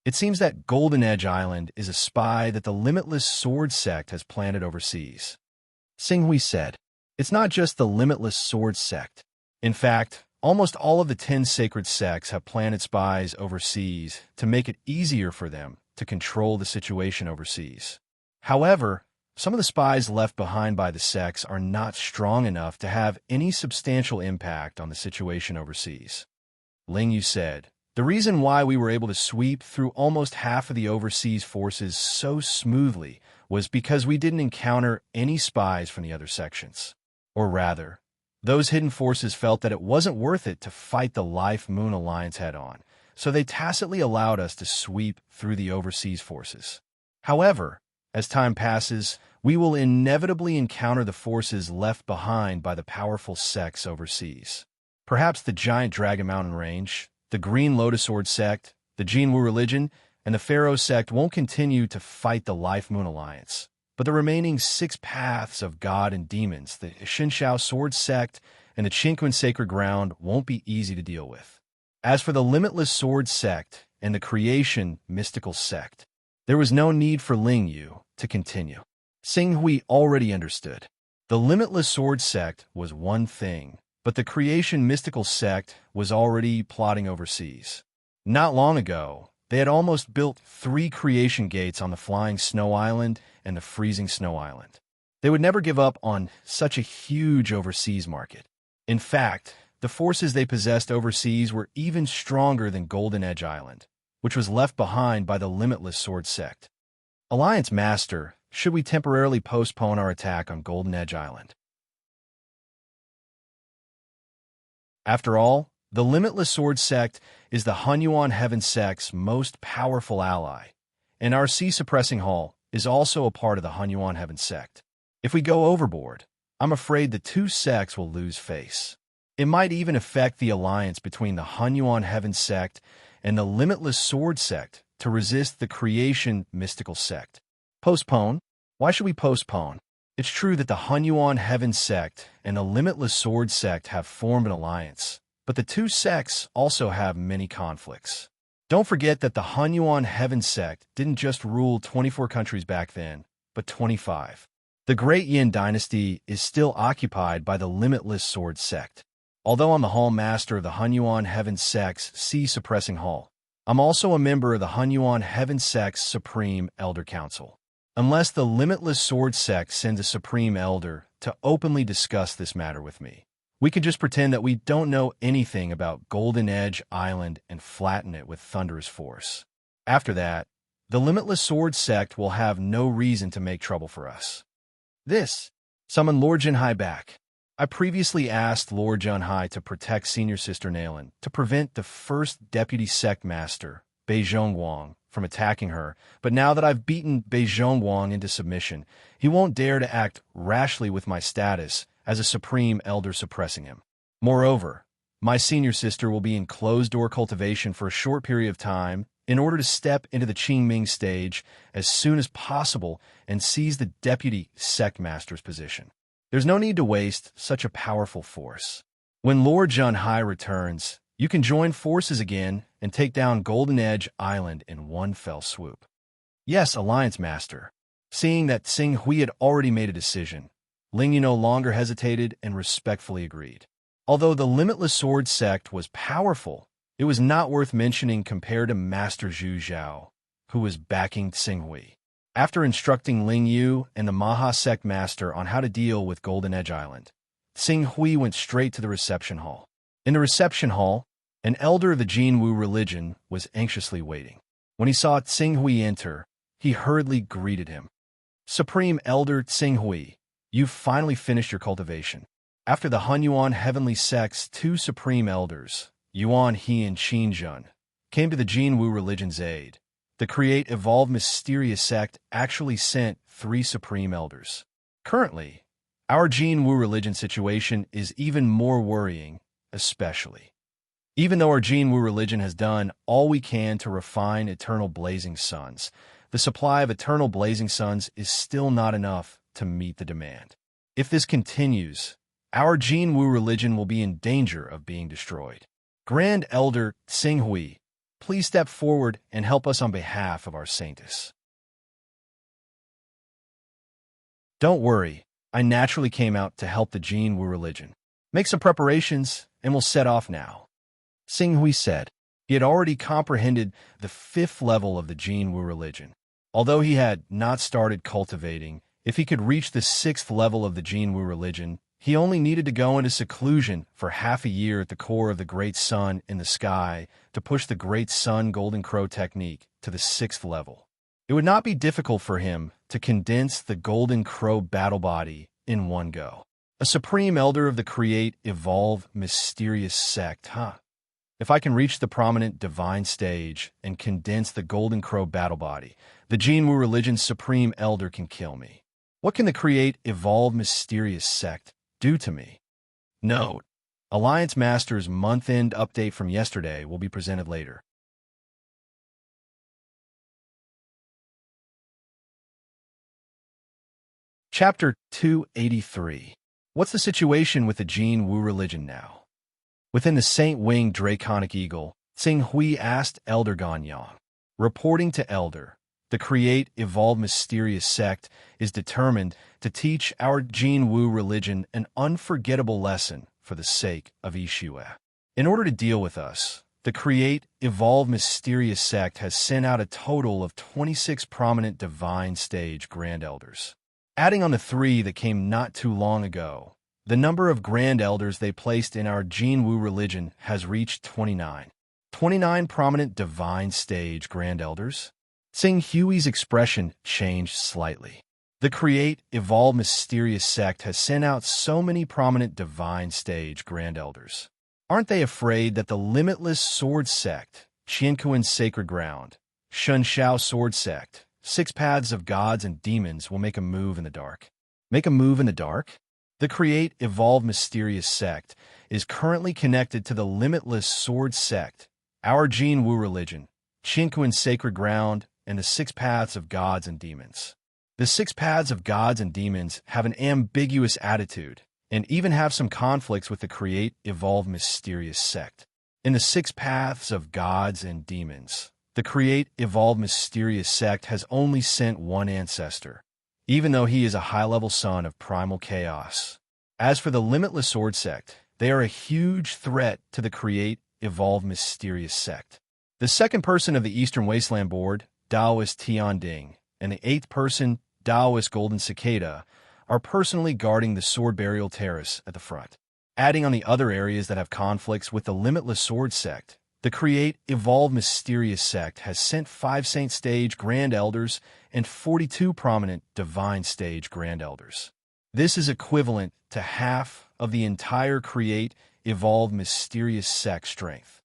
It seems that Golden Edge Island is a spy that the Limitless Sword sect has planted overseas. Tsing-Hui said, it's not just the Limitless Sword sect. In fact, almost all of the 10 sacred sects have planted spies overseas to make it easier for them to control the situation overseas. However, some of the spies left behind by the sects are not strong enough to have any substantial impact on the situation overseas. Ling Yu said, the reason why we were able to sweep through almost half of the overseas forces so smoothly was because we didn't encounter any spies from the other sections. Or rather, those hidden forces felt that it wasn't worth it to fight the Life Moon Alliance head-on, so they tacitly allowed us to sweep through the overseas forces. However, as time passes, we will inevitably encounter the forces left behind by the powerful sects overseas. Perhaps the giant Dragon Mountain Range, the Green Lotus Sword sect, the Jinwu religion, and the Pharaoh sect won't continue to fight the Life Moon Alliance. But the remaining 6 paths of God and demons, the Xinshao Sword sect and the Qingquan Sacred Ground, won't be easy to deal with. As for the Limitless Sword sect and the Creation Mystical sect, there was no need for Ling Yu to continue. Tsing-Hui already understood. The Limitless Sword sect was one thing, but the Creation Mystical sect was already plotting overseas. Not long ago, they had almost built 3 creation gates on the Flying Snow Island and the Freezing Snow Island. They would never give up on such a huge overseas market. In fact, the forces they possessed overseas were even stronger than Golden Edge Island, which was left behind by the Limitless Sword sect. Alliance Master, should we temporarily postpone our attack on Golden Edge Island? After all, the Limitless Sword sect is the Hunyuan Heaven sect's most powerful ally, and our Sea-Suppressing Hall is also a part of the Hunyuan Heaven sect. If we go overboard, I'm afraid the 2 sects will lose face. It might even affect the alliance between the Hunyuan Heaven sect and the Limitless Sword sect to resist the Creation Mystical sect. Postpone? Why should we postpone? It's true that the Hunyuan Heaven sect and the Limitless Sword sect have formed an alliance, but the 2 sects also have many conflicts. Don't forget that the Hunyuan Heaven sect didn't just rule 24 countries back then, but 25. The Great Yin dynasty is still occupied by the Limitless Sword sect. Although I'm the Hall Master of the Hunyuan Heaven sect's Sea-Suppressing Hall, I'm also a member of the Hunyuan Heaven sect's Supreme Elder Council. Unless the Limitless Sword sect sends a Supreme Elder to openly discuss this matter with me, We can just pretend that we don't know anything about Golden Edge Island and flatten it with thunderous force. After that, the Limitless Sword sect will have no reason to make trouble for us. This. Summon Lord Jinhai back. I previously asked Lord Jinhai to protect Senior Sister Nalan to prevent the first Deputy Sect Master, Bei Zhongguang, from attacking her, but now that I've beaten Bei Zhongguang into submission, he won't dare to act rashly with my status as a Supreme Elder suppressing him. Moreover, my senior sister will be in closed-door cultivation for a short period of time in order to step into the Qingming stage as soon as possible and seize the Deputy Sect Master's position. There's no need to waste such a powerful force. When Lord Jinhai returns, you can join forces again and take down Golden Edge Island in one fell swoop. Yes, Alliance Master. Seeing that Xing Hui had already made a decision, Ling Yu no longer hesitated and respectfully agreed. Although the Limitless Sword sect was powerful, it was not worth mentioning compared to Master Zhu Zhao, who was backing Xing Hui. After instructing Ling Yu and the Maha Sect Master on how to deal with Golden Edge Island, Xing Hui went straight to the reception hall. In the reception hall, an elder of the Jinwu religion was anxiously waiting. When he saw Xing Hui enter, he hurriedly greeted him. Supreme Elder Xing Hui, you've finally finished your cultivation. After the Hunyuan Heavenly Sect's two Supreme Elders, Yuan He and Qin Jun, came to the Jinwu religion's aid, the Create Evolve Mysterious Sect actually sent 3 Supreme Elders. Currently, our Jinwu religion situation is even more worrying, especially. Even though our Jinwu religion has done all we can to refine eternal blazing suns, the supply of eternal blazing suns is still not enough to meet the demand. If this continues, our Jinwu religion will be in danger of being destroyed. Grand Elder Xing Hui, please step forward and help us on behalf of our saintess. Don't worry, I naturally came out to help the Jinwu religion. Make some preparations, and we'll set off now. Xing Hui said. He had already comprehended the 5th level of the Jinwu religion. Although he had not started cultivating, if he could reach the 6th level of the Jinwu religion, he only needed to go into seclusion for half a year at the core of the Great Sun in the sky to push the Great Sun Golden Crow technique to the 6th level. It would not be difficult for him to condense the Golden Crow battle body in one go. A Supreme Elder of the Create Evolve Mysterious Sect, huh? If I can reach the prominent divine stage and condense the Golden Crow battle body, the Jinwu religion's Supreme Elder can kill me. What can the Create Evolve Mysterious Sect do to me? Note: Alliance Master's month-end update from yesterday will be presented later. Chapter 283. What's the situation with the Jinwu religion now? Within the Saint-Winged Draconic Eagle, Xing Hui asked Elder Ganyang. Reporting to Elder, the Create Evolve Mysterious Sect is determined to teach our Jinwu religion an unforgettable lesson for the sake of Yixue. In order to deal with us, the Create Evolve Mysterious Sect has sent out a total of 26 prominent divine stage Grand Elders. Adding on the 3 that came not too long ago, the number of Grand Elders they placed in our Jinwu religion has reached 29. 29 prominent divine stage Grand Elders? Xing Hui's expression changed slightly. The Create Evolve Mysterious Sect has sent out so many prominent divine stage Grand Elders. Aren't they afraid that the Limitless Sword Sect, Qiankuan's Sacred Ground, Shunshao Sword Sect, 6 Paths of Gods and Demons will make a move in the dark? Make a move in the dark? The Create Evolve Mysterious Sect is currently connected to the Limitless Sword Sect, our Jinwu religion, Qiankuan's Sacred Ground, and the 6 Paths of Gods and Demons. The 6 Paths of Gods and Demons have an ambiguous attitude, and even have some conflicts with the Create Evolve Mysterious Sect. In the 6 Paths of Gods and Demons, the Create Evolve Mysterious Sect has only sent one ancestor, even though he is a high-level son of primal chaos. As for the Limitless Sword Sect, they are a huge threat to the Create Evolve Mysterious Sect. The 2nd person of the Eastern Wasteland Board, Taoist Tian Ding, and the 8th person, Taoist Golden Cicada, are personally guarding the Sword Burial Terrace at the front. Adding on the other areas that have conflicts with the Limitless Sword sect, the Create, Evolve, Mysterious sect has sent 5 Saint Stage Grand Elders and 42 prominent Divine Stage Grand Elders. This is equivalent to half of the entire Create, Evolve, Mysterious sect strength.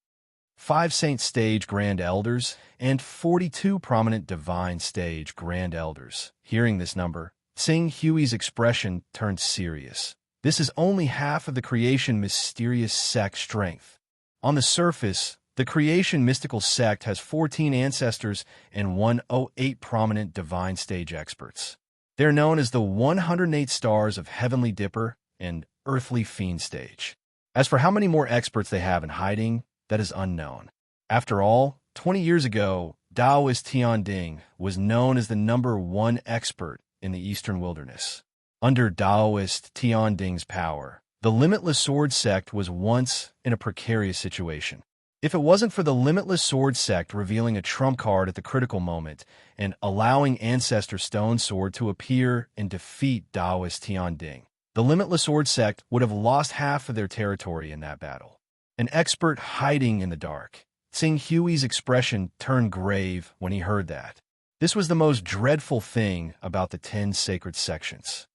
5 Saint Stage Grand Elders and 42 prominent Divine Stage Grand Elders. Hearing this number, Tsing Hui's expression turned serious. This is only half of the Creation Mysterious sect strength. On the surface, the Creation Mystical sect has 14 ancestors and 108 prominent Divine Stage experts. They're known as the 108 Stars of Heavenly Dipper and Earthly Fiend Stage. As for how many more experts they have in hiding, that is unknown. After all, 20 years ago, Taoist Tian Ding was known as the #1 expert in the Eastern Wilderness. Under Taoist Tian Ding's power, the Limitless Sword sect was once in a precarious situation. If it wasn't for the Limitless Sword sect revealing a trump card at the critical moment and allowing Ancestor Stone Sword to appear and defeat Taoist Tian Ding, the Limitless Sword sect would have lost half of their territory in that battle. An expert hiding in the dark. Tsing Hui's expression turned grave when he heard that. This was the most dreadful thing about the 10 sacred sections.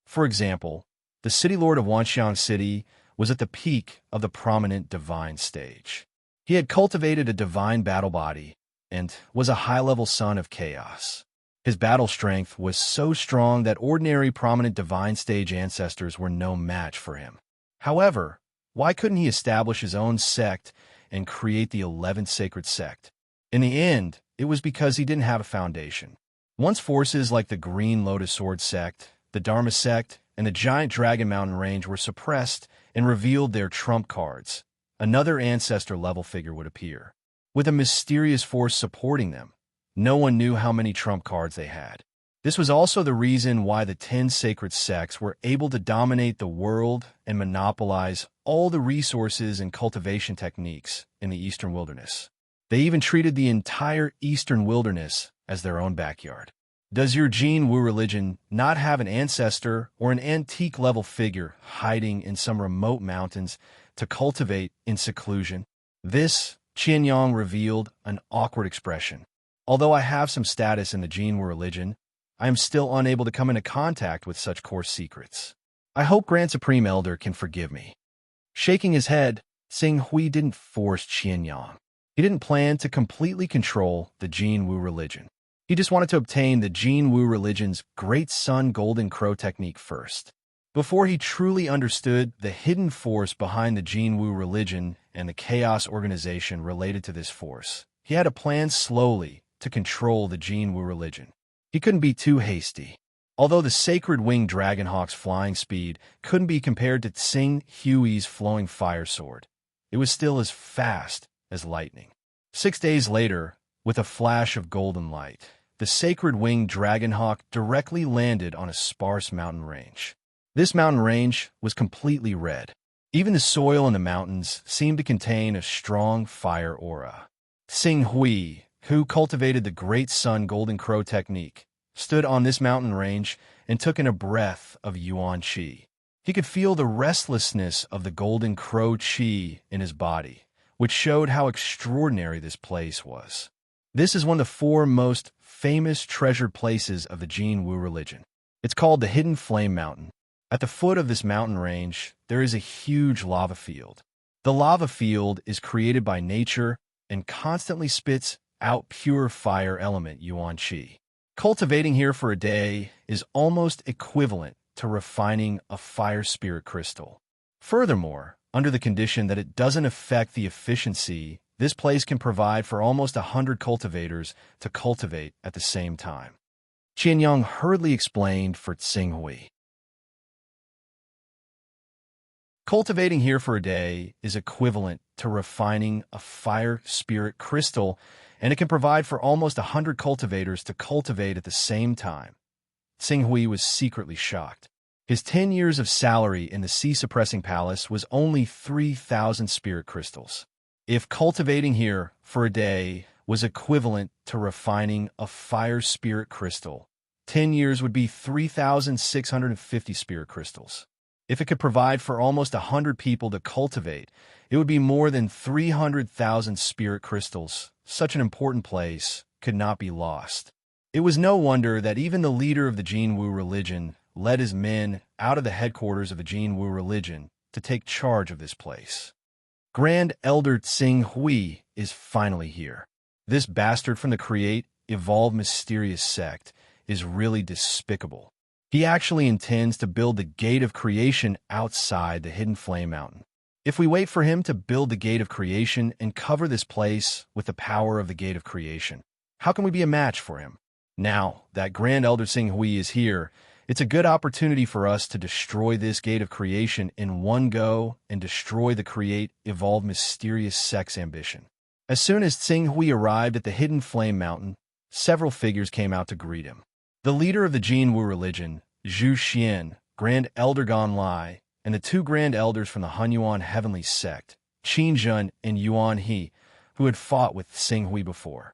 For example, the City Lord of Wanxiang City was at the peak of the prominent divine stage. He had cultivated a divine battle body and was a high-level son of chaos. His battle strength was so strong that ordinary prominent divine stage ancestors were no match for him. However, why couldn't he establish his own sect and create the 11th sacred sect? In the end, it was because he didn't have a foundation. Once forces like the Green Lotus Sword sect, the Dharma sect, and the Giant Dragon Mountain Range were suppressed and revealed their trump cards, another ancestor-level figure would appear. With a mysterious force supporting them, no one knew how many trump cards they had. This was also the reason why the 10 sacred sects were able to dominate the world and monopolize all the resources and cultivation techniques in the Eastern Wilderness. They even treated the entire Eastern Wilderness as their own backyard. Does your Jin Wu religion not have an ancestor or an antique-level figure hiding in some remote mountains to cultivate in seclusion? This, Qianyang revealed an awkward expression. Although I have some status in the Jin Wu religion, I am still unable to come into contact with such coarse secrets. I hope Grand Supreme Elder can forgive me. Shaking his head, Tsing Hui didn't force Qianyang. He didn't plan to completely control the Jin Wu religion. He just wanted to obtain the Jin Wu religion's Great Sun Golden Crow technique first. Before he truly understood the hidden force behind the Jin Wu religion and the chaos organization related to this force, he had to plan slowly to control the Jin Wu religion. He couldn't be too hasty. Although the sacred winged Dragonhawk's flying speed couldn't be compared to Tsing Hui's flowing fire sword, it was still as fast as lightning. 6 days later, with a flash of golden light, the sacred winged Dragonhawk directly landed on a sparse mountain range. This mountain range was completely red. Even the soil in the mountains seemed to contain a strong fire aura. Tsing Hui, who cultivated the Great Sun Golden Crow technique, stood on this mountain range and took in a breath of Yuan Qi. He could feel the restlessness of the Golden Crow Qi in his body, which showed how extraordinary this place was. This is one of the 4 most famous treasured places of the Jin Wu religion. It's called the Hidden Flame Mountain. At the foot of this mountain range, there is a huge lava field. The lava field is created by nature and constantly spits out pure fire element Yuan Qi. Cultivating here for a day is almost equivalent to refining a fire spirit crystal. Furthermore, under the condition that it doesn't affect the efficiency, this place can provide for almost 100 cultivators to cultivate at the same time. Qianyang hurriedly explained for Tsing Hui. Cultivating here for a day is equivalent to refining a fire spirit crystal, and it can provide for almost 100 cultivators to cultivate at the same time. Tsing Hui was secretly shocked. His 10 years of salary in the Sea-Suppressing Palace was only 3,000 spirit crystals. If cultivating here for a day was equivalent to refining a fire spirit crystal, 10 years would be 3,650 spirit crystals. If it could provide for almost 100 people to cultivate, it would be more than 300,000 spirit crystals. Such an important place could not be lost. It was no wonder that even the leader of the Jinwu religion led his men out of the headquarters of the Jinwu religion to take charge of this place. Grand Elder Tsing Hui is finally here. This bastard from the Create, Evolve Mysterious sect is really despicable. He actually intends to build the Gate of Creation outside the Hidden Flame Mountain. If we wait for him to build the Gate of Creation and cover this place with the power of the Gate of Creation, how can we be a match for him? Now that Grand Elder Tsing Hui is here, it's a good opportunity for us to destroy this Gate of Creation in one go and destroy the Create, Evolve Mysterious sect's ambition. As soon as Tsing Hui arrived at the Hidden Flame Mountain, several figures came out to greet him. The leader of the Jinwu religion, Zhu Xian, Grand Elder Gan Lai, and the two Grand Elders from the Hunyuan Heavenly Sect, Qin Zhen and Yuan He, who had fought with Tsing Hui before.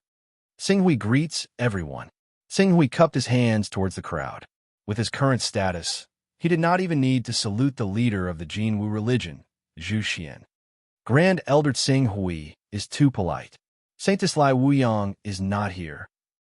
Tsing Hui greets everyone. Tsing Hui cupped his hands towards the crowd. With his current status, he did not even need to salute the leader of the Jinwu religion, Zhu Xian. Grand Elder Tsing Hui is too polite. Saintess Lai Wuyang is not here.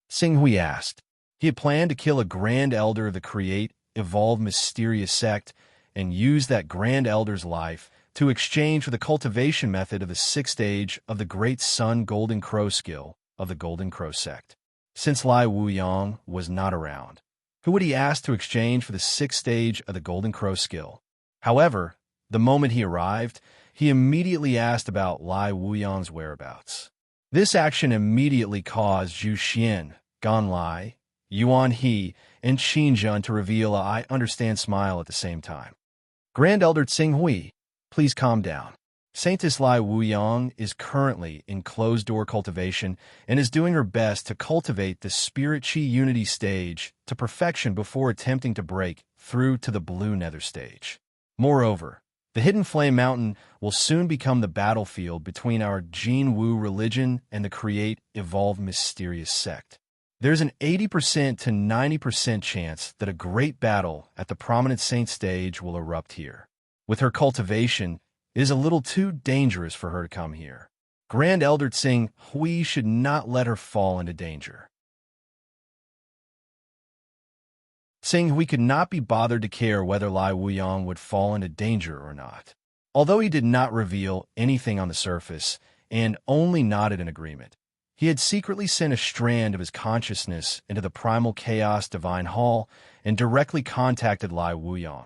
Tsing Hui asked. He had planned to kill a Grand Elder of the Create, Evolve Mysterious sect and use that Grand Elder's life to exchange for the cultivation method of the 6th stage of the Great Sun Golden Crow skill of the Golden Crow sect. Since Lai Wuyang was not around, who would he ask to exchange for the 6th stage of the Golden Crow skill? However, the moment he arrived, he immediately asked about Lai Wuyang's whereabouts. This action immediately caused Zhu Xian, Gan Lai, Yuan He, and Qin Zhen to reveal a "I understand" smile at the same time. Grand Elder Tsing Hui, please calm down. Saintess Lai Wuyang is currently in closed-door cultivation and is doing her best to cultivate the Spirit Chi Unity stage to perfection before attempting to break through to the Blue Nether stage. Moreover, the Hidden Flame Mountain will soon become the battlefield between our Jinwu religion and the Create, Evolve Mysterious sect. There's an 80% to 90% chance that a great battle at the Prominent Saint stage will erupt here. With her cultivation, it is a little too dangerous for her to come here. Grand Elder Tsing Hui should not let her fall into danger. Tsing Hui could not be bothered to care whether Lai Wuyang would fall into danger or not. Although he did not reveal anything on the surface and only nodded in agreement, he had secretly sent a strand of his consciousness into the Primal Chaos Divine Hall and directly contacted Lai Wuyang,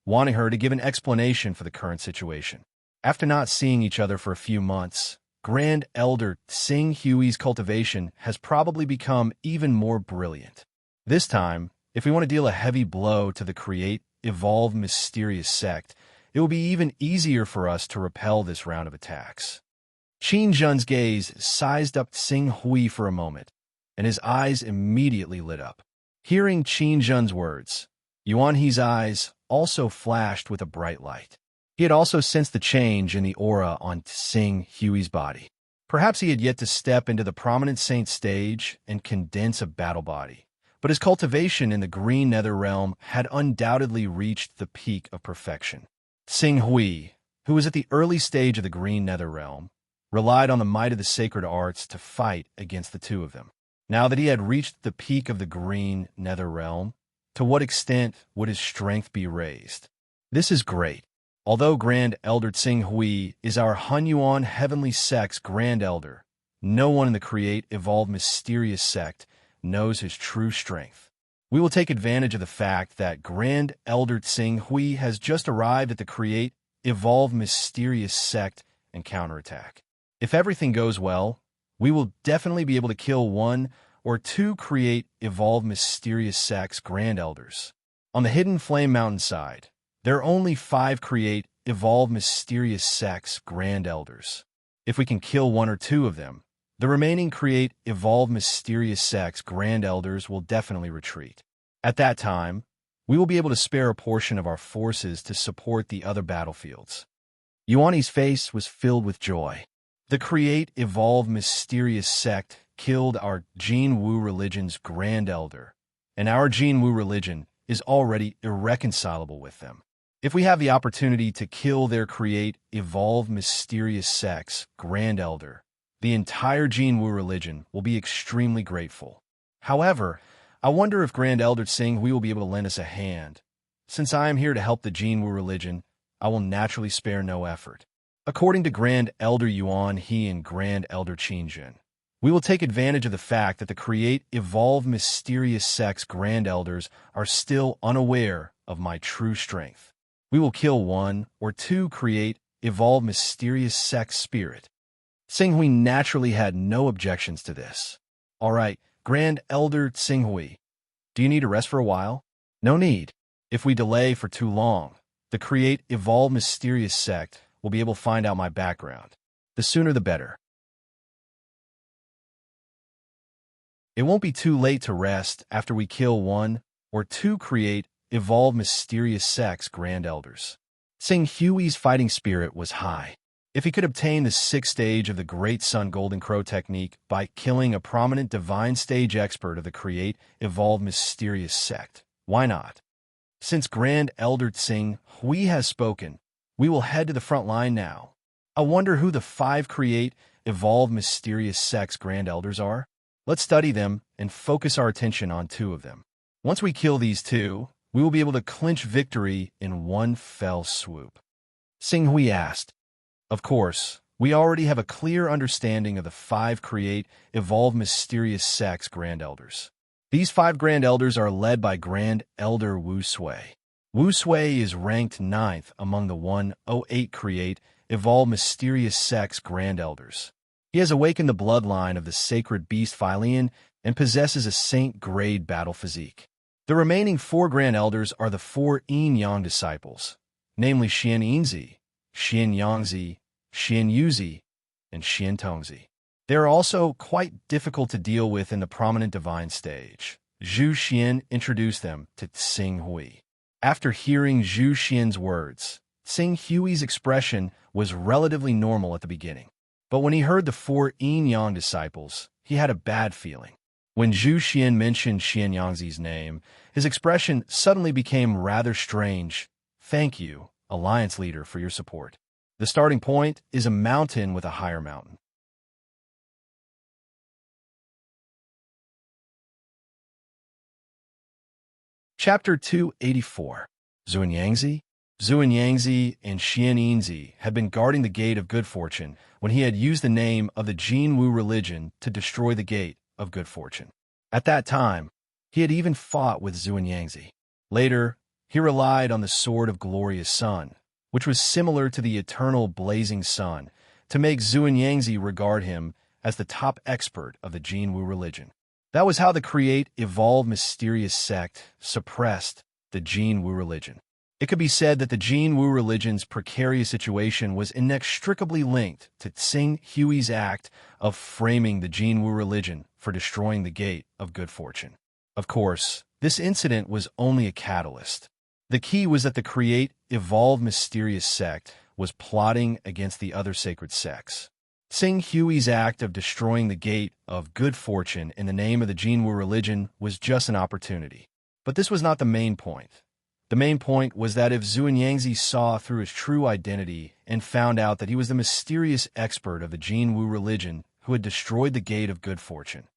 wanting her to give an explanation for the current situation. After not seeing each other for a few months, Grand Elder Tsing Hui's cultivation has probably become even more brilliant. This time, if we want to deal a heavy blow to the Create, Evolve Mysterious sect, it will be even easier for us to repel this round of attacks. Qin Zhen's gaze sized up Tsing Hui for a moment, and his eyes immediately lit up. Hearing Qin Zhen's words, Yuan He's eyes also flashed with a bright light. He had also sensed the change in the aura on Tsing Hui's body. Perhaps he had yet to step into the Prominent Saint stage and condense a battle body, but his cultivation in the Green Nether realm had undoubtedly reached the peak of perfection. Tsing Hui, who was at the early stage of the Green Nether realm, relied on the might of the sacred arts to fight against the two of them. Now that he had reached the peak of the Green Nether realm, to what extent would his strength be raised? This is great. Although Grand Elder Tsing Hui is our Hunyuan Heavenly Sect's Grand Elder, no one in the Create, Evolve Mysterious sect knows his true strength. We will take advantage of the fact that Grand Elder Tsing Hui has just arrived at the Create, Evolve Mysterious sect and counterattack. If everything goes well, we will definitely be able to kill one or two Create, Evolve Mysterious sect's Grand Elders. On the Hidden Flame Mountain side, there are only 5 Create, Evolve Mysterious sect's Grand Elders. If we can kill one or two of them, the remaining Create, Evolve Mysterious sect's Grand Elders will definitely retreat. At that time, we will be able to spare a portion of our forces to support the other battlefields. Yuani's face was filled with joy. The Create, Evolve Mysterious sect killed our Jinwu religion's Grand Elder, and our Jinwu religion is already irreconcilable with them. If we have the opportunity to kill their create, evolve mysterious sex, Grand Elder, the entire Jinwu religion will be extremely grateful. However, I wonder if Grand Elder Tsing Hui will be able to lend us a hand. Since I am here to help the Jinwu religion, I will naturally spare no effort. According to Grand Elder Yuan He and Grand Elder Qingjun, we will take advantage of the fact that the create, evolve mysterious sex Grand Elders are still unaware of my true strength. We will kill one or two create, evolve mysterious sex spirit. Tsing Hui naturally had no objections to this. All right, Grand Elder Tsing Hui, do you need to rest for a while? No need. If we delay for too long, the create, evolve mysterious sect will be able to find out my background. The sooner the better. It won't be too late to rest after we kill one or two create, evolve mysterious sex Grand Elders. Tsing Hui's fighting spirit was high. If he could obtain the 6th stage of the Great Sun Golden Crow technique by killing a prominent divine stage expert of the create, evolve mysterious sect, why not? Since Grand Elder Tsing Hui has spoken, we will head to the front line now. I wonder who the 5 create, evolve mysterious sex Grand Elders are. Let's study them and focus our attention on 2 of them. Once we kill these 2, we will be able to clinch victory in one fell swoop. Tsing Hui asked. Of course, we already have a clear understanding of the 5 create, evolve mysterious sex Grand Elders. These 5 Grand Elders are led by Grand Elder Wu Sui. Wu Sui is ranked 9th among the 108 create, evolve mysterious sex Grand Elders. He has awakened the bloodline of the sacred beast Philian and possesses a saint-grade battle physique. The remaining 4 Grand Elders are the 4 Yin Yang disciples, namely Xian Yinzi, Xian Yangzi, Xian Yuzi, and Xian Tongzi. They are also quite difficult to deal with in the prominent divine stage. Zhu Xian introduced them to Tsing Hui. After hearing Zhu Xian's words, Tsing Hui's expression was relatively normal at the beginning. But when he heard the 4 Yin Yang disciples, he had a bad feeling. When Zhu Xian mentioned Xian Yangzi's name, his expression suddenly became rather strange. Thank you, Alliance Leader, for your support. The starting point is a mountain with a higher mountain. Chapter 284. Xuanyangzi? Xuanyangzi and Xian Yinzi had been guarding the Gate of Good Fortune when he had used the name of the Jinwu religion to destroy the Gate of Good Fortune. At that time, he had even fought with Xuanyangzi. Later, he relied on the Sword of Glorious Sun, which was similar to the eternal blazing sun, to make Xuanyangzi regard him as the top expert of the Jinwu religion. That was how the create, evolve mysterious sect suppressed the Jinwu religion. It could be said that the Jinwu religion's precarious situation was inextricably linked to Tsing Hui's act of framing the Jinwu religion for destroying the Gate of Good Fortune. Of course, this incident was only a catalyst. The key was that the create, evolve mysterious sect was plotting against the other sacred sects. Tsing Hui's act of destroying the Gate of Good Fortune in the name of the Jinwu religion was just an opportunity. But this was not the main point. The main point was that if Xuanyangzi saw through his true identity and found out that he was the mysterious expert of the Jinwu religion who had destroyed the Gate of Good Fortune,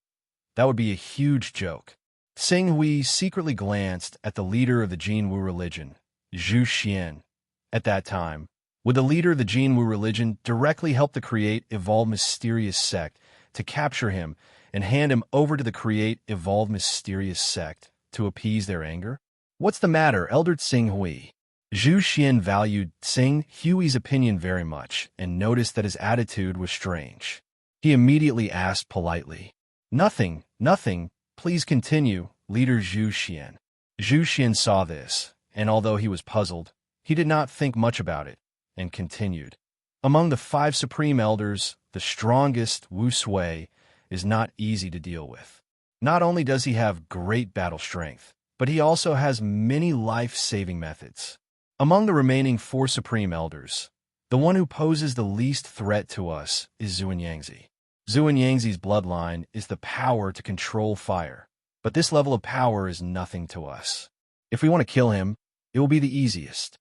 that would be a huge joke. Tsing Hui secretly glanced at the leader of the Jinwu religion, Zhu Xian. At that time, would the leader of the Jinwu religion directly help the create, evolve mysterious sect to capture him and hand him over to the create, evolve mysterious sect to appease their anger? What's the matter, Elder Tsing Hui? Zhu Xian valued Tsing Hui's opinion very much and noticed that his attitude was strange. He immediately asked politely, Nothing, nothing. Please continue, Leader Zhu Xian. Zhu Xian saw this, and although he was puzzled, he did not think much about it, and continued. Among the 5 Supreme Elders, the strongest, Wu Sui, is not easy to deal with. Not only does he have great battle strength, but he also has many life-saving methods. Among the remaining 4 Supreme Elders, the one who poses the least threat to us is Xuanyangzi. Xuanyangzi's bloodline is the power to control fire, But this level of power is nothing to us. If we want to kill him, it will be the easiest.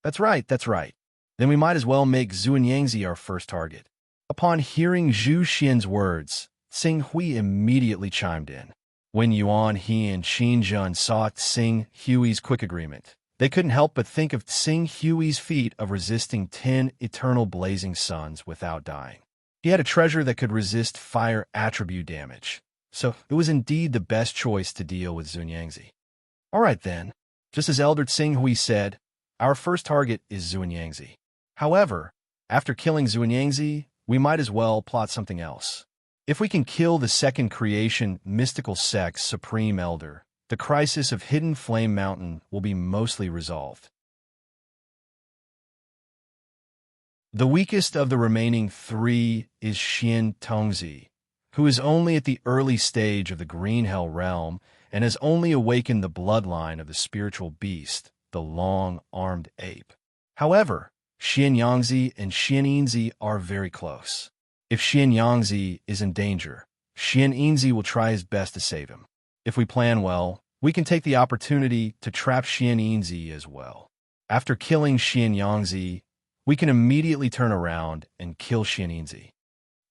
That's right, that's right. Then we might as well make Xuanyangzi our first target. Upon hearing Zhu Xian's words, Tsing Hui immediately chimed in. When Yuan He and Qin Jun saw Tsing Hui's quick agreement, they couldn't help but think of Tsing Hui's feat of resisting 10 eternal blazing suns without dying. He had a treasure that could resist fire attribute damage, so it was indeed the best choice to deal with Xuanyangzi. All right then, just as Elder Tsing Hui said, our first target is Xuanyangzi. However, after killing Xuanyangzi, we might as well plot something else. If we can kill the second creation mystical sect's supreme elder, the crisis of Hidden Flame Mountain will be mostly resolved. The weakest of the remaining three is Xian Tongzi, who is only at the early stage of the Green Hell realm and has only awakened the bloodline of the spiritual beast, the long-armed ape. However, Xian Yangzi and Xian Yinzi are very close. If Xian Yangzi is in danger, Xian Yinzi will try his best to save him. If we plan well, we can take the opportunity to trap Xian Yinzi as well. After killing Xian Yangzi, we can immediately turn around and kill Xian Yinzi.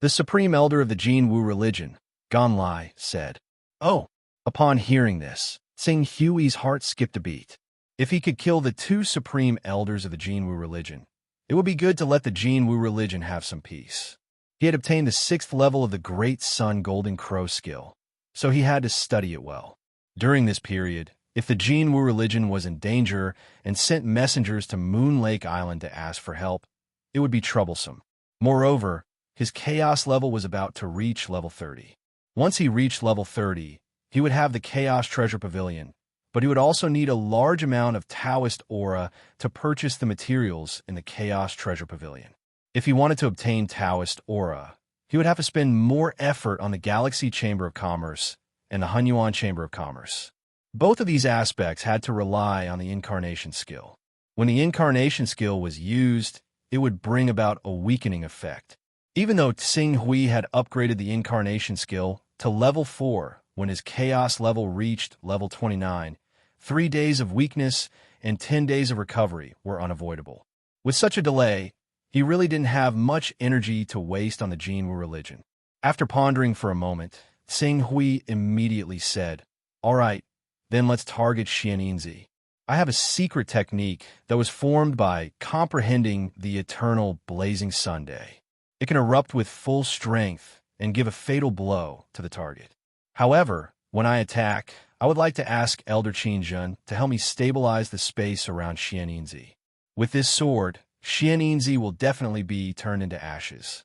The supreme elder of the Jin Wu religion, Gan Lai, said. Oh! Upon hearing this, Tsing Hui's heart skipped a beat. If he could kill the two supreme elders of the Jin Wu religion, it would be good to let the Jin Wu religion have some peace. He had obtained the 6th level of the Great Sun Golden Crow skill, so he had to study it well. During this period, if the Jin Wu religion was in danger and sent messengers to Moon Lake Island to ask for help, it would be troublesome. Moreover, his chaos level was about to reach level 30. Once he reached level 30, he would have the Chaos Treasure Pavilion, but he would also need a large amount of Taoist aura to purchase the materials in the Chaos Treasure Pavilion. If he wanted to obtain Taoist aura, he would have to spend more effort on the Galaxy Chamber of Commerce and the Hunyuan Chamber of Commerce. Both of these aspects had to rely on the Incarnation skill. When the Incarnation skill was used, it would bring about a weakening effect. Even though Tsing Hui had upgraded the Incarnation skill to level 4 when his Chaos level reached level 29, 3 days of weakness and 10 days of recovery were unavoidable. With such a delay, he really didn't have much energy to waste on the Jin Wu religion. After pondering for a moment, Tsing Hui immediately said, All right, then let's target Xian Yinzi. I have a secret technique that was formed by comprehending the eternal blazing sun day. It can erupt with full strength and give a fatal blow to the target. However, when I attack, I would like to ask Elder Qin Jun to help me stabilize the space around Xian Yinzi. With this sword, Xian Yinzi will definitely be turned into ashes.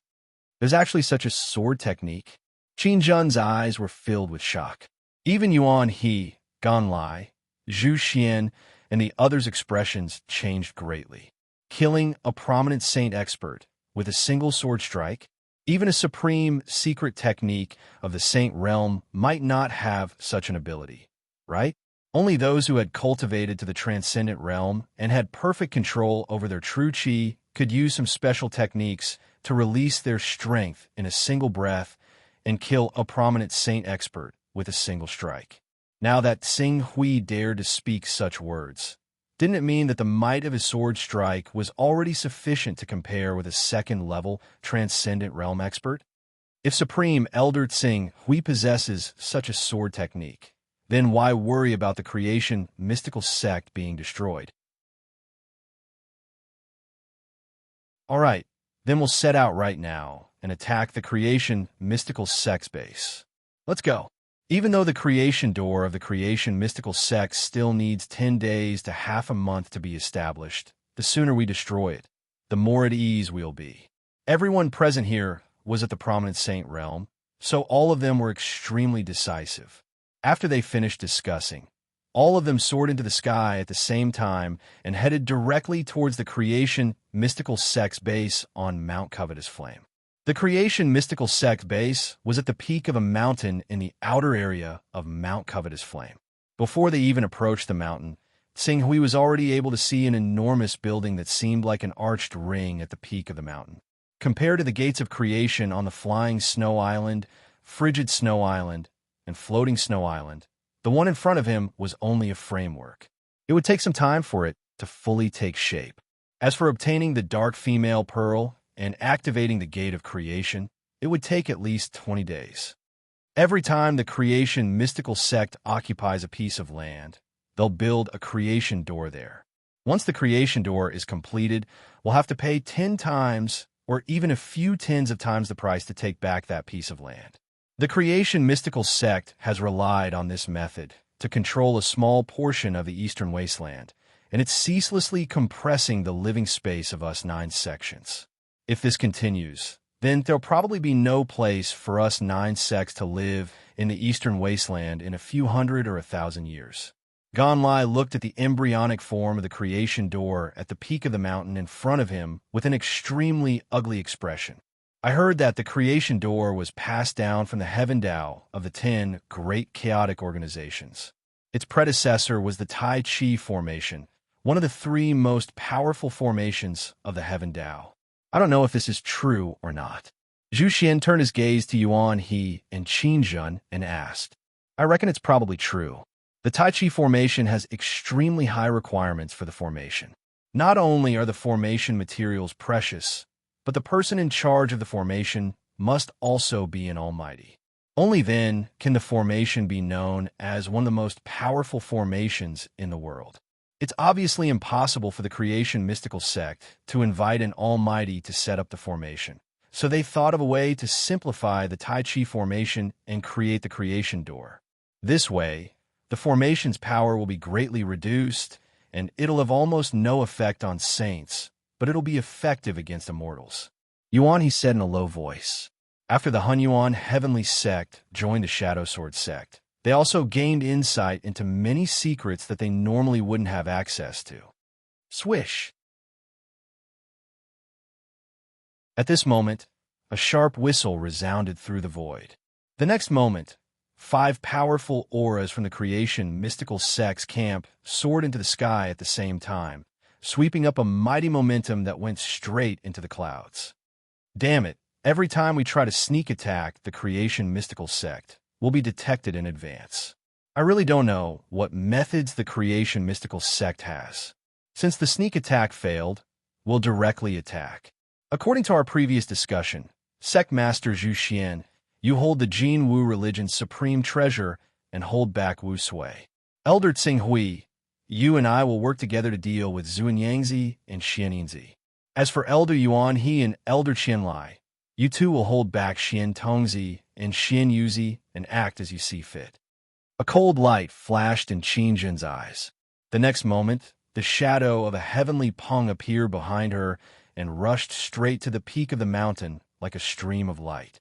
There's actually such a sword technique. Qin Jun's eyes were filled with shock. Even Yuan He, Gan Lai, Zhu Xian, and the others' expressions changed greatly. Killing a prominent saint expert with a single sword strike, even a supreme secret technique of the saint realm might not have such an ability, right? Only those who had cultivated to the transcendent realm and had perfect control over their true qi could use some special techniques to release their strength in a single breath and kill a prominent saint expert with a single strike. Now that Tsing Hui dared to speak such words, didn't it mean that the might of his sword strike was already sufficient to compare with a second-level transcendent realm expert? If Supreme Elder Tsing Hui possesses such a sword technique, then why worry about the creation mystical sect being destroyed? All right, then we'll set out right now and attack the creation mystical sect's base. Let's go. Even though the creation door of the creation mystical sect still needs 10 days to half a month to be established, the sooner we destroy it, the more at ease we'll be. Everyone present here was at the prominent saint realm, so all of them were extremely decisive. After they finished discussing, all of them soared into the sky at the same time and headed directly towards the creation mystical sect's base on Mount Covetous Flame. The creation mystical sect base was at the peak of a mountain in the outer area of Mount Covetous Flame. Before they even approached the mountain, Tsing Hui was already able to see an enormous building that seemed like an arched ring at the peak of the mountain. Compared to the gates of creation on the flying snow island, frigid snow island, and floating snow island, The one in front of him was only a framework. It would take some time for it to fully take shape. As for obtaining the dark female pearl and activating the gate of creation, it would take at least 20 days. Every time the creation mystical sect occupies a piece of land, they'll build a creation door there. Once the creation door is completed, we'll have to pay 10 times or even a few tens of times the price to take back that piece of land. The creation mystical sect has relied on this method to control a small portion of the eastern wasteland, and it's ceaselessly compressing the living space of us 9 sections. If this continues, then there'll probably be no place for us 9 sects to live in the eastern wasteland in a few hundred or 1,000 years. Ganlai looked at the embryonic form of the creation door at the peak of the mountain in front of him with an extremely ugly expression. I heard that the creation door was passed down from the Heaven Tao of the 10 great chaotic organizations. Its predecessor was the Tai Chi formation, one of the 3 most powerful formations of the Heaven Tao. I don't know if this is true or not. Zhu Xian turned his gaze to Yuan He and Qin Zhen and asked, I reckon it's probably true. The Tai Chi formation has extremely high requirements for the formation. Not only are the formation materials precious, but the person in charge of the formation must also be an almighty. Only then can the formation be known as one of the most powerful formations in the world. It's obviously impossible for the creation mystical sect to invite an almighty to set up the formation. So they thought of a way to simplify the Tai Chi formation and create the creation door. This way, the formation's power will be greatly reduced, and it'll have almost no effect on saints, but it'll be effective against immortals. Yuan, he said in a low voice. After the Hunyuan heavenly sect joined the Shadow Sword sect, they also gained insight into many secrets that they normally wouldn't have access to. Swish! At this moment, a sharp whistle resounded through the void. The next moment, 5 powerful auras from the creation mystical sect's camp soared into the sky at the same time, sweeping up a mighty momentum that went straight into the clouds. Damn it, every time we try to sneak attack the creation mystical sect, we'll be detected in advance. I really don't know what methods the creation mystical sect has. Since the sneak attack failed, we'll directly attack. According to our previous discussion, Sect Master Zhu Xian, you hold the Jin Wu religion's supreme treasure and hold back Wu Sui. Elder Tsing Hui, you and I will work together to deal with Zuanyangzi and Xianingzi. As for Elder Yuan He and Elder Qianlai, you two will hold back Xian Tongzi and Xian Yuzi and act as you see fit. A cold light flashed in Qin Zhen's eyes. The next moment, the shadow of a heavenly Peng appeared behind her and rushed straight to the peak of the mountain like a stream of light.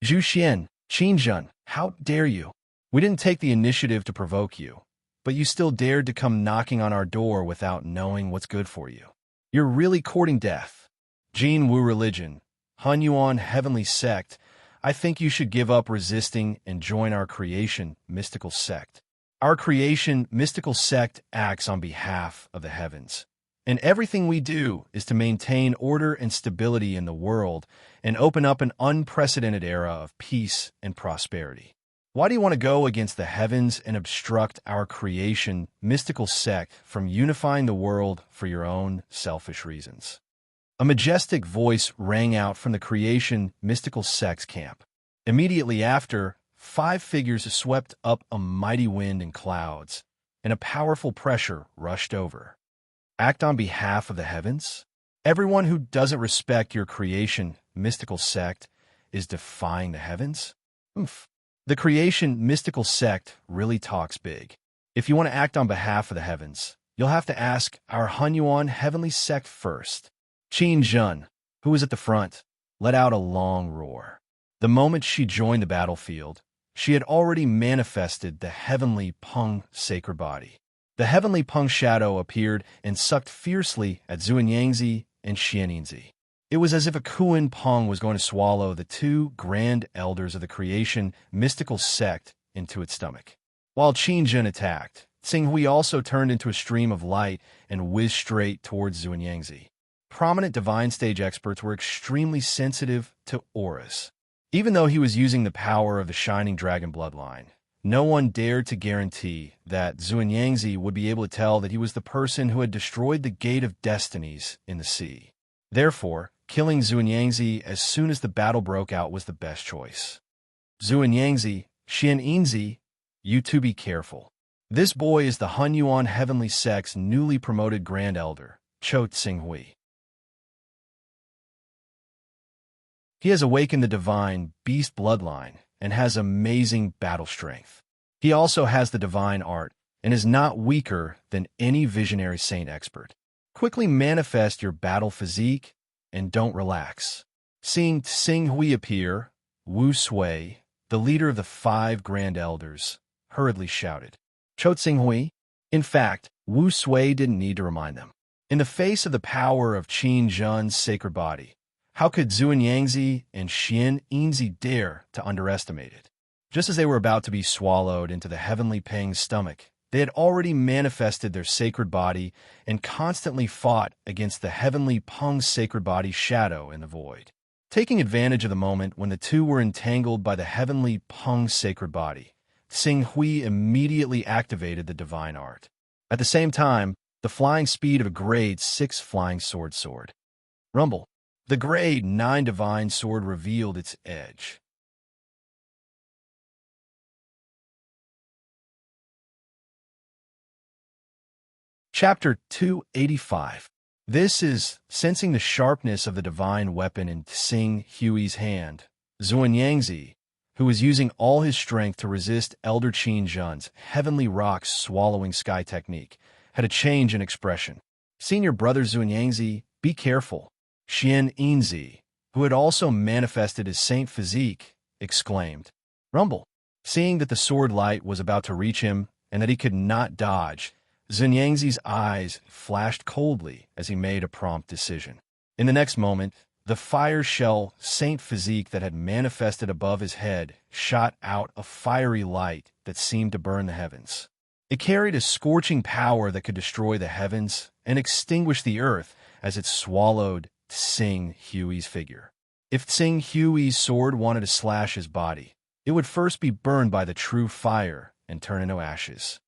Zhu Xian, Qin Zhen, how dare you? We didn't take the initiative to provoke you, but you still dared to come knocking on our door without knowing what's good for you. You're really courting death. Jin Wu religion, Hunyuan heavenly sect, I think you should give up resisting and join our creation mystical sect. Our creation mystical sect acts on behalf of the heavens, and everything we do is to maintain order and stability in the world and open up an unprecedented era of peace and prosperity. Why do you want to go against the heavens and obstruct our creation mystical sect from unifying the world for your own selfish reasons? A majestic voice rang out from the creation mystical sect's camp. Immediately after, 5 figures swept up a mighty wind and clouds, and a powerful pressure rushed over. Act on behalf of the heavens? Everyone who doesn't respect your creation mystical sect is defying the heavens? The creation mystical sect really talks big. If you want to act on behalf of the heavens, you'll have to ask our Hunyuan heavenly sect first. Qin Zhen, who was at the front, let out a long roar. The moment she joined the battlefield, she had already manifested the heavenly Peng sacred body. The heavenly Peng shadow appeared and sucked fiercely at Zuanyangzi and Xianingzi. It was as if a Kuan Peng was going to swallow the 2 grand elders of the creation mystical sect into its stomach. While Qin Zhen attacked, Tsing Hui also turned into a stream of light and whizzed straight towards Zuanyangzi. Prominent divine stage experts were extremely sensitive to auras. Even though he was using the power of the Shining Dragon bloodline, no one dared to guarantee that Xuanyangzi would be able to tell that he was the person who had destroyed the Gate of Destinies in the sea. Therefore, killing Xuanyangzi as soon as the battle broke out was the best choice. Xuanyangzi, Xian'inzi, you two be careful. This boy is the Hunyuan Heavenly Sect's newly promoted Grand Elder, Cho Tsinghui. He has awakened the divine beast bloodline and has amazing battle strength. He also has the divine art and is not weaker than any visionary saint expert. Quickly manifest your battle physique and don't relax. Seeing Tsinghui appear, Wu Sui, the leader of the 5 Grand Elders, hurriedly shouted, Cho Tsinghui? In fact, Wu Sui didn't need to remind them. In the face of the power of Qin Zhen's sacred body, how could Xuanyangzi and Xian'inzi dare to underestimate it? Just as they were about to be swallowed into the heavenly Peng's stomach, they had already manifested their sacred body and constantly fought against the heavenly Peng's sacred body shadow in the void. Taking advantage of the moment when the two were entangled by the heavenly Peng's sacred body, Tsinghui immediately activated the divine art. At the same time, the flying speed of a grade 6 flying sword. Rumble. The grade 9 divine sword revealed its edge. Chapter 285. This is sensing the sharpness of the divine weapon in Tsinghui's hand. Xuanyangzi, who was using all his strength to resist Elder Qin Zhen's heavenly rocks swallowing sky technique, had a change in expression. Senior brother Xuanyangzi, be careful. Xian'inzi, who had also manifested his saint physique, exclaimed, Rumble. Seeing that the sword light was about to reach him and that he could not dodge, Xuanyangzi's eyes flashed coldly as he made a prompt decision. In the next moment, the fire shell saint physique that had manifested above his head shot out a fiery light that seemed to burn the heavens. It carried a scorching power that could destroy the heavens and extinguish the earth as it swallowed Tsinghui's figure. If Tsinghui's sword wanted to slash his body, it would first be burned by the true fire and turn into ashes.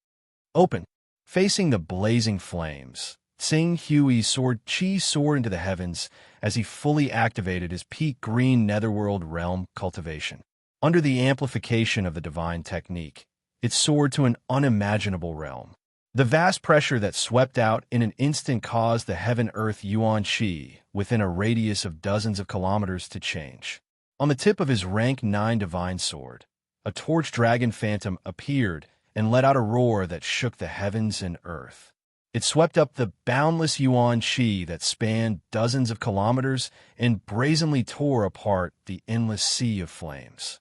Open. Facing the blazing flames, Tsinghui's sword soared into the heavens as he fully activated his peak green netherworld realm cultivation. Under the amplification of the divine technique, it soared to an unimaginable realm. The vast pressure that swept out in an instant caused the heaven-earth yuan qi within a radius of dozens of kilometers to change. On the tip of his rank 9 divine sword, a torch dragon phantom appeared and let out a roar that shook the heavens and earth. It swept up the boundless yuan qi that spanned dozens of kilometers and brazenly tore apart the endless sea of flames.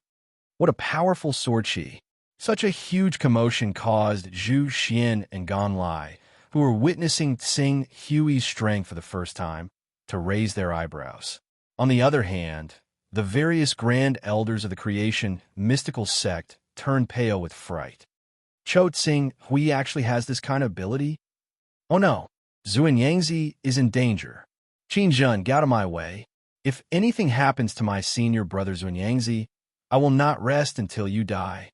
What a powerful sword qi! Such a huge commotion caused Zhu Xian and Gan Lai, who were witnessing Tsinghui's strength for the first time, to raise their eyebrows. On the other hand, the various grand elders of the creation mystical sect turned pale with fright. Cho Tsinghui actually has this kind of ability? Oh no, Xuanyangzi is in danger. Qin Zhen, get out of my way. If anything happens to my senior brother Xuanyangzi, I will not rest until you die.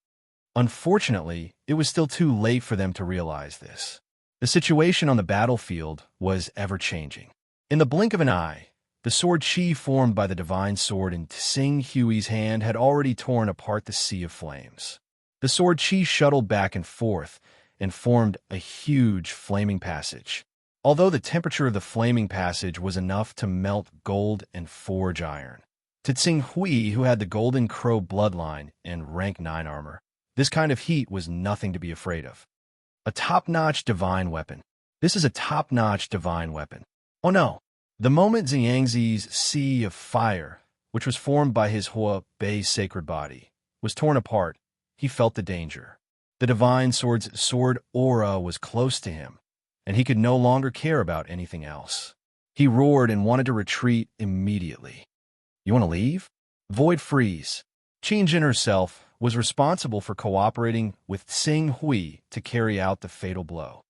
Unfortunately, it was still too late for them to realize this. The situation on the battlefield was ever-changing. In the blink of an eye, the sword qi formed by the divine sword in Tsinghui's hand had already torn apart the sea of flames. The sword qi shuttled back and forth and formed a huge flaming passage. Although the temperature of the flaming passage was enough to melt gold and forge iron. To Tsinghui, who had the Golden Crow bloodline and rank 9 armor, this kind of heat was nothing to be afraid of. A top-notch divine weapon. This is a top-notch divine weapon. Oh no! The moment Xuanyangzi's sea of fire, which was formed by his Hua Bei's sacred body, was torn apart, he felt the danger. The divine sword's sword aura was close to him, and he could no longer care about anything else. He roared and wanted to retreat immediately. You want to leave? Void freeze. Qin Jin herself was responsible for cooperating with Tsinghui to carry out the fatal blow.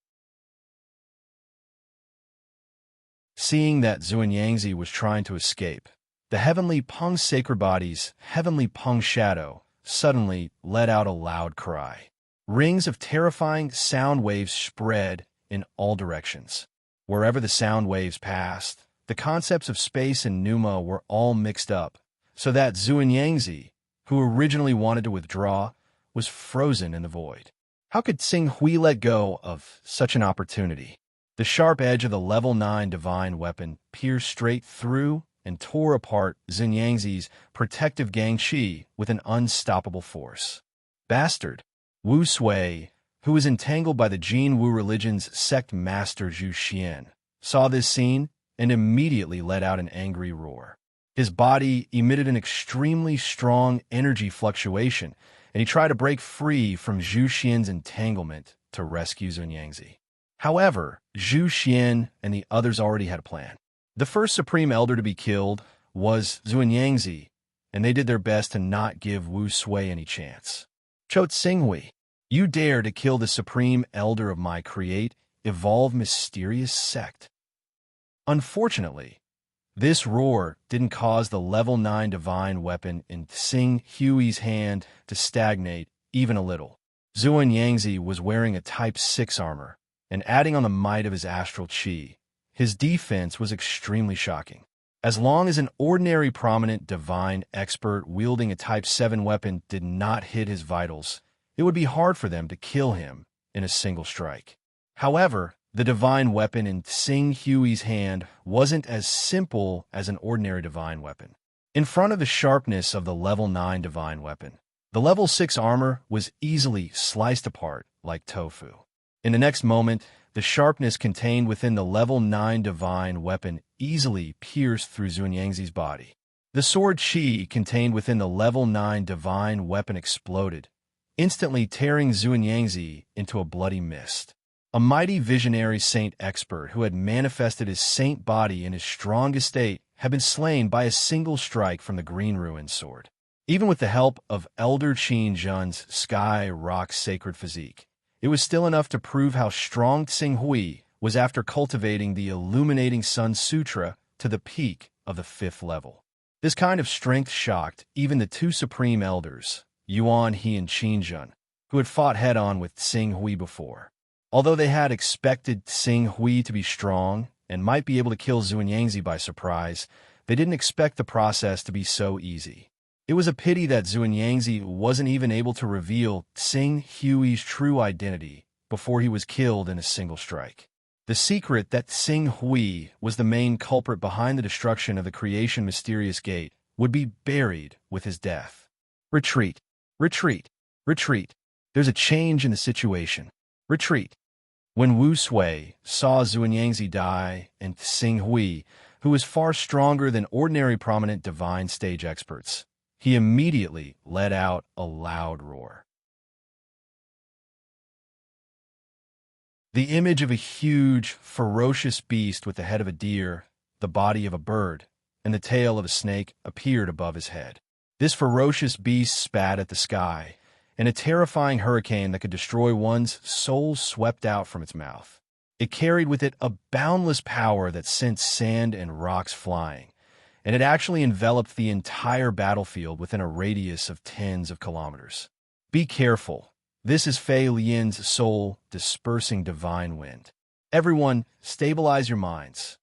Seeing that Xuanyangzi was trying to escape, the heavenly Peng's sacred body's heavenly Peng shadow suddenly let out a loud cry. Rings of terrifying sound waves spread in all directions. Wherever the sound waves passed, the concepts of space and pneuma were all mixed up, so that Xuanyangzi, who originally wanted to withdraw, was frozen in the void. How could Xing Hui let go of such an opportunity? The sharp edge of the level 9 divine weapon pierced straight through and tore apart Xuanyangzi's protective Gangqi with an unstoppable force. Bastard! Wu Sui, who was entangled by the Jin Wu religion's sect master Zhu Xian, saw this scene and immediately let out an angry roar. His body emitted an extremely strong energy fluctuation, and he tried to break free from Zhu Xian's entanglement to rescue Xuanyangzi. However, Zhu Xian and the others already had a plan. The first Supreme Elder to be killed was Xuanyangzi, and they did their best to not give Wu Sui any chance. Chou Tsinghui, you dare to kill the Supreme Elder of my evolved mysterious sect. Unfortunately, this roar didn't cause the level 9 divine weapon in Xing Hui's hand to stagnate even a little. Xuanyangzi was wearing a Type 6 armor, and adding on the might of his astral qi, his defense was extremely shocking. As long as an ordinary prominent divine expert wielding a Type 7 weapon did not hit his vitals, it would be hard for them to kill him in a single strike. However, the divine weapon in Xing Hui's hand wasn't as simple as an ordinary divine weapon. In front of the sharpness of the level 9 divine weapon, the level 6 armor was easily sliced apart like tofu. In the next moment, the sharpness contained within the level 9 divine weapon easily pierced through Xuanyangzi's body. The sword qi contained within the level 9 divine weapon exploded, instantly tearing Xuanyangzi into a bloody mist. A mighty visionary saint expert who had manifested his saint body in his strongest state had been slain by a single strike from the Green Ruin sword. Even with the help of Elder Qin Zhen's Sky Rock Sacred Physique, it was still enough to prove how strong Xing Hui was after cultivating the Illuminating Sun Sutra to the peak of the 5th level. This kind of strength shocked even the two supreme elders, Yuan He and Qin Zhen, who had fought head-on with Xing Hui before. Although they had expected Xing Hui to be strong and might be able to kill Xuanyangzi by surprise, they didn't expect the process to be so easy. It was a pity that Xuanyangzi wasn't even able to reveal Xing Hui's true identity before he was killed in a single strike. The secret that Xing Hui was the main culprit behind the destruction of the creation mysterious gate would be buried with his death. Retreat, retreat, retreat. There's a change in the situation. Retreat. When Wu Sui saw Xuanyangzi die and Xing Hui, who was far stronger than ordinary prominent divine stage experts, he immediately let out a loud roar. The image of a huge, ferocious beast with the head of a deer, the body of a bird, and the tail of a snake appeared above his head. This ferocious beast spat at the sky, and a terrifying hurricane that could destroy one's soul swept out from its mouth. It carried with it a boundless power that sent sand and rocks flying, and it actually enveloped the entire battlefield within a radius of tens of kilometers. Be careful. This is Fei Lian's soul-dispersing divine wind. Everyone, stabilize your minds.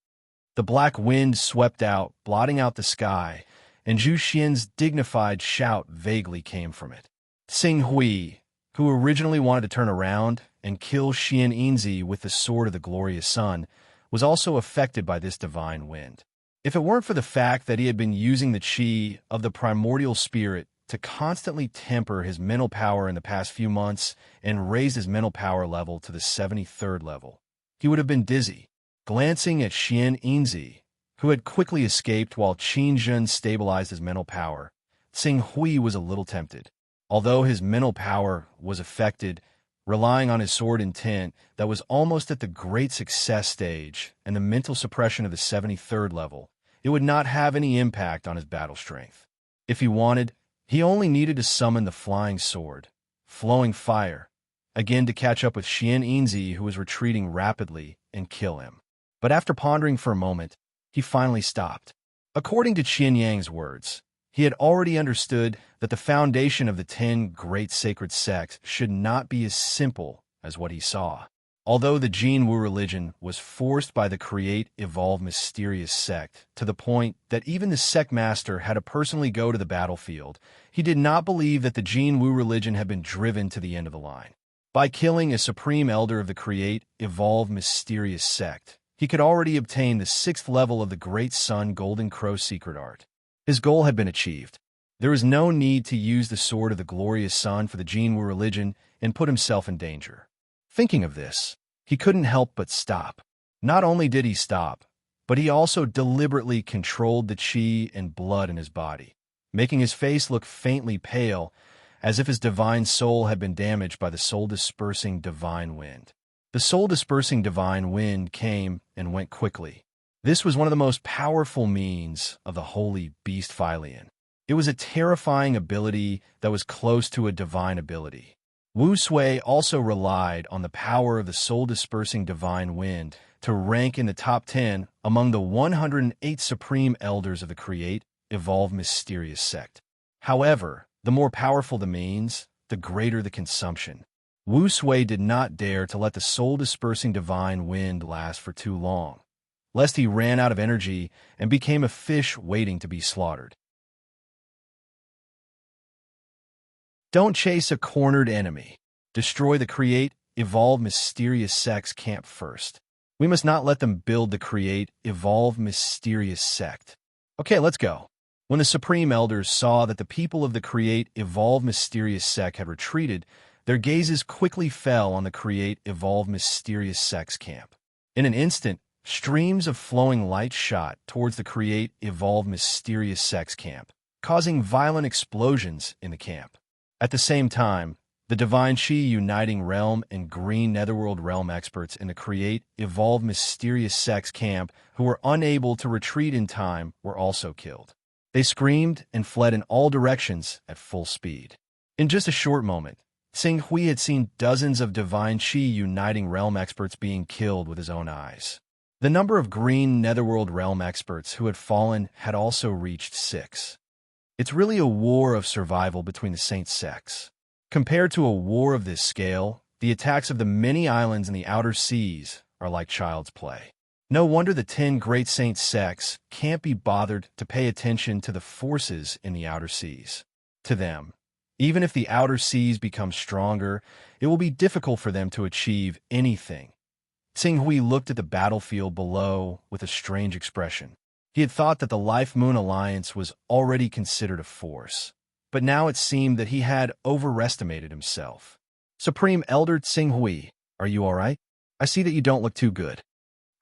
The black wind swept out, blotting out the sky, and Zhu Xian's dignified shout vaguely came from it. Xing Hui, who originally wanted to turn around and kill Xian Yinzi with the sword of the glorious sun, was also affected by this divine wind. If it weren't for the fact that he had been using the qi of the primordial spirit to constantly temper his mental power in the past few months and raise his mental power level to the 73rd level, he would have been dizzy. Glancing at Xian Yinzi, who had quickly escaped while Qin Zhen stabilized his mental power, Xing Hui was a little tempted. Although his mental power was affected, relying on his sword intent that was almost at the great success stage and the mental suppression of the 73rd level, it would not have any impact on his battle strength. If he wanted, he only needed to summon the flying sword, flowing fire, again to catch up with Xian Yinzi, who was retreating rapidly, and kill him. But after pondering for a moment, he finally stopped. According to Qian Yang's words, He had already understood that the foundation of the 10 great sacred sects should not be as simple as what he saw. Although the Jinwu religion was forced by the create, evolve, mysterious sect to the point that even the sect master had to personally go to the battlefield, he did not believe that the Jinwu religion had been driven to the end of the line. By killing a supreme elder of the create, evolve, mysterious sect, he could already obtain the 6th level of the Great Sun Golden Crow secret art. His goal had been achieved. There was no need to use the sword of the glorious sun for the Jinwu religion and put himself in danger. Thinking of this, he couldn't help but stop. Not only did he stop, but he also deliberately controlled the qi and blood in his body, making his face look faintly pale, as if his divine soul had been damaged by the soul-dispersing divine wind. The soul-dispersing divine wind came and went quickly. This was one of the most powerful means of the holy beast Philian. It was a terrifying ability that was close to a divine ability. Wu Sui also relied on the power of the soul-dispersing divine wind to rank in the top 10 among the 108 supreme elders of the create, evolve, mysterious sect. However, the more powerful the means, the greater the consumption. Wu Sui did not dare to let the soul-dispersing divine wind last for too long, lest he ran out of energy and became a fish waiting to be slaughtered. Don't chase a cornered enemy. Destroy the create, evolve, mysterious sect's camp first. We must not let them build the create, evolve, mysterious sect. Okay, let's go. When the Supreme Elders saw that the people of the create, evolve, mysterious sect had retreated, their gazes quickly fell on the create, evolve, mysterious sect's camp. In an instant, streams of flowing light shot towards the create, evolve, mysterious sect's camp, causing violent explosions in the camp. At the same time, the Divine Qi Uniting Realm and Green Netherworld Realm experts in the create, evolve, mysterious sect's camp who were unable to retreat in time were also killed. They screamed and fled in all directions at full speed. In just a short moment, Xing Hui had seen dozens of Divine Qi Uniting Realm experts being killed with his own eyes. The number of Green Netherworld Realm experts who had fallen had also reached 6. It's really a war of survival between the saint sects. Compared to a war of this scale, the attacks of the many islands in the outer seas are like child's play. No wonder the 10 great saint sects can't be bothered to pay attention to the forces in the outer seas. To them, even if the outer seas become stronger, it will be difficult for them to achieve anything. Xing Hui looked at the battlefield below with a strange expression. He had thought that the Life Moon Alliance was already considered a force, but now it seemed that he had overestimated himself. Supreme Elder Xing Hui, are you all right? I see that you don't look too good.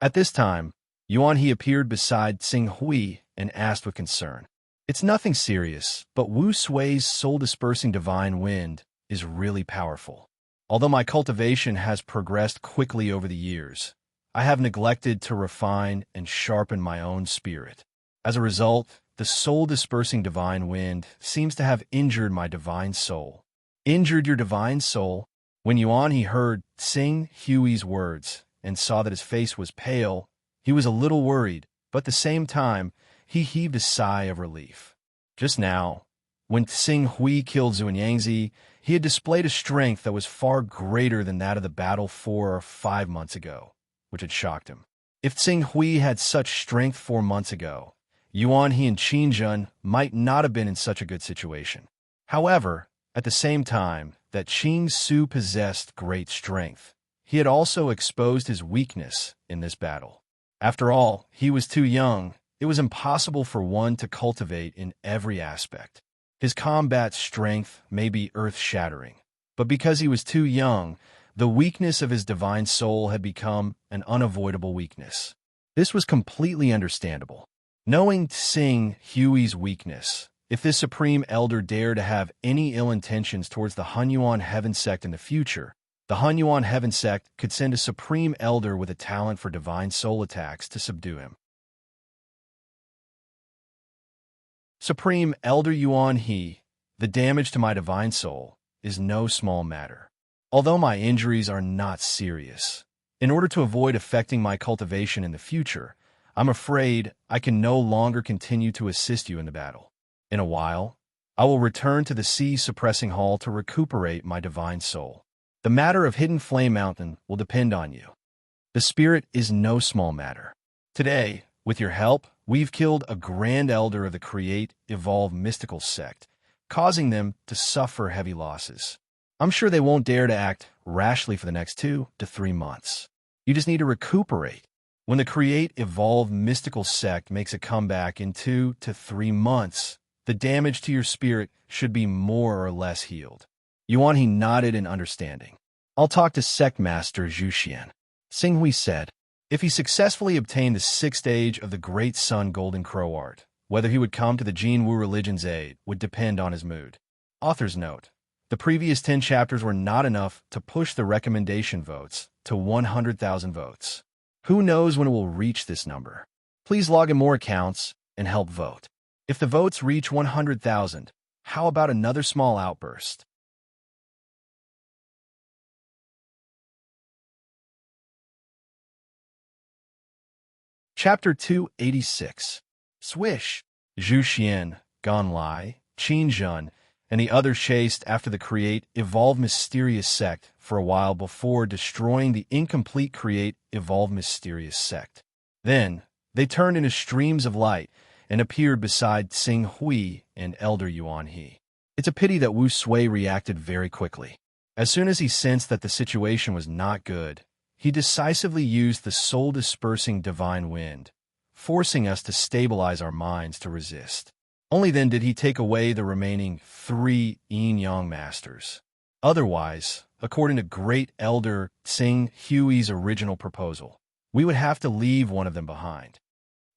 At this time, Yuan He appeared beside Xing Hui and asked with concern. It's nothing serious, but Wu Sui's soul-dispersing divine wind is really powerful. Although my cultivation has progressed quickly over the years, I have neglected to refine and sharpen my own spirit. As a result, the soul-dispersing divine wind seems to have injured my divine soul. Injured your divine soul? When Yuan He heard Xing Hui's words and saw that his face was pale, he was a little worried, but at the same time, he heaved a sigh of relief. Just now, when Xing Hui killed Xuanyangzi, he had displayed a strength that was far greater than that of the battle 4 or 5 months ago, which had shocked him. If Xing Hui had such strength 4 months ago, Yuan He and Qin Jun might not have been in such a good situation. However, at the same time that Qing Su possessed great strength, he had also exposed his weakness in this battle. After all, he was too young. It was impossible for one to cultivate in every aspect. His combat strength may be earth-shattering, but because he was too young, the weakness of his divine soul had become an unavoidable weakness. This was completely understandable. Knowing Xing Hui's weakness, if this Supreme Elder dared to have any ill intentions towards the Hunyuan Heaven Sect in the future, the Hunyuan Heaven Sect could send a Supreme Elder with a talent for divine soul attacks to subdue him. Supreme Elder Yuan He, the damage to my divine soul is no small matter. Although my injuries are not serious, in order to avoid affecting my cultivation in the future, I'm afraid I can no longer continue to assist you in the battle. In a while, I will return to the sea-suppressing hall to recuperate my divine soul. The matter of Hidden Flame Mountain will depend on you. The spirit is no small matter. Today, with your help, we've killed a grand elder of the Create, Evolve mystical sect, causing them to suffer heavy losses. I'm sure they won't dare to act rashly for the next 2 to 3 months. You just need to recuperate. When the Create, Evolve mystical sect makes a comeback in 2 to 3 months, the damage to your spirit should be more or less healed. Yuan he nodded in understanding. I'll talk to Sect Master Zhuxian. Xinghui said. If he successfully obtained the 6th age of the Great Sun Golden Crow art, whether he would come to the Jinwu religion's aid would depend on his mood. Author's note. The previous 10 chapters were not enough to push the recommendation votes to 100,000 votes. Who knows when it will reach this number? Please log in more accounts and help vote. If the votes reach 100,000, how about another small outburst? Chapter 286. Swish. Zhu Xian, Gan Lai, Qin Zhen, and the others chased after the Create, Evolve mysterious sect for a while before destroying the incomplete Create, Evolve mysterious sect. Then, they turned into streams of light and appeared beside Xinghui and Elder Yuan He. It's a pity that Wu Sui reacted very quickly. As soon as he sensed that the situation was not good, he decisively used the soul-dispersing divine wind, forcing us to stabilize our minds to resist. Only then did he take away the remaining 3 yin-yang masters. Otherwise, according to Great Elder Xinghui's original proposal, we would have to leave one of them behind.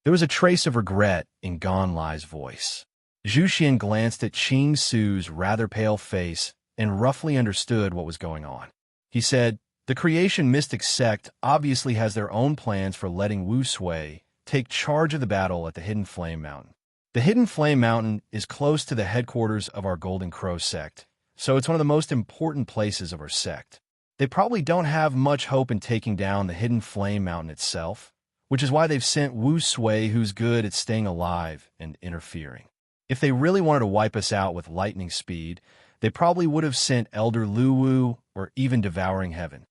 There was a trace of regret in Gan Lai's voice. Zhu Xian glanced at Qing Su's rather pale face and roughly understood what was going on. He said, the Creation Mystic sect obviously has their own plans for letting Wu Sui take charge of the battle at the Hidden Flame Mountain. The Hidden Flame Mountain is close to the headquarters of our Golden Crow sect, so it's one of the most important places of our sect. They probably don't have much hope in taking down the Hidden Flame Mountain itself, which is why they've sent Wu Sui, who's good at staying alive and interfering. If they really wanted to wipe us out with lightning speed, they probably would have sent Elder Lu Wu or even Devouring Heaven.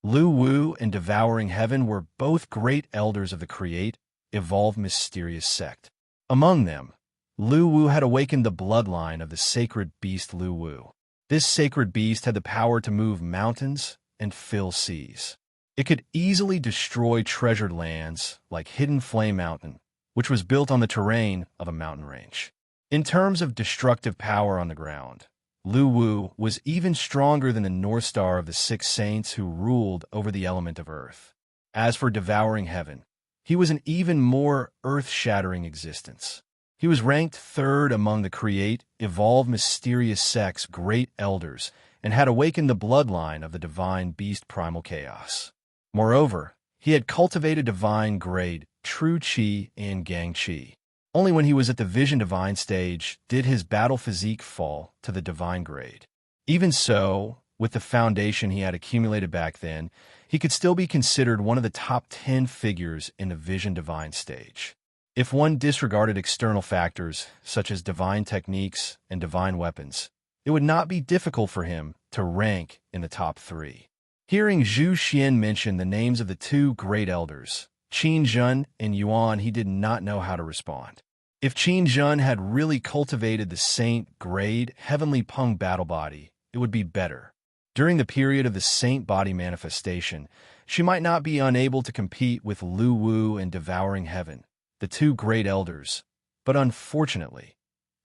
Lu Wu and Devouring Heaven were both great elders of the Create, Evolve mysterious sect. Among them, Lu Wu had awakened the bloodline of the sacred beast Lu Wu. This sacred beast had the power to move mountains and fill seas. It could easily destroy treasured lands like Hidden Flame Mountain, which was built on the terrain of a mountain range. In terms of destructive power on the ground, Lu Wu was even stronger than the North Star of the 6 saints who ruled over the element of earth. As for Devouring Heaven, he was an even more earth-shattering existence. He was ranked 3rd among the Create, Evolve mysterious sect's great elders and had awakened the bloodline of the divine beast Primal Chaos. Moreover, he had cultivated divine grade, True Qi and Gang Qi. Only when he was at the Vision Divine stage did his battle physique fall to the divine grade. Even so, with the foundation he had accumulated back then, he could still be considered one of the top 10 figures in the Vision Divine stage. If one disregarded external factors, such as divine techniques and divine weapons, it would not be difficult for him to rank in the top 3. Hearing Zhu Xian mention the names of the 2 great elders, Qin Zhen and Yuan, he did not know how to respond. If Qin Zhen had really cultivated the Saint grade Heavenly Peng battle body, it would be better. During the period of the Saint body manifestation, she might not be unable to compete with Lu Wu and Devouring Heaven, the 2 great elders, but unfortunately,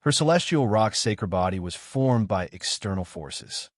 her celestial rock sacred body was formed by external forces.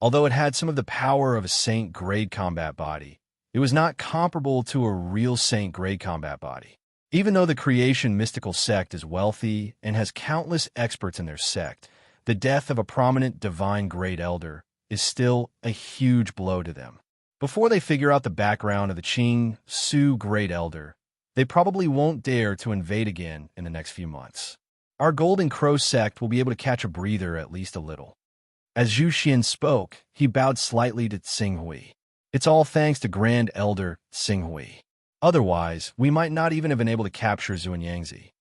Although it had some of the power of a Saint-grade combat body, it was not comparable to a real Saint-grade combat body. Even though the Creation mystical sect is wealthy and has countless experts in their sect, the death of a prominent divine-grade elder is still a huge blow to them. Before they figure out the background of the Qing Su great elder, they probably won't dare to invade again in the next few months. Our Golden Crow sect will be able to catch a breather at least a little. As Zhu Xian spoke, he bowed slightly to Xinghui. It's all thanks to Grand Elder Xinghui. Otherwise, we might not even have been able to capture Xuanyangzi.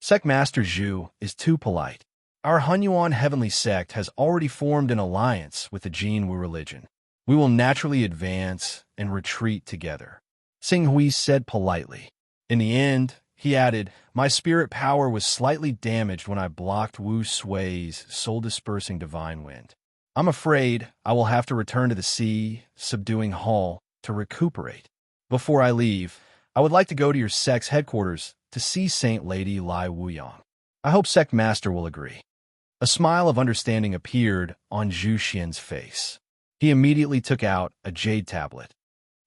Sect Master Zhu is too polite. Our Hunyuan heavenly sect has already formed an alliance with the Jin Wu religion. We will naturally advance and retreat together. Sing Hui said politely. In the end, he added, my spirit power was slightly damaged when I blocked Wu Sui's soul-dispersing divine wind. I'm afraid I will have to return to the sea, subduing hall, to recuperate. Before I leave, I would like to go to your sect's headquarters to see Saint Lady Lai Wuyang. I hope Sect Master will agree. A smile of understanding appeared on Zhu Xian's face. He immediately took out a jade tablet.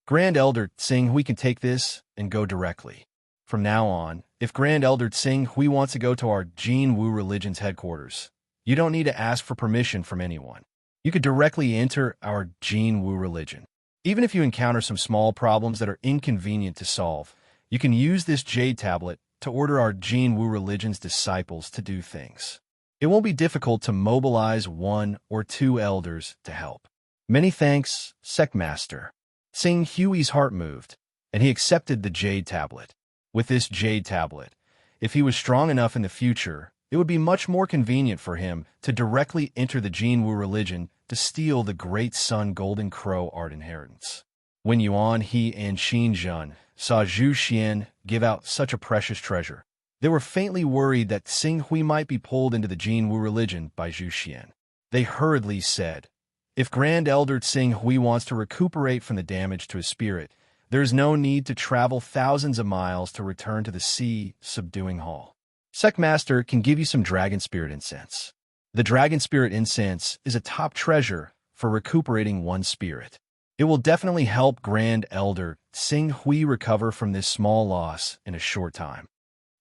Grand Elder Tsing Hui can take this and go directly. From now on, if Grand Elder Tsing Hui wants to go to our Jin Wu religion's headquarters, you don't need to ask for permission from anyone. You could directly enter our Jin Wu religion. Even if you encounter some small problems that are inconvenient to solve, you can use this jade tablet to order our Jin Wu religion's disciples to do things. It won't be difficult to mobilize 1 or 2 elders to help. Many thanks, Sect Master. Tsing Hui's heart moved, and he accepted the jade tablet. With this jade tablet, if he was strong enough in the future, it would be much more convenient for him to directly enter the Jin Wu religion to steal the Great Sun Golden Crow art inheritance. When Yuan He and Xin Zhen saw Zhu Xian give out such a precious treasure, they were faintly worried that Tsing Hui might be pulled into the Jin Wu religion by Zhu Xian. They hurriedly said, if Grand Elder Tsing Hui wants to recuperate from the damage to his spirit, there is no need to travel thousands of miles to return to the sea subduing hall. Sect Master can give you some dragon spirit incense. The dragon spirit incense is a top treasure for recuperating one's spirit. It will definitely help Grand Elder Tsing Hui recover from this small loss in a short time.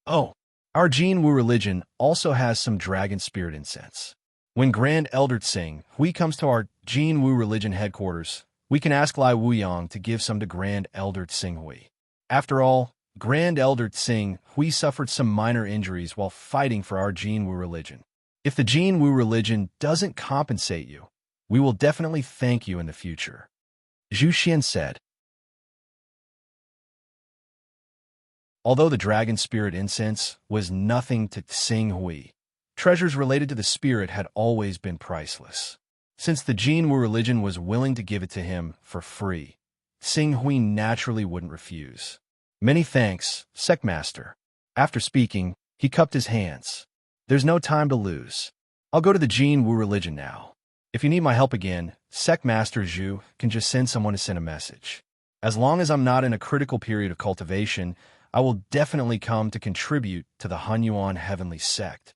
Oh, our Jin Wu religion also has some dragon spirit incense. When Grand Elder Tsing Hui comes to our Jin Wu religion headquarters, we can ask Lai Wuyang to give some to Grand Elder Tsing Hui. After all, Grand Elder Tsing Hui suffered some minor injuries while fighting for our Jin Wu religion. If the Jin Wu religion doesn't compensate you, we will definitely thank you in the future. Zhu Xian said. Although the dragon spirit incense was nothing to Tsing Hui, treasures related to the spirit had always been priceless. Since the Jin Wu religion was willing to give it to him for free, Tsing Hui naturally wouldn't refuse. Many thanks, Sect Master. After speaking, he cupped his hands. There's no time to lose. I'll go to the Jin Wu religion now. If you need my help again, Sect Master Zhu can just send someone to send a message. As long as I'm not in a critical period of cultivation, I will definitely come to contribute to the Hunyuan heavenly sect.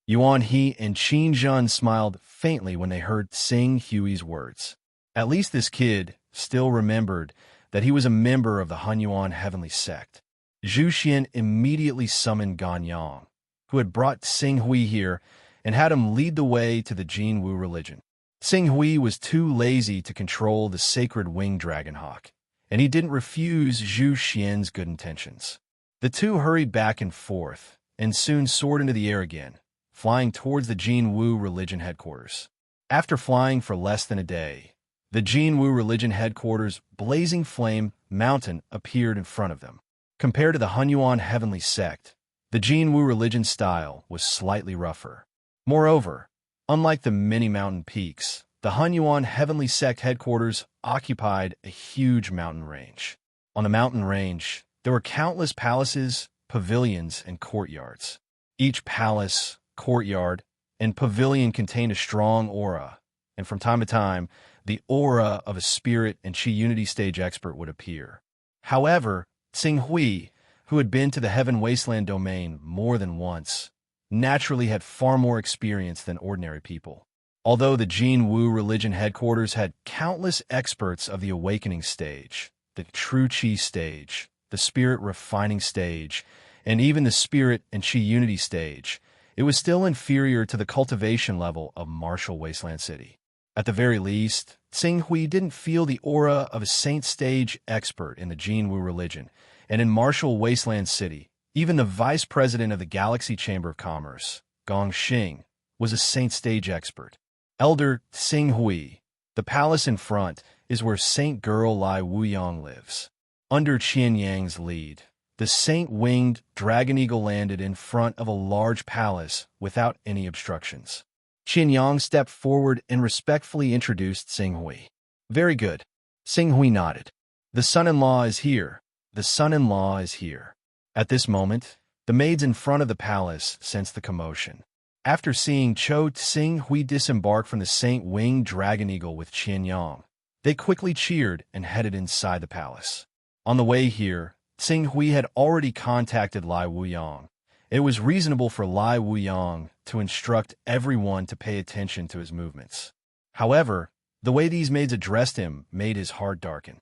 Yuan He and Qin Zhen smiled faintly when they heard Tsing Hui's words. At least this kid still remembered that he was a member of the Hunyuan heavenly sect. Zhu Xian immediately summoned Ganyang, who had brought Tsing Hui here, and had him lead the way to the Jin Wu religion. Tsing Hui was too lazy to control the sacred winged dragon hawk, and he didn't refuse Zhu Xian's good intentions. The two hurried back and forth, and soon soared into the air again, flying towards the Jin Wu religion headquarters. After flying for less than a day, the Jin Wu religion headquarters' blazing flame mountain appeared in front of them. Compared to the Hunyuan heavenly sect, the Jin Wu religion style was slightly rougher. Moreover, unlike the many mountain peaks, the Hunyuan heavenly sect headquarters occupied a huge mountain range. On the mountain range, there were countless palaces, pavilions, and courtyards. Each palace, courtyard, and pavilion contained a strong aura, and from time to time, the aura of a spirit and Qi unity stage expert would appear. However, Tsing Hui, who had been to the Heaven Wasteland domain more than once, naturally had far more experience than ordinary people. Although the Jin Wu religion headquarters had countless experts of the awakening stage, the true Qi stage, the spirit refining stage, and even the spirit and Qi unity stage, it was still inferior to the cultivation level of Martial Wasteland City. At the very least, Tsing Hui didn't feel the aura of a saint stage expert in the Jin Wu religion, and in Martial Wasteland City, even the vice president of the Galaxy Chamber of Commerce, Gong Xing, was a saint stage expert. Elder Tsing Hui, the palace in front, is where Saint Girl Lai Wuyang lives. Under Qian Yang's lead, the saint-winged dragon eagle landed in front of a large palace without any obstructions. Qian Yang stepped forward and respectfully introduced Xing Hui. Very good. Xing Hui nodded. The son-in-law is here. The son-in-law is here. At this moment, the maids in front of the palace sensed the commotion. After seeing Xing Hui disembark from the saint-winged dragon eagle with Qian Yang, they quickly cheered and headed inside the palace. On the way here, Xing Hui had already contacted Lai Wuyang. It was reasonable for Lai Wuyang to instruct everyone to pay attention to his movements. However, the way these maids addressed him made his heart darken.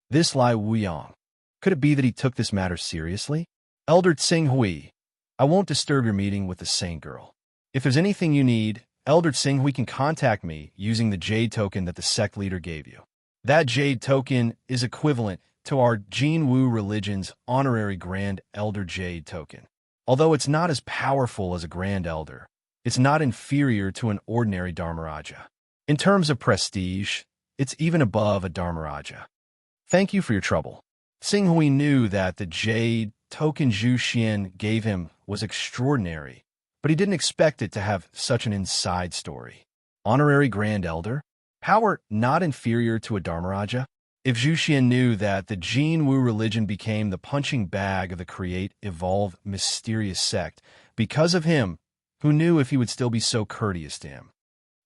This Lai Wuyang. Could it be that he took this matter seriously? Elder Xing Hui, I won't disturb your meeting with the saint girl. If there's anything you need, Elder Xing Hui can contact me using the jade token that the sect leader gave you. That jade token is equivalent to our Jin Wu religion's honorary Grand Elder Jade token. Although it's not as powerful as a Grand Elder, it's not inferior to an ordinary Dharmaraja. In terms of prestige, it's even above a Dharmaraja. Thank you for your trouble. Xing Hui knew that the jade token Zhu Xian gave him was extraordinary, but he didn't expect it to have such an inside story. Honorary Grand Elder? Power not inferior to a Dharmaraja? If Zhu Xian knew that the Jin Wu religion became the punching bag of the create, evolve, mysterious sect, because of him, who knew if he would still be so courteous to him?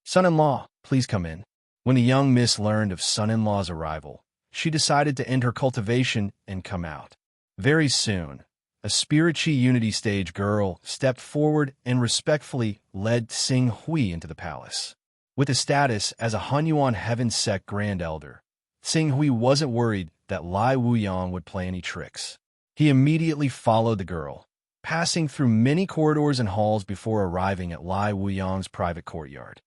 Son-in-law, please come in. When the young miss learned of son-in-law's arrival, she decided to end her cultivation and come out. Very soon, a Spiritual Unity stage girl stepped forward and respectfully led Xing Hui into the palace. With his status as a Hunyuan Heaven Sect Grand Elder, Xing Hui wasn't worried that Lai Wuyang would play any tricks. He immediately followed the girl, passing through many corridors and halls before arriving at Lai Wuyang's private courtyard.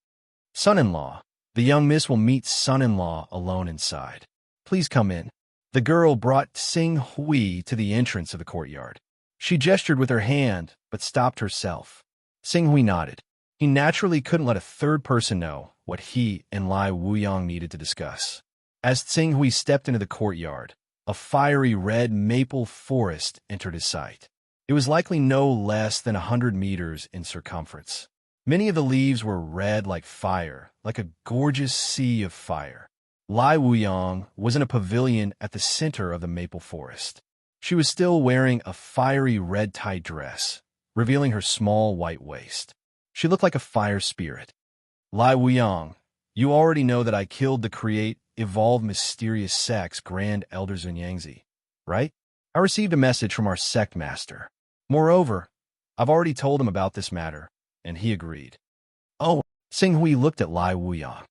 Son-in-law, the young miss will meet son-in-law alone inside. Please come in. The girl brought Xing Hui to the entrance of the courtyard. She gestured with her hand, but stopped herself. Xing Hui nodded. He naturally couldn't let a third person know what he and Lai Wuyang needed to discuss. As Xing Hui stepped into the courtyard, a fiery red maple forest entered his sight. It was likely no less than 100 meters in circumference. Many of the leaves were red like fire, like a gorgeous sea of fire. Lai Wuyang was in a pavilion at the center of the maple forest. She was still wearing a fiery red tight dress, revealing her small white waist. She looked like a fire spirit. Lai Wuyang, you already know that I killed the create, evolve mysterious sect's Grand Elder Zunyangzi, right? I received a message from our sect master. Moreover, I've already told him about this matter, and he agreed. Oh, Xing Hui looked at Lai Wuyang.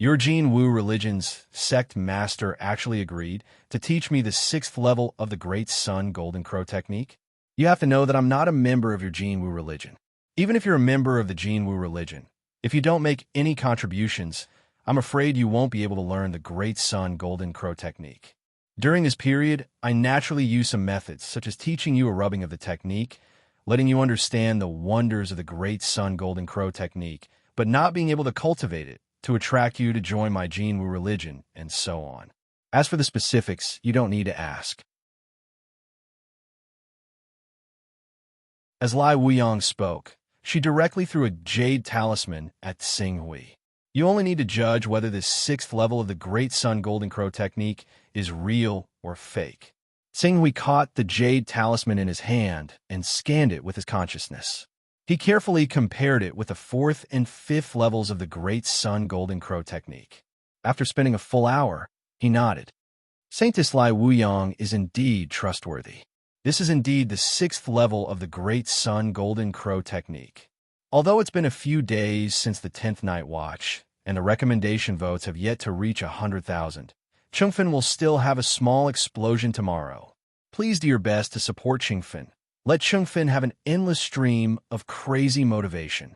Your Jin Wu religion's sect master actually agreed to teach me the 6th level of the Great Sun Golden Crow technique? You have to know that I'm not a member of your Jin Wu religion. Even if you're a member of the Jin Wu religion, if you don't make any contributions, I'm afraid you won't be able to learn the Great Sun Golden Crow technique. During this period, I naturally use some methods, such as teaching you a rubbing of the technique, letting you understand the wonders of the Great Sun Golden Crow technique, but not being able to cultivate it to attract you to join my Jin Wu religion, and so on. As for the specifics, you don't need to ask. As Lai Wuyang spoke, she directly threw a jade talisman at Xing Hui. You only need to judge whether this 6th level of the Great Sun Golden Crow technique is real or fake. Xing Hui caught the jade talisman in his hand and scanned it with his consciousness. He carefully compared it with the 4th and 5th levels of the Great Sun Golden Crow technique. After spending a full hour, he nodded. Saintess Lai Wuyang is indeed trustworthy. This is indeed the 6th level of the Great Sun Golden Crow technique. Although it's been a few days since the 10th night watch, and the recommendation votes have yet to reach 100,000, Chengfen will still have a small explosion tomorrow. Please do your best to support Chengfen. Let Chengfen have an endless stream of crazy motivation.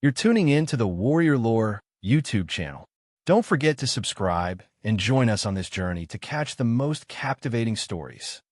You're tuning in to the Warrior Lore YouTube channel. Don't forget to subscribe and join us on this journey to catch the most captivating stories.